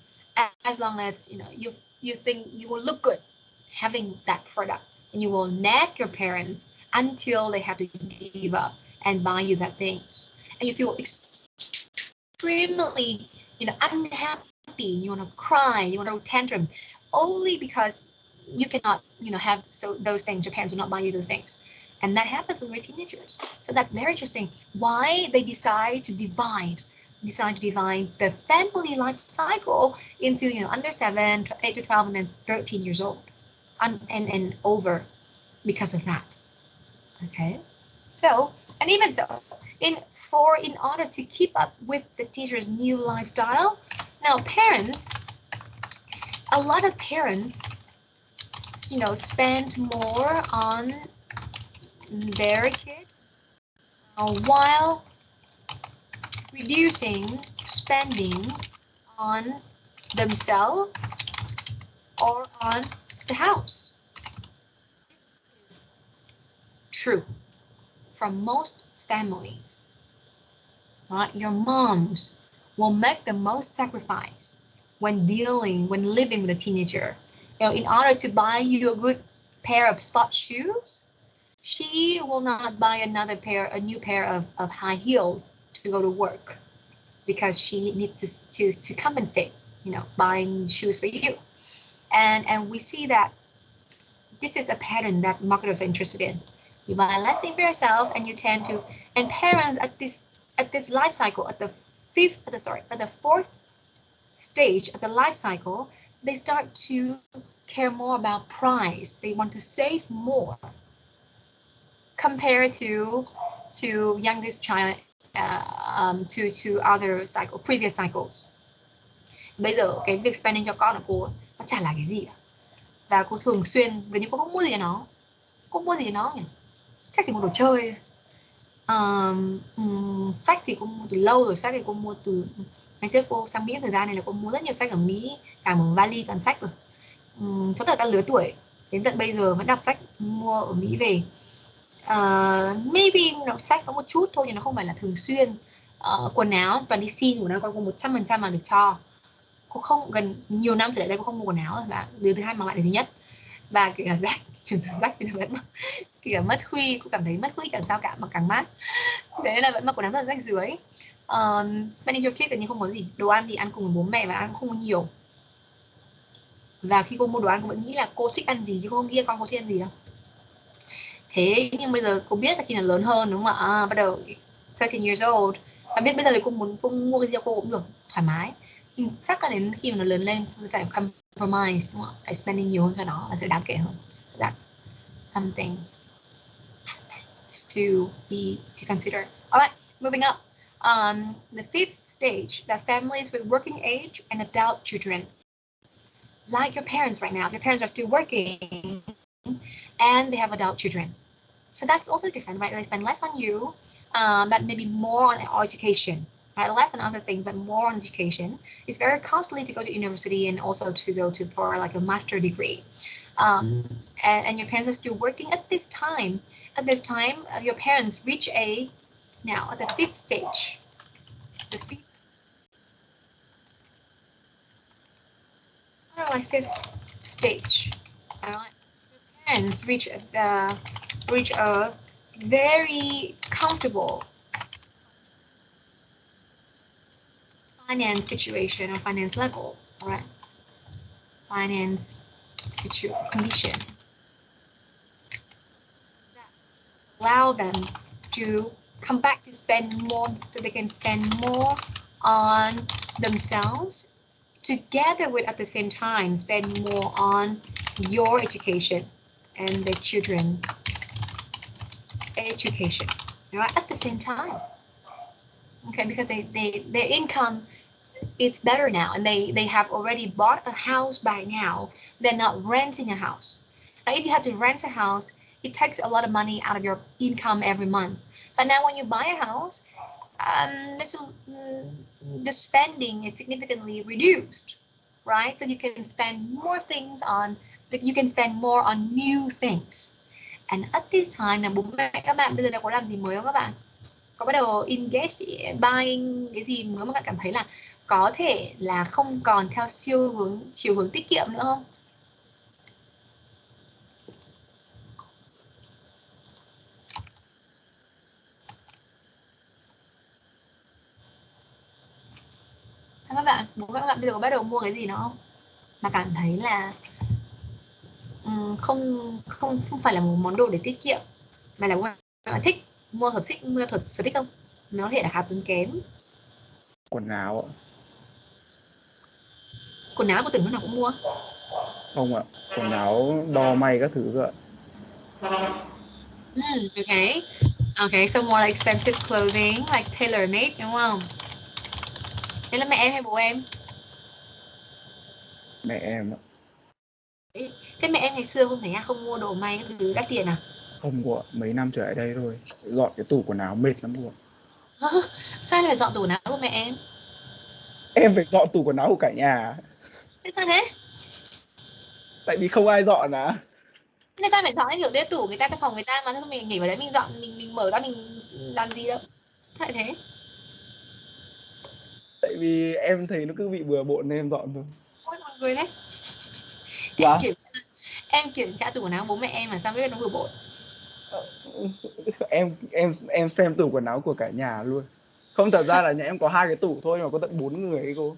as long as you think you will look good having that product, and you will nag your parents until they have to give up and buy you that things, and you feel extremely unhappy. You want to cry, you want to tantrum, only because you cannot have those things. Your parents will not buy you those things. And that happens when we're teenagers. So that's very interesting. Why they decide to divide the family life cycle into, under 7 to 8 to 12 and then 13 years old and over because of that. Okay. So, and even so, in order to keep up with the teacher's new lifestyle, now a lot of parents, spend more on their kids while reducing spending on themselves or on the house. This is true from most families, right? Your moms will make the most sacrifice when living with a teenager. In order to buy you a good pair of sport shoes, she will not buy a new pair of high heels to go to work because she needs to compensate, buying shoes for you. And we see that this is a pattern that marketers are interested in. You buy less thing for yourself, and you tend to. And parents at this life cycle, at the fourth stage of the life cycle, they start to care more about price. They want to save more compared to youngest child, to other previous cycles. Bây giờ cái việc spending cho con của cô nó chả là cái gì cả. Và cô thường xuyên gần như cô không mua gì cho nó. Cô mua gì cho nó nhỉ? Chắc chỉ mua đồ chơi. Sách thì cô mua từ lâu rồi. Sách thì cô mua từ ngày xưa cô sang Mỹ thời gian này là cô mua rất nhiều sách ở Mỹ, cả một vali toàn sách rồi. Cho tất cả các lứa tuổi đến tận bây giờ vẫn đọc sách mua ở Mỹ về. Maybe đọc sách có một chút thôi nhưng nó không phải là thường xuyên. Quần áo toàn đi xin, quần áo cô 100% là được cho. Cô không, gần nhiều năm trở lại đây cô không mua quần áo rồi, và đứa thứ hai mang lại đứa thứ nhất. Và kể cả rách, trường hợp rách thì nó vẫn kể cả mất khuy, cô cảm thấy mất khuy chẳng sao cả mà càng mát. Thế nên là vẫn mặc quần áo rất là rách dưới. Spending your kid gần như không có gì. Đồ ăn thì ăn cùng với bố mẹ và ăn không có nhiều. Và khi cô mua đồ ăn cô vẫn nghĩ là cô thích ăn gì chứ cô không nghĩ là con cô thích ăn gì đâu. Thế nhưng bây giờ cô biết là khi nào lớn hơn, đúng không ạ? Bắt đầu 13 years old, và biết bây giờ thì cô mua cái gì cho cô cũng được, thoải mái. Nhưng chắc là đến khi mà nó lớn lên cô sẽ phải compromise, đúng không ạ? Phải spending nhiều hơn cho nó là sẽ đáng kể hơn. So that's something to consider. Alright, moving up. The fifth stage, that families with working age and adult children. Like your parents right now, your parents are still working and they have adult children. So that's also different, right? They spend less on you, but maybe more on education, right? Less on other things, but more on education. It's very costly to go to university and also to go to for like a master degree. And your parents are still working at this time. At this time, your parents reach now at the fifth stage. The fifth stage. All right. Your parents reach a very comfortable finance situation or finance level. All right. Finance condition that allow them to come back to spend more, so they can spend more on themselves, together with at the same time spend more on your education and the children education, right? At the same time, okay, because their income, it's better now, and they have already bought a house by now. They're not renting a house. Now, if you have to rent a house, it takes a lot of money out of your income every month. But now when you buy a house, the spending is significantly reduced, right? So you can spend more things on, you can spend more on new things. And at this time, là bố mẹ các bạn bây giờ đã có làm gì mới không các bạn? Có bắt đầu engage buying cái gì mới mà các bạn cảm thấy là có thể là không còn theo chiều hướng tiết kiệm nữa không? Các bạn, bố mẹ các bạn bây giờ có bắt đầu mua cái gì nữa không? Mà cảm thấy là không phải là một món đồ để tiết kiệm, Mà là bố mẹ bạn thích mua sở thích không? Nó có thể là khá tốn kém. Quần áo ạ. Quần áo của Tưởng lúc nào cũng mua. Không ạ, quần áo đo may các thứ cơ ạ. Okay. Okay, so more like expensive clothing, like tailor made, đúng không? Đấy là mẹ em hay bố em? Mẹ em ạ. Thế mẹ em ngày xưa không thấy không mua đồ may cái thứ đắt tiền à? Không cô ạ, mấy năm trở lại đây thôi. Dọn cái tủ quần áo mệt lắm cô ạ. Sao lại phải dọn tủ quần áo của mẹ em? Em phải dọn tủ quần áo của cả nhà. Thế sao thế? Tại vì không ai dọn à. Người ta phải dọn cái kiểu đế tủ người ta trong phòng người ta mà, thế mình nhảy vào đấy mình dọn, mình mở ra mình làm gì đâu. Sao lại thế? Tại vì em thấy nó cứ bị bừa bộn nên em dọn thôi. Ôi mọi người đấy. Dạ. Em kiểm tra tủ quần áo bố mẹ em mà sao biết nó bừa bộn? Em xem tủ quần áo của cả nhà luôn. Không, thật ra là nhà em có 2 cái tủ thôi mà có tận 4 người ấy cô.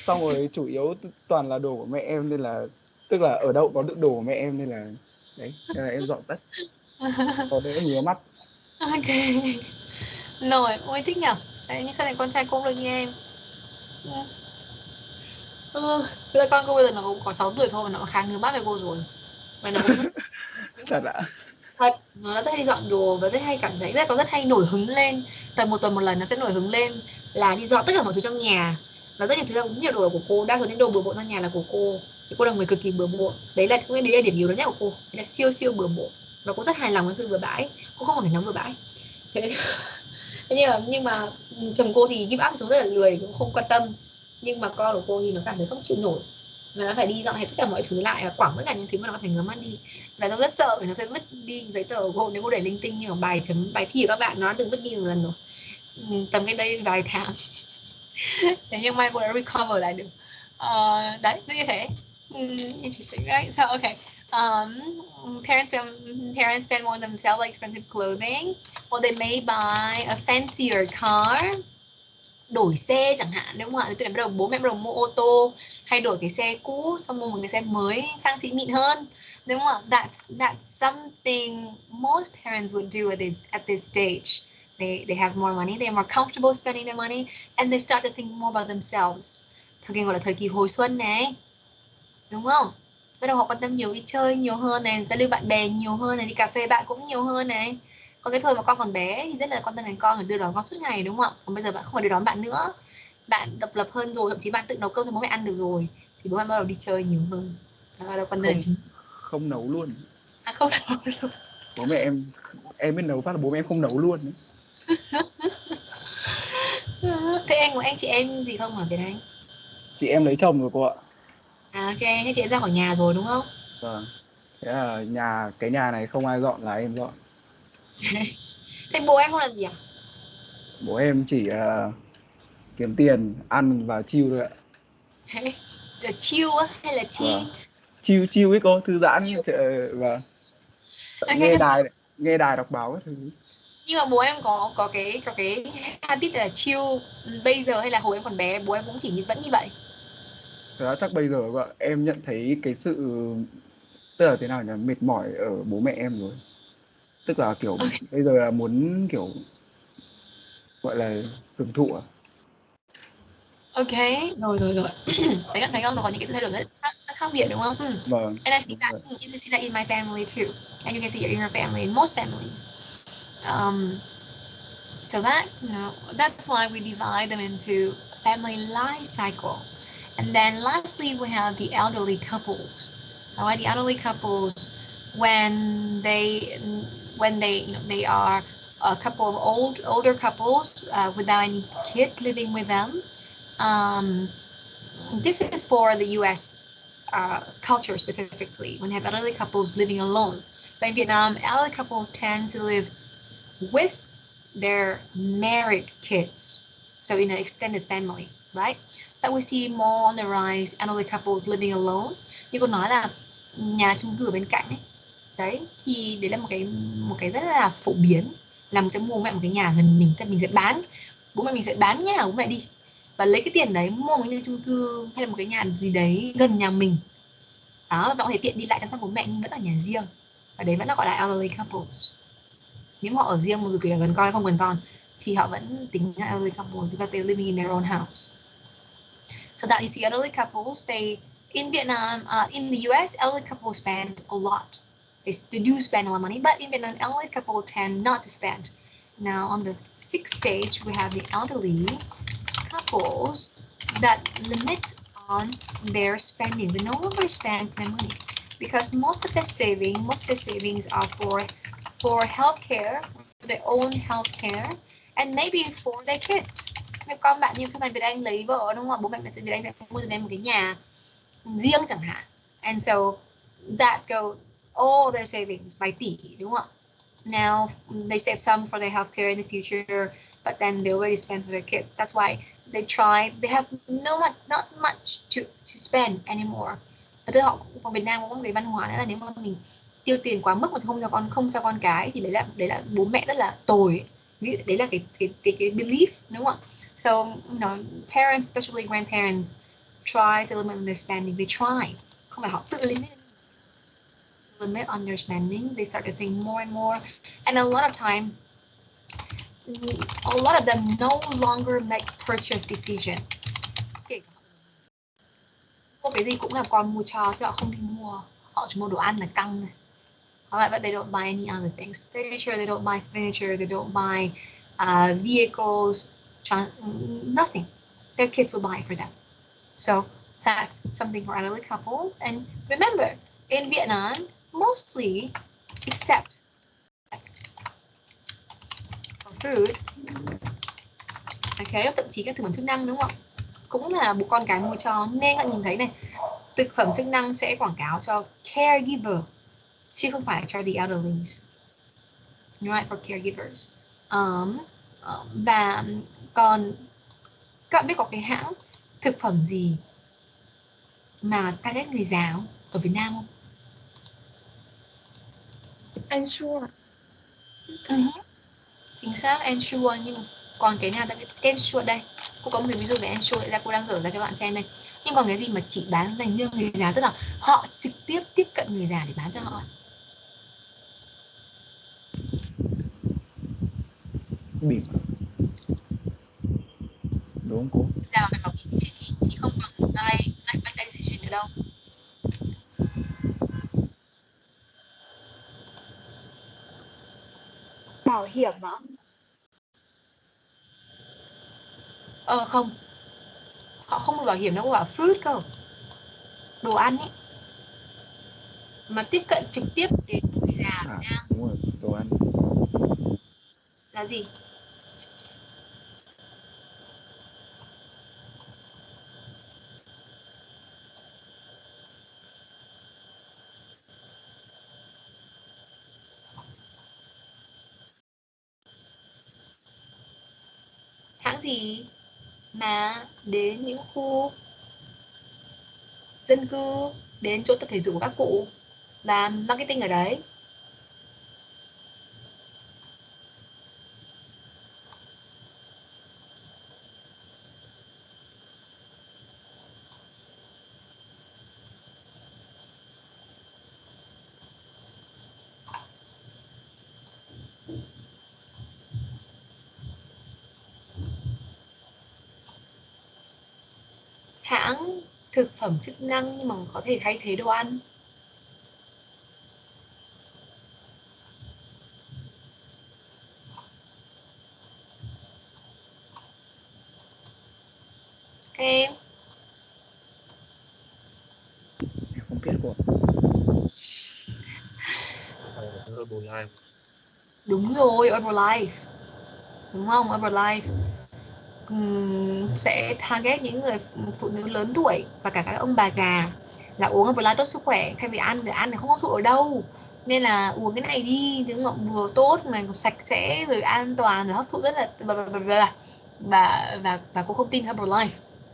Xong rồi chủ yếu toàn là đồ của mẹ em nên là, tức là ở đâu có đựng đồ của mẹ em nên là đấy, nên là em dọn tất. Có đấy em ngứa mắt. Ok. Nổi, ôi thích nhở. Đấy, nhưng sao này con trai cô được như em? Đứa con cô bây giờ nó cũng có 6 tuổi thôi mà nó khá ngứa mắt với cô rồi. Và nó cũng Thật ạ. thật, nó rất hay đi dọn đồ và rất hay cảm thấy rất hay nổi hứng lên. Tầm một tuần một lần nó sẽ nổi hứng lên là đi dọn tất cả mọi thứ trong nhà. Và rất nhiều thứ là cũng nhiều đồ là của cô, đa số những đồ bừa bộn trong nhà là của cô. Thì cô là người cực kỳ bừa bộn. Đấy là điểm yếu lớn nhất của cô. Đấy là siêu bừa bộn. Và cô rất hài lòng với sự bừa bãi. Cô không còn phải nóng bừa bãi. Thế nhưng mà chồng cô thì give up, chúng rất là lười, cũng không quan tâm. Nhưng mà con của cô thì nó cảm thấy không chịu nổi và nó phải đi dọn hết tất cả mọi thứ lại và quẳng tất cả những thứ mà nó có thể ngứa mắt đi, và nó rất sợ vì nó sẽ vứt đi giấy tờ của cô nếu cô để linh tinh như ở bài thi của các bạn, nó đã từng vứt đi một lần rồi, tầm cái đây vài tháng. Thế nhưng may cô đã recover lại được. Đấy như thế. Interesting, right? So okay. Parents spend more on themselves, like expensive clothing, or they may buy a fancier car. Đổi xe chẳng hạn, đúng không ạ? Tôi bắt đầu bố mẹ bắt đầu mua ô tô hay đổi cái xe cũ xong mua một cái xe mới sang xịn mịn hơn, đúng không ạ? That's something most parents would do at this stage. They have more money, they are more comfortable spending their money, and they start to think more about themselves. Thời kỳ gọi là thời kỳ hồi xuân này, đúng không? Bắt đầu họ quan tâm nhiều, đi chơi nhiều hơn này, giao lưu bạn bè nhiều hơn này, đi cà phê bạn cũng nhiều hơn này. Còn cái thời mà con còn bé thì rất là quan tâm đến con, đưa đón con suốt ngày, đúng không ạ? Còn bây giờ bạn không phải đưa đón bạn nữa, bạn độc lập hơn rồi, thậm chí bạn tự nấu cơm cho bố mẹ ăn được rồi, thì bố mẹ bắt đầu đi chơi nhiều hơn. Đó là quan tâm chính. Không nấu luôn. Không nấu luôn. Bố mẹ em biết nấu phát là bố mẹ em không nấu luôn đấy. Thế anh của anh chị em gì không hả Việt Anh? Chị em lấy chồng rồi cô ạ. Ok, thế chị em ra khỏi nhà rồi đúng không? Vâng. Thế là cái nhà này không ai dọn là em dọn. Thế bố em không làm gì à? Bố em chỉ kiếm tiền, ăn và chill thôi ạ. Chill á hay là chi? Chill ấy cô, thư giãn. Và nghe đài đọc báo các thứ. Nhưng mà bố em có cái habit là chill bây giờ hay là hồi em còn bé bố em cũng chỉ vẫn như vậy? Thật ra chắc bây giờ em nhận thấy cái sự, tức là thế nào nhỉ, mệt mỏi ở bố mẹ em rồi. Tức là kiểu bây giờ là muốn kiểu gọi là hưởng thụ. Ok, rồi. Thấy không, nó có những cái thay đổi rất khác biệt đúng không? Vâng. And I see that, you can see that in my family too, and you can see it in your family, in most families. So that's why we divide them into family life cycle. And then lastly, we have the elderly couples. All right, the elderly couples, when they they are a couple of older couples without any kids living with them. This is for the U.S. Culture specifically. When you have elderly couples living alone, but in Vietnam, elderly couples tend to live with their married kids, so in an extended family, right? But we see more on the rise elderly couples living alone. Như cô nói là nhà chung cư ở bên cạnh ấy. Đấy, thì đấy là một cái rất là phổ biến, là mình sẽ mua mẹ một cái nhà gần mình, thì mình sẽ bán, bố mẹ mình sẽ bán nhà của bố mẹ đi và lấy cái tiền đấy mua một cái chung cư hay là một cái nhà gì đấy gần nhà mình. Đó, và bạn có thể tiện đi lại chăm sóc bố mẹ nhưng vẫn ở nhà riêng. và đấy vẫn là gọi là elderly couples. Nếu họ ở riêng, dù là gần con hay không gần con, thì họ vẫn tính là elderly couple because they're living in their own house. So that you see elderly couples, they in Vietnam, in the US, elderly couples spend a lot. They do spend a lot of money, but in Vietnam, elderly couples tend not to spend. Now on the 6th stage, we have the elderly couples that limit on their spending. They no longer spend their money because most of their savings are for healthcare, for their own healthcare, and maybe for their kids. Nếu con bạn như thằng Việt Anh lấy vợ đúng không? Bố mẹ Việt Anh sẽ mua cho em một cái nhà riêng chẳng hạn. And so that go all their savings by tỷ đúng không ạ? Now they save some for their healthcare in the future, but then they already spend for their kids. That's why they have not much to spend anymore. Và tôi họ cũng Việt Nam cũng có một cái văn hóa nữa là nếu mà mình tiêu tiền quá mức mà không cho con cái thì đấy là bố mẹ rất là tồi. Đấy là cái belief đúng không ạ? So you know, parents, especially grandparents, try to limit their spending. They try, không phải họ tự limit on their spending. They start to think more and more, and a lot of time, a lot of them no longer make purchase decision. Mua cái gì cũng là con mua cho, chứ họ không đi mua. Họ chỉ mua đồ ăn là căng này. Alright, but they don't buy any other things. Furniture, they don't buy furniture. They don't buy vehicles. Nothing. Their kids will buy it for them. So that's something for elderly couples. And remember, in Vietnam, mostly, except for food, okay, thậm chí các thực phẩm chức năng đúng không ạ? Cũng là bố con cái mua cho, nên các nhìn thấy này, thực phẩm chức năng sẽ quảng cáo cho caregiver chứ không phải cho the elderlies, right, for caregivers. Và còn các bạn biết có cái hãng thực phẩm gì mà target người già không? Ở Việt Nam không? Ensure. Chính xác, Ensure. Nhưng còn cái nào, cái Ensure đây, cô có một cái ví dụ về Ensure, ra cô đang dở ra cho bạn xem đây. Nhưng còn cái gì mà chỉ bán dành riêng người già, tức là họ trực tiếp tiếp cận người già để bán cho họ. Bỉm đúng không cô? Già mà phải bảo bỉm thì không còn ai make that decision nữa đâu. Bảo hiểm ạ? Không, họ không mua bảo hiểm đâu, bảo food cơ, đồ ăn ấy, mà tiếp cận trực tiếp đến người già Việt Nam. Đúng rồi, đồ ăn Là gì? Hãng gì mà đến những khu dân cư, đến chỗ tập thể dục của các cụ và marketing ở đấy? Hãng thực phẩm chức năng nhưng mà có thể thay thế đồ ăn. Các em không biết cô. Herbalife. Đúng rồi, Herbalife. Đúng không? Herbalife sẽ target những người phụ nữ lớn tuổi và cả các ông bà già là uống Herbalife tốt sức khỏe, thay vì ăn thì không hấp thụ ở đâu, nên là uống cái này đi, đúng không? Vừa tốt mà sạch sẽ rồi an toàn rồi hấp thụ rất là và cũng không tin Herbalife.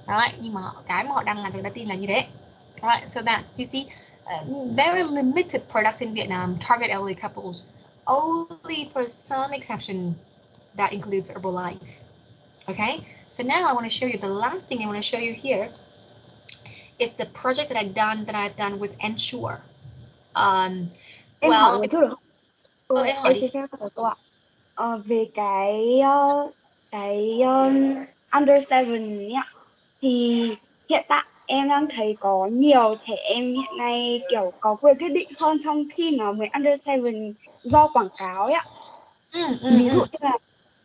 Right? Nhưng mà cái mà họ đang làm, người ta tin là như thế. Right? So that you see, very limited products in Vietnam target elderly couples, only for some exception that includes Herbalife. Okay, so now I want to show you the last thing I want to show you here is the project that I've done with Ensure. Em hỏi Well, một chút được không? em hỏi Em đi. xin phép hỏi câu ạ. Về cái under 7 nhá, thì hiện tại em đang thấy có nhiều trẻ em hiện nay kiểu có quyền quyết định hơn trong khi mà mới under 7 do quảng cáo ấy ạ.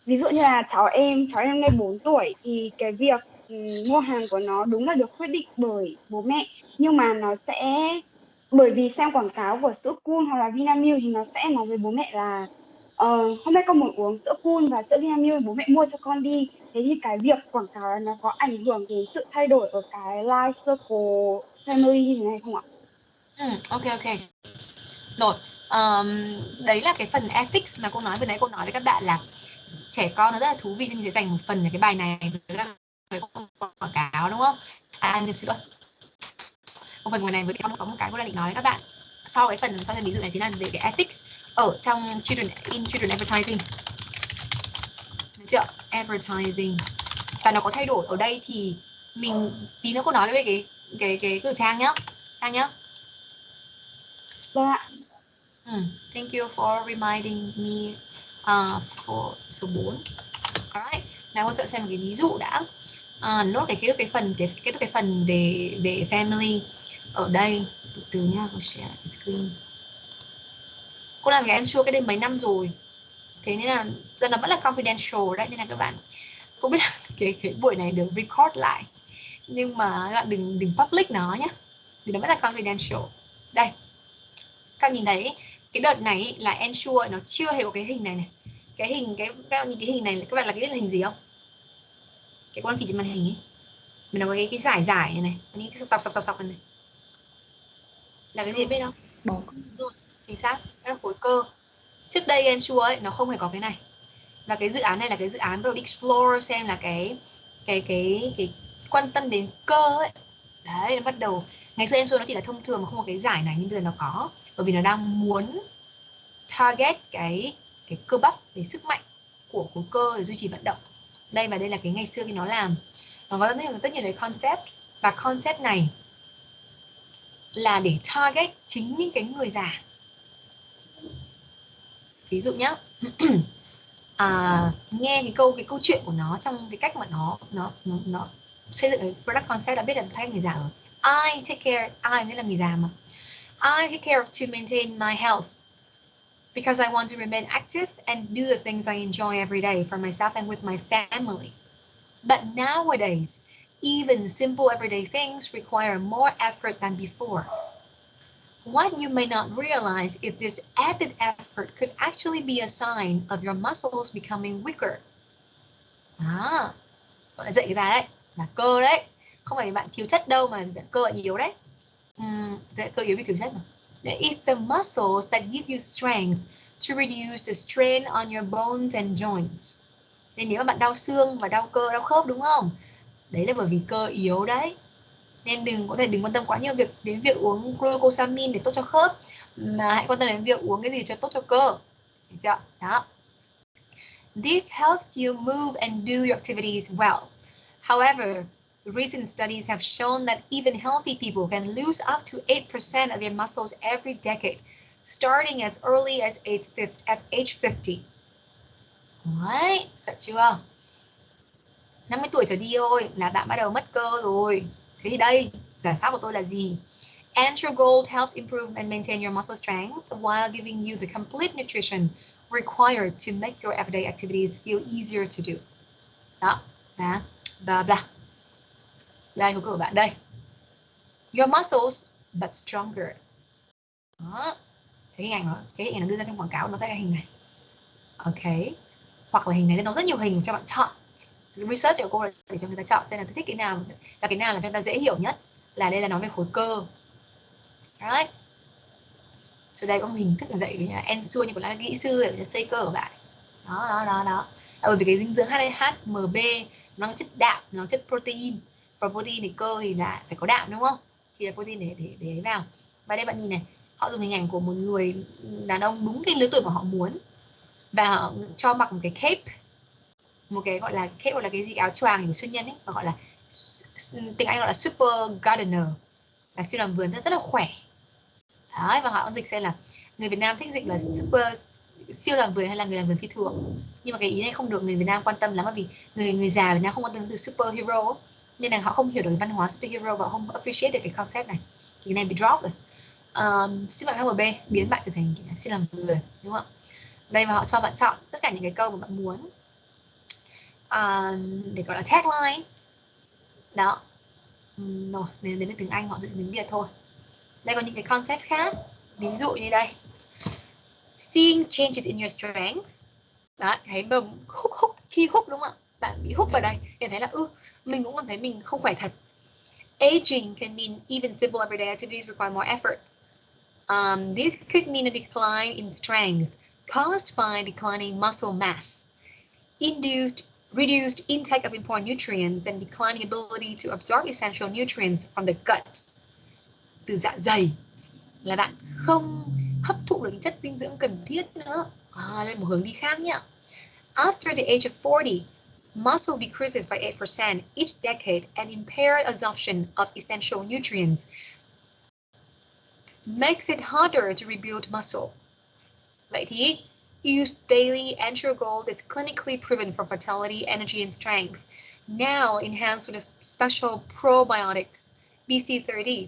Ví dụ như là cháu em nay 4 tuổi thì cái việc mua hàng của nó đúng là được quyết định bởi bố mẹ, nhưng mà nó sẽ bởi vì xem quảng cáo của sữa Cool hoặc là Vinamilk thì nó sẽ nói với bố mẹ là hôm nay con muốn uống sữa Cool và sữa Vinamilk, bố mẹ mua cho con đi. Thế thì cái việc quảng cáo này nó có ảnh hưởng đến sự thay đổi ở cái life circle family như thế này không ạ? Ok. Rồi, đấy là cái phần ethics mà cô nói vừa nãy. Cô nói với các bạn là trẻ con nó rất là thú vị nên mình sẽ dành một phần ở cái bài này là cái quảng cáo, đúng không? Em xin lỗi. Một phần ngoài này với trong có một cái cô đang định nói với các bạn. Sau cái phần sau ví dụ này chính là về cái ethics ở trong children advertising. Được chưa? Advertising. Và nó có thay đổi ở đây thì mình tí nữa cô nói về cái từ Trang nhá. Trang nhá. Vâng ạ. Thank you for reminding me for số 4. Alright. Nào cô sẽ xem một cái ví dụ đã. Nốt cái phần về family ở đây. Từ nha, cô share screen. Cô làm cái ensure cái đây mấy năm rồi. Thế nên là giờ nó vẫn là confidential đấy, nên là các bạn cũng biết là cái buổi này được record lại. Nhưng mà các bạn đừng public nó nhé. Vì nó vẫn là confidential. Đây. Các bạn nhìn thấy cái đợt này là ensure nó chưa hề có cái hình này này. Các bạn nhìn cái hình này các bạn là cái hình gì không? Cái con chỉ trên màn hình ấy. Mình nó có cái giải này này, những cái sọc này. Là cái gì biết không? Bóng. Rồi, chính xác, đó là khối cơ. Trước đây ensure ấy nó không hề có cái này. Và cái dự án này là cái dự án bắt đầu explore xem là cái quan tâm đến cơ ấy. Đấy, nó bắt đầu ngày xưa ensure nó chỉ là thông thường mà không có cái giải này, nhưng bây giờ nó có, bởi vì nó đang muốn target cái cơ bắp, cái sức mạnh của khối cơ để duy trì vận động. Đây và đây là cái ngày xưa khi nó làm. Nó có rất nhiều cái concept, và concept này là để target chính những cái người già. Ví dụ nhá, nghe cái câu chuyện của nó trong cái cách mà nó xây dựng cái product concept đã biết là thay người già rồi. I take care, ai mới là người già mà. I take care to maintain my health because I want to remain active and do the things I enjoy every day for myself and with my family. But nowadays, even simple everyday things require more effort than before. What you may not realize is this added effort could actually be a sign of your muscles becoming weaker. Gọi là dạy người ta đấy, là cơ đấy. Không phải bạn thiếu chất đâu mà cơ bạn yếu đấy. Cơ yếu vì thiếu chất mà. It's the muscles that give you strength to reduce the strain on your bones and joints. Nên nếu mà bạn đau xương và đau cơ, đau khớp đúng không? Đấy là bởi vì cơ yếu đấy. Nên đừng quan tâm quá nhiều đến việc uống glucosamine để tốt cho khớp, mà hãy quan tâm đến việc uống cái gì cho tốt cho cơ. Được chưa? Đó. This helps you move and do your activities well. However, recent studies have shown that even healthy people can lose up to 8% of their muscles every decade, starting as early as age 50. Đấy, sợ chưa? 50 tuổi trở đi thôi là bạn bắt đầu mất cơ rồi. Thế thì đây, giải pháp của tôi là gì? Ensure Gold helps improve and maintain your muscle strength while giving you the complete nutrition required to make your everyday activities feel easier to do. Đó, blah blah. Đây, câu của bạn đây. Your muscles, but stronger. Đó. Cái hình ảnh nó đưa ra trong quảng cáo, nó ra cái hình này. Ok. Hoặc là hình này nó rất nhiều hình cho bạn chọn. Research của cô là để cho người ta chọn xem là thích cái nào, và cái nào là cho người ta dễ hiểu nhất. Là đây là nói về khối cơ. Right. Sau đây có một hình thức dạy như là ensure như của là kỹ sư để xây cơ của bạn. Đó. Bởi vì cái dinh dưỡng HMB nó chất đạm, nó chất protein. Và protein thì cơ thì là phải có đạm đúng không? Thì là protein để ấy vào. Và đây bạn nhìn này, họ dùng hình ảnh của một người đàn ông đúng cái lứa tuổi mà họ muốn, và họ cho mặc một cái cape, một cái gọi là cape, gọi là cái gì, áo choàng của siêu nhân ấy, và gọi là tiếng Anh gọi là super gardener, là siêu làm vườn rất là khỏe. Đấy, và họ dịch xem là Người Việt Nam thích dịch là super siêu làm vườn hay là người làm vườn phi thường, nhưng mà cái ý này không được người Việt Nam quan tâm lắm, bởi vì người già Việt Nam không quan tâm từ superhero, nên là họ không hiểu được cái văn hóa superhero và không appreciate được cái concept này, thì cái này bị drop rồi. Xin bạn HMB biến bạn trở thành siêu làm vườn, đúng không? Đây mà họ cho bạn chọn tất cả những cái câu mà bạn muốn để gọi là tagline đó. Rồi đến tiếng Anh họ dựng tiếng Việt thôi. Đây có những cái concept khác, ví dụ như đây, seeing changes in your strength. Đó, thấy bầm khi hút đúng không ạ? Bạn bị hút vào đây, để thấy là mình cũng cảm thấy mình không khỏe thật. Aging can mean even simple everyday activities require more effort. This could mean a decline in strength caused by declining muscle mass, reduced intake of important nutrients, and declining ability to absorb essential nutrients from the gut. Từ dạ dày là bạn không hấp thụ được những chất dinh dưỡng cần thiết nữa. Lên một hướng đi khác nhá. After the age of 40, muscle decreases by 8% each decade, and impaired absorption of essential nutrients makes it harder to rebuild muscle. Vậy thì use daily, and your goal is clinically proven for vitality, energy, and strength. Now enhanced with special probiotics, BC30,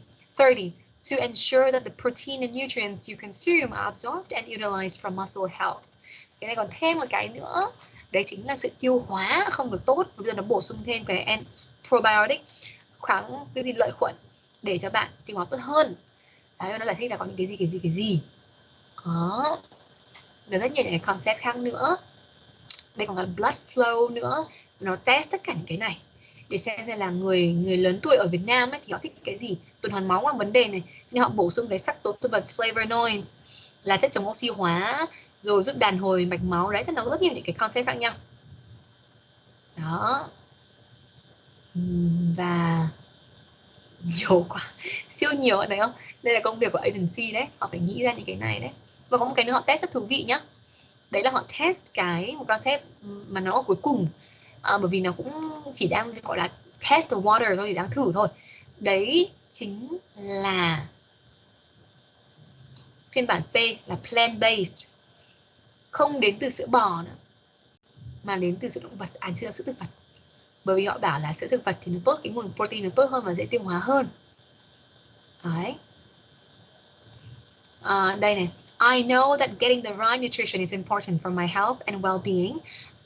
to ensure that the protein and nutrients you consume are absorbed and utilized for muscle health. Cái này còn thêm một cái nữa, đấy chính là sự tiêu hóa không được tốt. Bây giờ nó bổ sung thêm cái probiotic, kháng cái gì lợi khuẩn để cho bạn tiêu hóa tốt hơn. Đấy, nó giải thích là có những cái gì. Đó. Rồi rất nhiều những cái concept khác nữa. Đây còn là blood flow nữa. Nó test tất cả những cái này để xem là người lớn tuổi ở Việt Nam ấy, thì họ thích cái gì. Tuần hoàn máu là vấn đề này, nên họ bổ sung cái sắc tố thực vật flavonoids là chất chống oxy hóa, rồi giúp đàn hồi mạch máu. Đấy, nó rất nhiều những cái concept khác nhau. Đó. Và nhiều quá, siêu nhiều, thấy không? Đây là công việc của agency đấy, họ phải nghĩ ra những cái này đấy. Và có một cái nữa họ test rất thú vị nhá. Đấy là họ test một concept mà nó ở cuối cùng, bởi vì nó cũng chỉ đang gọi là test the water thôi, thì đang thử thôi. Đấy chính là phiên bản P là plant based, không đến từ sữa bò nữa mà đến từ sữa động vật, sữa thực vật. Bởi vì họ bảo là sữa thực vật thì nó tốt, cái nguồn protein nó tốt hơn và dễ tiêu hóa hơn. Đấy. Đây này, I know that getting the right nutrition is important for my health and well-being,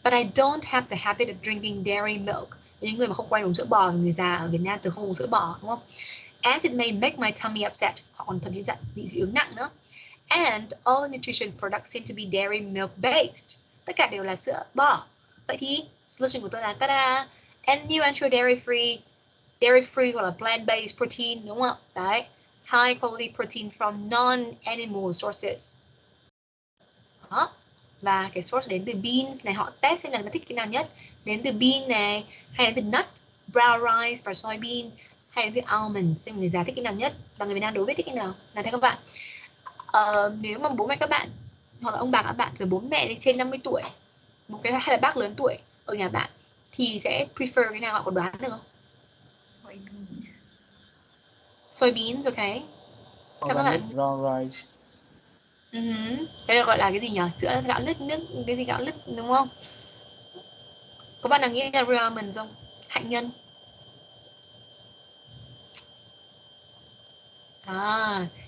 but I don't have the habit of drinking dairy milk. Những người mà không quen uống sữa bò, người già ở Việt Nam từ không uống sữa bò, đúng không? As it may make my tummy upset, họ còn thậm chí bị dị ứng nặng nữa. And all the nutrition products seem to be dairy milk based. Tất cả đều là sữa bò. Vậy thì solution của tôi là ta-da! And new ensure dairy free hoặc là plant based protein, đúng không? Đấy. High quality protein from non-animal sources. Đó. Và cái source đến từ beans này, họ test xem là nó thích cái nào nhất. Đến từ bean này, hay đến từ nut, brown rice và soybean, hay đến từ almonds, xem người già thích cái nào nhất. Và người Việt Nam đố biết thích cái nào. Là thế các bạn. Nếu mà bố mẹ các bạn hoặc là ông bà các bạn, rồi bố mẹ đi trên 50 tuổi, một cái hay là bác lớn tuổi ở nhà bạn, thì sẽ prefer cái nào, bạn có đoán được không? Soybeans, ok. Các bạn brown rice. Cái này gọi là cái gì nhỉ? Sữa gạo lứt, nước cái gì gạo lứt, đúng không? Có bạn nào nghĩ là real almond không? Hạnh nhân.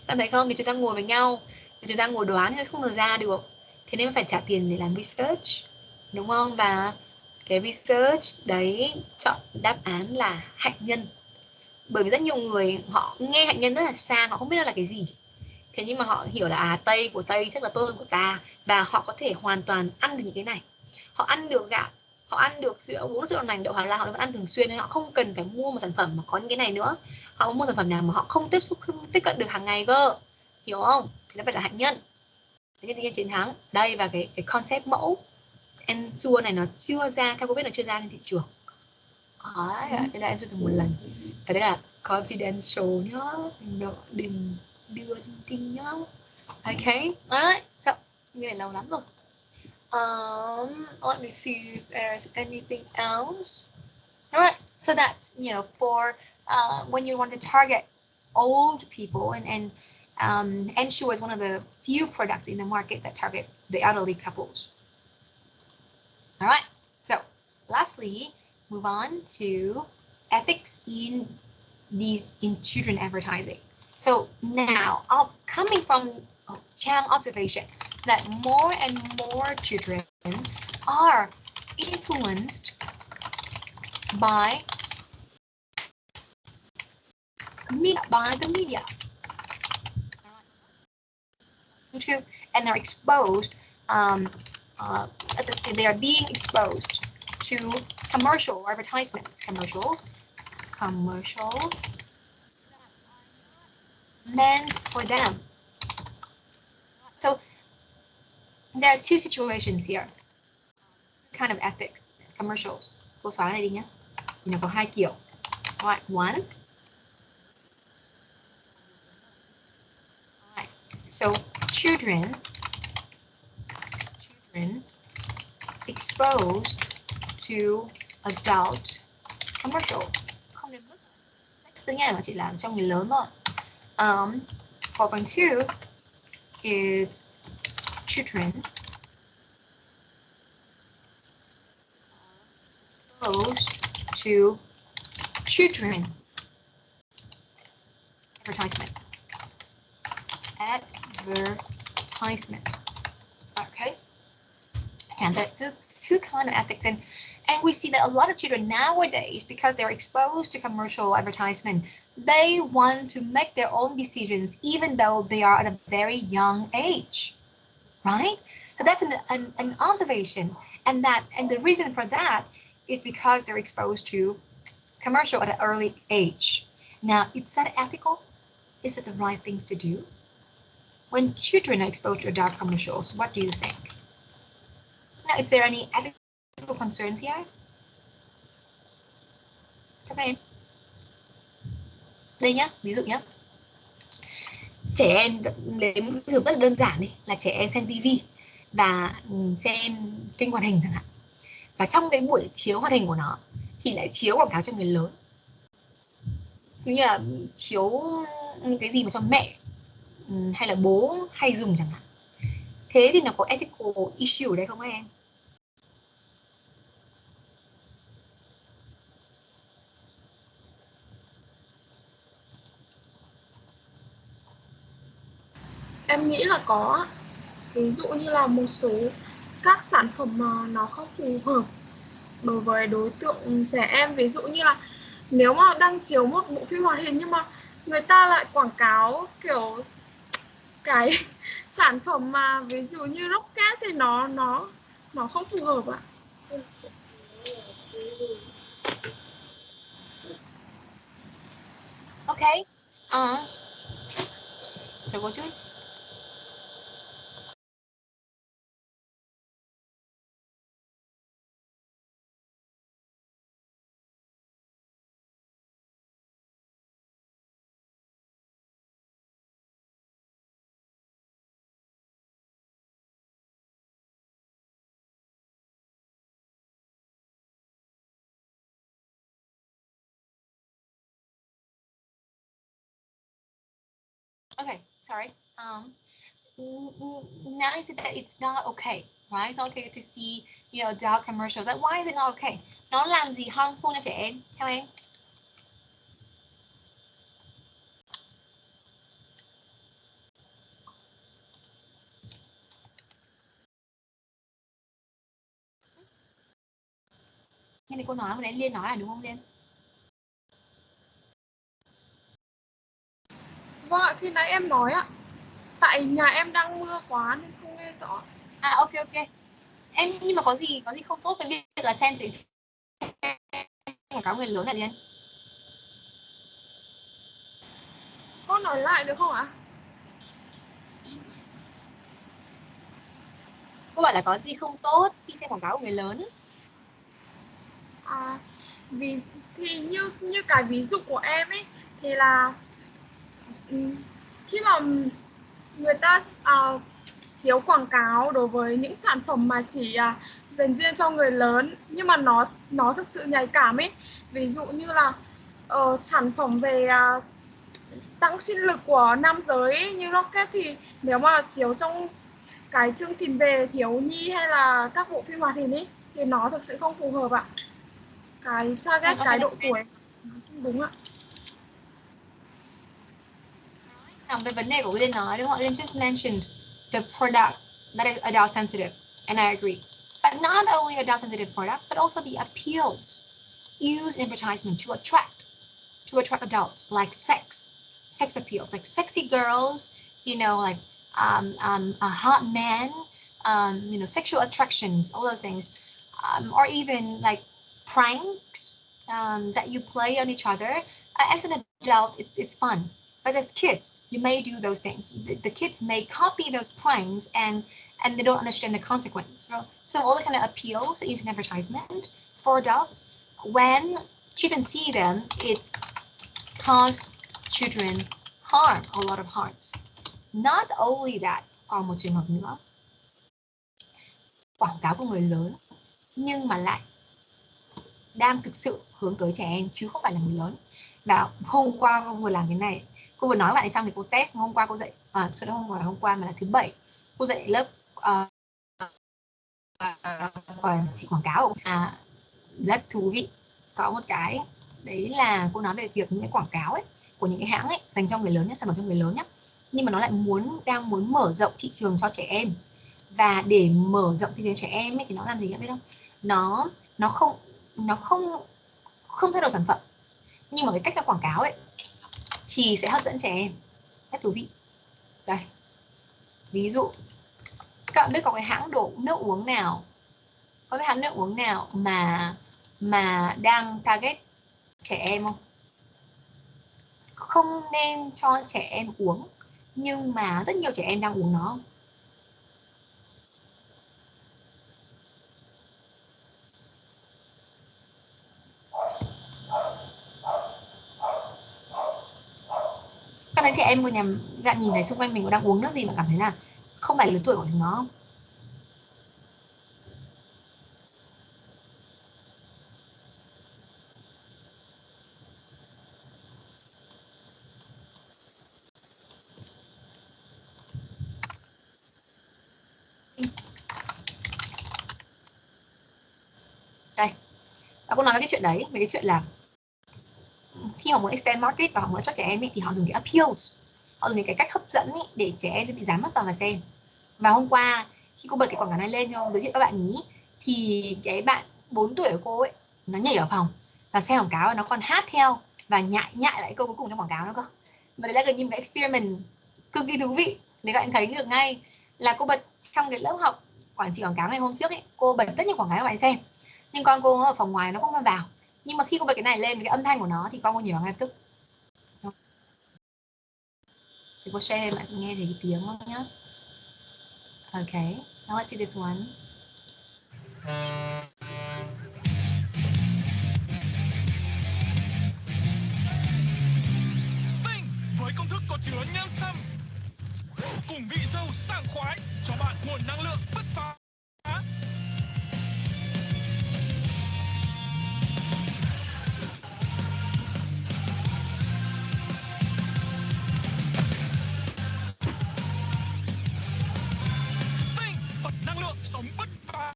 Bạn thấy không? Thì chúng ta ngồi với nhau, thì chúng ta ngồi đoán thì không được ra được. Thế nên phải trả tiền để làm research, đúng không? Và cái research đấy chọn đáp án là hạnh nhân. Bởi vì rất nhiều người họ nghe hạnh nhân rất là xa, họ không biết nó là cái gì. Thế nhưng mà họ hiểu là Tây của Tây chắc là tốt hơn của ta, và họ có thể hoàn toàn ăn được những cái này. Họ ăn được gạo, họ ăn được sữa, uống sữa đậu nành, đậu hoàng lan, họ vẫn ăn thường xuyên, nên họ không cần phải mua một sản phẩm mà có những cái này nữa. Họ mua sản phẩm nào mà họ không tiếp cận được hàng ngày cơ, hiểu không? Thì nó phải là hạnh nhân. Thế nên chiến thắng. Đây, và cái concept mẫu ensure này nó chưa ra, theo cô biết nó chưa ra trên thị trường. Đây là em chưa từng một lần. Và đây là confidential nhá, đừng đưa thông tin nhá. Okay, alright, so như này lâu lắm rồi. Let me see if there's anything else. Alright, so that's, for when you want to target old people and Ensure is one of the few products in the market that target the elderly couples. All right, so lastly, move on to ethics in children advertising. So now, coming from Chang observation that more and more children are influenced by the media, YouTube, and are exposed. They are being exposed to commercial advertisements, commercials meant for them. So there are two situations here. Kind of ethics, commercials. Cô xóa này đi nhé. Nó có hai kiểu. Right, one. Right. So children exposed to adult commercial. Không đến mức sex nha, mà chỉ là cho người lớn thôi. 4.2 is children exposed to children advertisement. Okay, and that's two kind of ethics, and we see that a lot of children nowadays, because they're exposed to commercial advertisement, they want to make their own decisions even though they are at a very young age, right? So that's an observation, and the reason for that is because they're exposed to commercial at an early age. Now, is that ethical? Is it the right things to do? When children are exposed to adult commercials, what do you think? Now, is there any ethical concerns here? Okay. Đây nhá, ví dụ nhá. Trẻ em, lấy ví dụ rất là đơn giản đi, là trẻ em xem TV và xem kênh hoạt hình chẳng hạn. Và trong cái buổi chiếu hoạt hình của nó thì lại chiếu quảng cáo cho người lớn. Như là chiếu những cái gì mà cho mẹ hay là bố hay dùng chẳng hạn. Thế thì nó có ethical issue ở đây không các em? Em nghĩ là có. Ví dụ như là một số các sản phẩm mà nó không phù hợp đối với đối tượng trẻ em. Ví dụ như là nếu mà đang chiếu một bộ phim hoạt hình nhưng mà người ta lại quảng cáo kiểu cái sản phẩm mà ví dụ như rocket thì nó không phù hợp ạ. Okay. Chờ cô chút. Okay, sorry. Now you said that it's not okay, right? It's not okay to see, adult commercials. But why is it not okay? Nó làm gì harmful cho trẻ em, theo em? Như này cô nói, hồi nãy Liên nói là đúng không Liên? Vâng ạ, khi nãy em nói ạ. Tại nhà em đang mưa quá nên không nghe rõ. Ok. Em nhưng mà có gì không tốt với việc là xem quảng cáo người lớn là gì anh? Cô nói lại được không ạ? Cô bảo là có gì không tốt khi xem quảng cáo của người lớn? Thì như cái ví dụ của em ấy thì là khi mà người ta chiếu quảng cáo đối với những sản phẩm mà chỉ dành riêng cho người lớn nhưng mà nó thực sự nhạy cảm ấy, ví dụ như là sản phẩm về tăng sinh lực của nam giới như Rocket thì nếu mà chiếu trong cái chương trình về thiếu nhi hay là các bộ phim hoạt hình ấy thì nó thực sự không phù hợp ạ. Cái target, cái độ tuổi không đúng ạ. Về vấn đề của Liên nói đúng không? Liên just mentioned the product that is adult sensitive, and I agree. But not only adult sensitive products, but also the appeals used in advertisement to attract adults, like sex appeals, like sexy girls, you know, like a hot man, you know, sexual attractions, all those things, or even like pranks that you play on each other. As an adult, it's fun. But as kids, you may do those things. The kids may copy those pranks and they don't understand the consequence. So all the kind of appeals that use an advertisement for adults, when children see them, it's caused children harm, a lot of harms. Not only that, còn một trường hợp nữa, quảng cáo của người lớn nhưng mà lại đang thực sự hướng tới trẻ em chứ không phải là người lớn. Và hôm qua cô vừa làm cái này, cô vừa nói với bạn ấy xong thì cô test. Hôm qua cô dạy, hôm qua mà là thứ Bảy, cô dạy lớp chị quảng cáo rất thú vị. Có một cái đấy là cô nói về việc những cái quảng cáo ấy của những cái hãng ấy dành cho người lớn nhé, sản phẩm cho người lớn nhé, nhưng mà nó lại đang muốn mở rộng thị trường cho trẻ em. Và để mở rộng thị trường trẻ em ấy thì nó làm gì các biết không? Nó không thay đổi sản phẩm, nhưng mà cái cách nó quảng cáo ấy thì sẽ hấp dẫn trẻ em. Rất thú vị. Đây, ví dụ các bạn biết có cái hãng nước uống nào, có cái hãng nước uống nào mà đang target trẻ em không? Không nên cho trẻ em uống, nhưng mà rất nhiều trẻ em đang uống nó không? Các thấy trẻ em bạn nhìn thấy xung quanh mình có đang uống nước gì mà cảm thấy là không phải lứa tuổi của chúng nó không? Đây, và cô nói về cái chuyện đấy, về cái chuyện là khi họ muốn extend market và họ muốn cho trẻ em ấy, thì họ dùng cái appeals, họ dùng cái cách hấp dẫn ấy, để trẻ em sẽ bị dám mắt vào và xem. Và hôm qua khi cô bật cái quảng cáo này lên cho giới thiệu các bạn ý, thì cái bạn 4 tuổi của cô ấy nó nhảy ở phòng và xem quảng cáo, và nó còn hát theo và nhại lại câu cuối cùng trong quảng cáo nữa cơ. Và đấy là gần như một cái experiment cực kỳ thú vị để các bạn thấy được ngay là cô bật trong cái lớp học quản trị quảng cáo ngày hôm trước ấy, cô bật tất nhiên quảng cáo các bạn xem, nhưng con cô ở phòng ngoài nó không vào. Nhưng mà khi cô bật cái này lên với cái âm thanh của nó thì con cô nhảy vào ngay lập tức. Thì cô share bạn nghe thấy cái tiếng không nhá. Okay, now let's see this one. Sting với công thức có chứa nhân sâm cùng vị dâu sảng khoái cho bạn nguồn năng lượng bứt phá. Sting bật năng lượng sống bứt phá.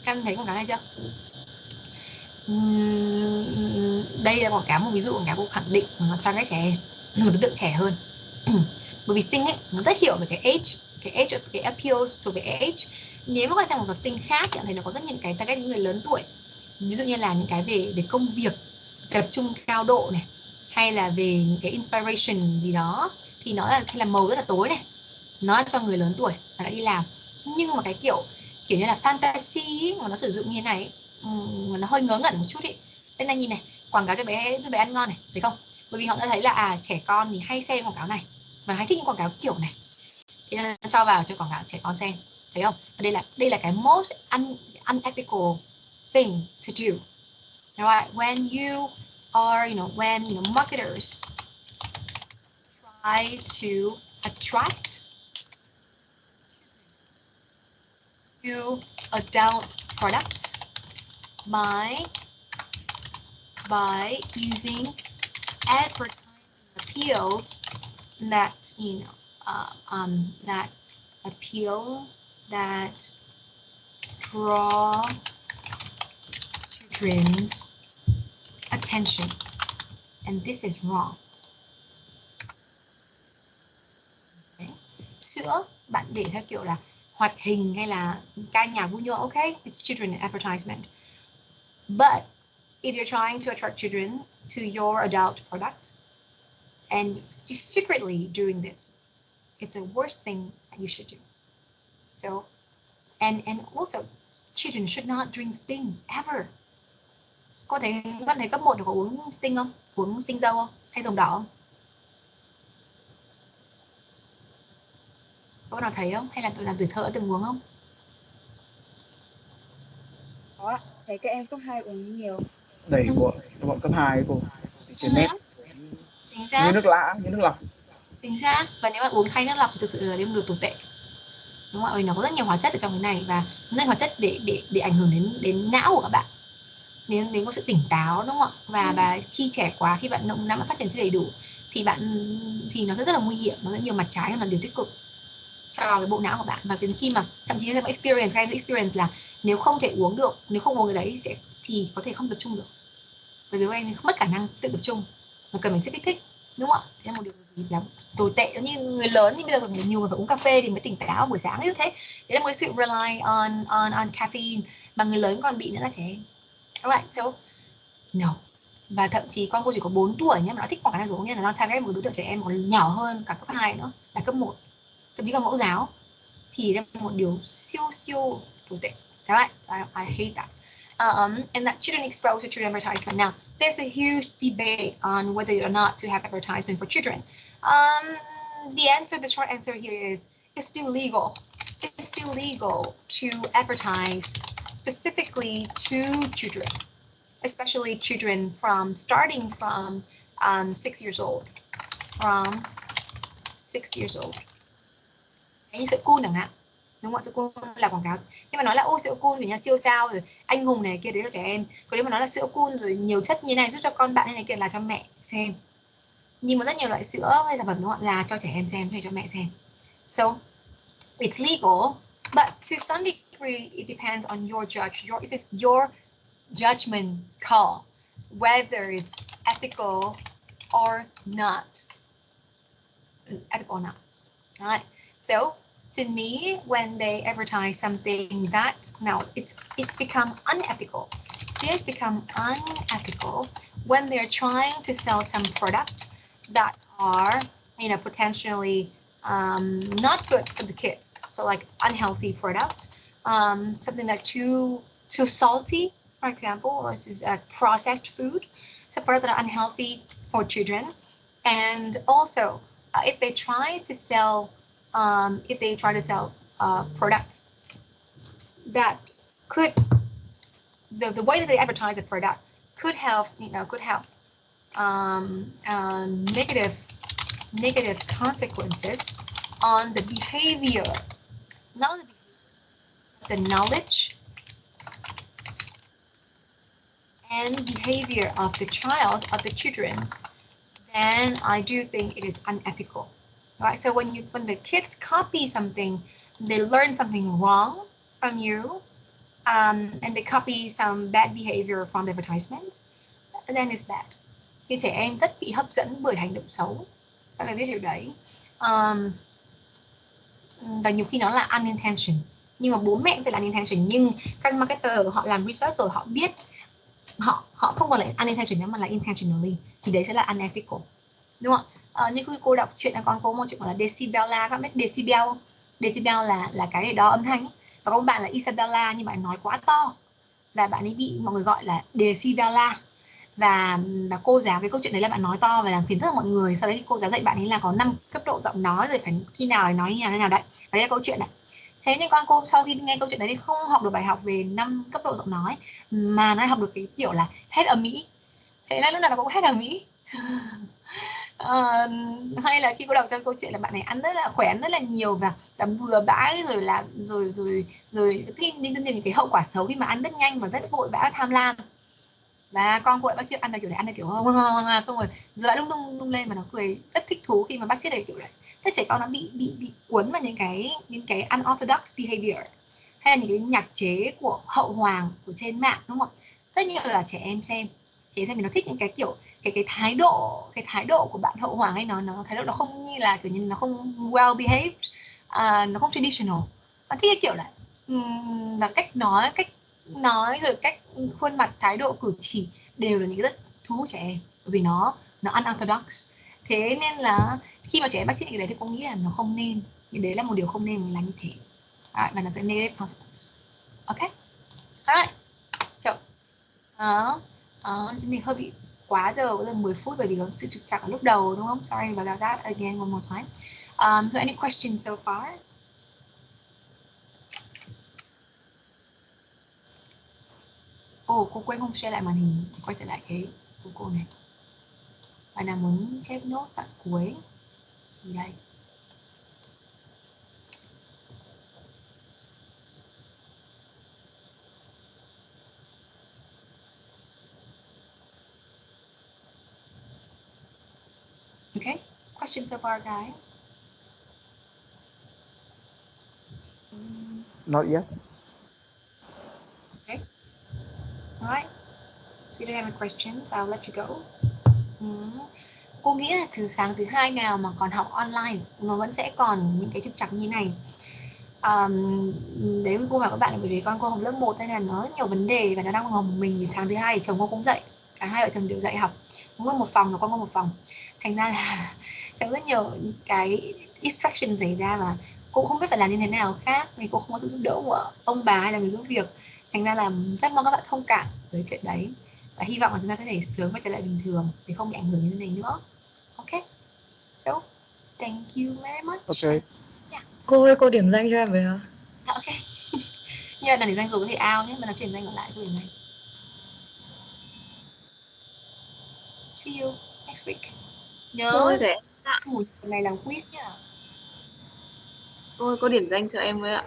Các em thấy quảng cáo này chưa? Đây là quảng cáo, một ví dụ quảng cáo cô khẳng định nó target trẻ em, một đối tượng trẻ hơn. Bởi vì Sting ấy nó rất hiểu về cái age, cái appeals thuộc cái age. Nếu mà các xem một Sting khác thì thấy nó có rất nhiều cái target những người lớn tuổi, ví dụ như là những cái về công việc tập trung cao độ này, hay là về những cái inspiration gì đó, thì nó là màu rất là tối này, nó là cho người lớn tuổi và đã đi làm. Nhưng mà cái kiểu như là fantasy ấy, mà nó sử dụng như thế này mà nó hơi ngớ ngẩn một chút ý. Đây này, nhìn này, quảng cáo cho bé ăn ngon này, thấy không? Bởi vì họ đã thấy là trẻ con thì hay xem quảng cáo này và hay thích những quảng cáo kiểu này, thế nên cho vào cho quảng cáo trẻ con xem, thấy không? Và đây là cái most unethical thing to do. Right? When you are, when marketers try to attract to adult products by using advertising appeals that that appeals that draw children's attention, and this is wrong. Okay. Sữa bạn để theo kiểu là hoạt hình hay là ca nhạc vui nhộn, okay, it's children advertisement. But if you're trying to attract children to your adult product and you're secretly doing this, it's the worst thing that you should do. So, and also, children should not drink Sting ever. Con thấy cấp 1 có uống Sting không? Uống Sting dâu không? Hay dòng đỏ không? Có bạn nào thấy không? Hay là tụi làm tuổi thơ đã từng uống không? Có ạ, thấy các em cấp 2 uống nhiều. Đầy bọn cấp 2 cô. Trên net. Chính xác. Như nước lã, như nước lọc. Chính xác. Và nếu bạn uống thay nước lọc thì thực sự là được tồi tệ. Đúng không ạ? Vì nó có rất nhiều hóa chất ở trong cái này và rất nhiều hóa chất để ảnh hưởng đến não của các bạn. Đến có sự tỉnh táo, đúng không ạ? Và khi trẻ quá, khi bạn não phát triển chưa đầy đủ thì nó rất là nguy hiểm, nó rất nhiều mặt trái hơn là điều tích cực cho cái bộ não của bạn. Và đến khi mà thậm chí là các em experience là nếu không thể uống được, nếu không uống cái đấy thì có thể không tập trung được, bởi vì các em mất khả năng tự tập trung và cần phải chất kích thích, đúng không ạ? Thế là một điều gì là tồi tệ. Giống như người lớn thì bây giờ nhiều người phải uống cà phê thì mới tỉnh táo buổi sáng như thế. Đấy là một cái sự rely on caffeine mà người lớn còn bị nữa là trẻ em. Alright, so no. Và thậm chí con cô chỉ có 4 tuổi nhé mà nó thích quảng cáo uống, nên là nó target một đối tượng trẻ em còn nhỏ hơn cả cấp 2 nữa, là cấp 1, thậm chí còn mẫu giáo, thì là một điều siêu tồi tệ. Alright, I hate that. And that children exposed to children advertisement. Now, there's a huge debate on whether or not to have advertisement for children. The short answer here is it's still legal. It's still legal to advertise specifically to children, especially children starting from 6 years old. From 6 years old. Như sữa cool chẳng hạn, đúng không ạ? Sữa cool là quảng cáo. Nhưng mà nói là ô sữa cool thì nhà siêu sao rồi anh hùng này kia đấy cho trẻ em. Còn nếu mà nói là sữa cool rồi nhiều chất như này giúp cho con bạn hay này kia là cho mẹ xem. Nhưng mà rất nhiều loại sữa hay sản phẩm đúng không ạ, là cho trẻ em xem hay cho mẹ xem. So it's legal, but to some degree it depends on your your judgment call whether it's ethical or not. Ethical or not. All right. So to me, when they advertise something that now it's become unethical. This become unethical when they're trying to sell some products that are, potentially not good for the kids. So like unhealthy products, something that too salty, for example, or is processed food. So products that are unhealthy for children, and also if they try to sell products that could, the way that they advertise a product could have negative consequences on the behavior, not the knowledge and behavior of the children, then I do think it is unethical. Right? So when the kids copy something, they learn something wrong from you, and they copy some bad behavior from the advertisements, then it's bad. Thì trẻ em rất bị hấp dẫn bởi hành động xấu, các bạn biết điều đấy. Và nhiều khi nó là unintentional, nhưng mà bố mẹ có thể là unintentional, nhưng các marketer họ làm research rồi họ biết họ không còn là unintentional mà là intentionally, thì đấy sẽ là unethical, đúng không ạ? Như khi cô đọc chuyện là con cô một chuyện gọi là decibella, các bạn biết decibel không? Decibel là cái để đo âm thanh ấy. Và có một bạn là Isabella nhưng bạn nói quá to và bạn ấy bị mọi người gọi là decibella, và cô giáo cái câu chuyện đấy là bạn nói to và làm phiền rất là mọi người. Sau đấy thì cô giáo dạy bạn ấy là có 5 cấp độ giọng nói rồi, phải khi nào nói như nào đấy. Và đấy là câu chuyện này. Thế nhưng con cô sau khi nghe câu chuyện đấy thì không học được bài học về 5 cấp độ giọng nói, mà nó học được cái kiểu là hét ầm ĩ. Thế là lúc nào nó cũng hét ầm ĩ. Hay là khi cô đọc trong câu chuyện là bạn này ăn rất là khỏe, ăn rất là nhiều và bừa bãi, rồi là rồi khi đi tìm cái hậu quả xấu khi mà ăn rất nhanh và rất vội vã tham lam. Và con cô lại bắt chước ăn theo kiểu này, ăn theo kiểu xong rồi giờ lung tung lên, mà nó cười rất thích thú khi mà bắt chước này kiểu này. Thế trẻ con nó bị cuốn vào những cái unorthodox behavior, hay là những cái nhạc chế của hậu hoàng của trên mạng, đúng không? Rất nhiều là trẻ em xem thì nó thích những cái kiểu cái thái độ của bạn hậu hoàng ấy, nó thái độ nó không như là kiểu như nó không well behaved, nó không traditional. Nó thích cái kiểu là cách nói rồi cách khuôn mặt, thái độ cử chỉ đều là những cái rất thu hút trẻ em, bởi vì nó unorthodox. Thế nên là khi mà trẻ em bắt chước những cái đấy thì cô nghĩ là nó không nên, nhưng đấy là một điều không nên mình làm như thế. Và nó sẽ negative consequence. Ok, alright. Đó, chúng mình hơi bị quá giờ, bây giờ 10 phút bởi vì có sự trục trặc ở lúc đầu, đúng không? Sorry about that again one more time. So any questions so far? Cô quên không share lại màn hình, quay trở lại cái của cô này. Bạn nào muốn chép nốt đoạn cuối thì đây. Okay, questions so far, guys? Not yet. Okay. All right. If you don't have any questions, I'll let you go. Cô nghĩ là từ sáng thứ hai nào mà còn học online nó vẫn sẽ còn những cái trục trặc như này. Đấy, cô bảo các bạn là bởi vì con cô học lớp 1 nên là nó rất nhiều vấn đề và nó đang ngồi một mình, thì sáng thứ hai thì chồng cô cũng dậy, cả hai vợ chồng đều dậy học, cũng có một phòng và con có một phòng, thành ra là sẽ rất nhiều những cái distraction xảy ra mà cô không biết phải làm như thế nào khác, vì cô không có sự giúp đỡ của ông bà hay là người giúp việc, thành ra là rất mong các bạn thông cảm với chuyện đấy và hy vọng là chúng ta sẽ thể sớm quay trở lại bình thường để không bị ảnh hưởng như thế này nữa. Ok, so thank you very much. Ok. Cô ơi, cô điểm danh cho em với hả? Ok. Nhưng mà là điểm danh rồi có thể out nhé, mà nó chuyển danh lại của điểm danh. See you next week. Nhớ Thôi để chủ này làm quiz nhá. cô điểm danh cho em với ạ.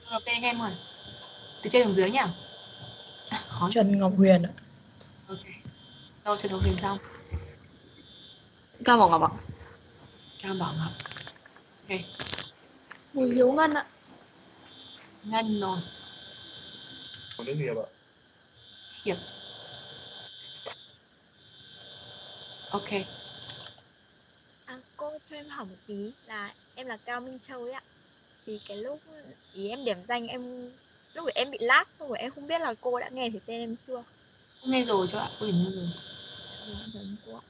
Ok em ơi. Từ trên xuống dưới nhá. Khó. Trần Ngọc Huyền ạ. Ok. Đâu sẽ đấu hình xong. Cao Bảo Ngọc ạ. Cao Bảo Ngọc. Ok. Bùi Hiếu Ngân ạ. Ngân rồi. Còn nước Hiệp ạ. Hiệp. Ok. Cô cho em hỏi một tí là em là Cao Minh Châu ấy ạ. Thì cái lúc ý em điểm danh lúc em bị lag, xong rồi em không biết là cô đã nghe thấy tên em chưa. Nghe rồi cho ạ, cô điểm nghe rồi. Dạ vâng, cô ạ.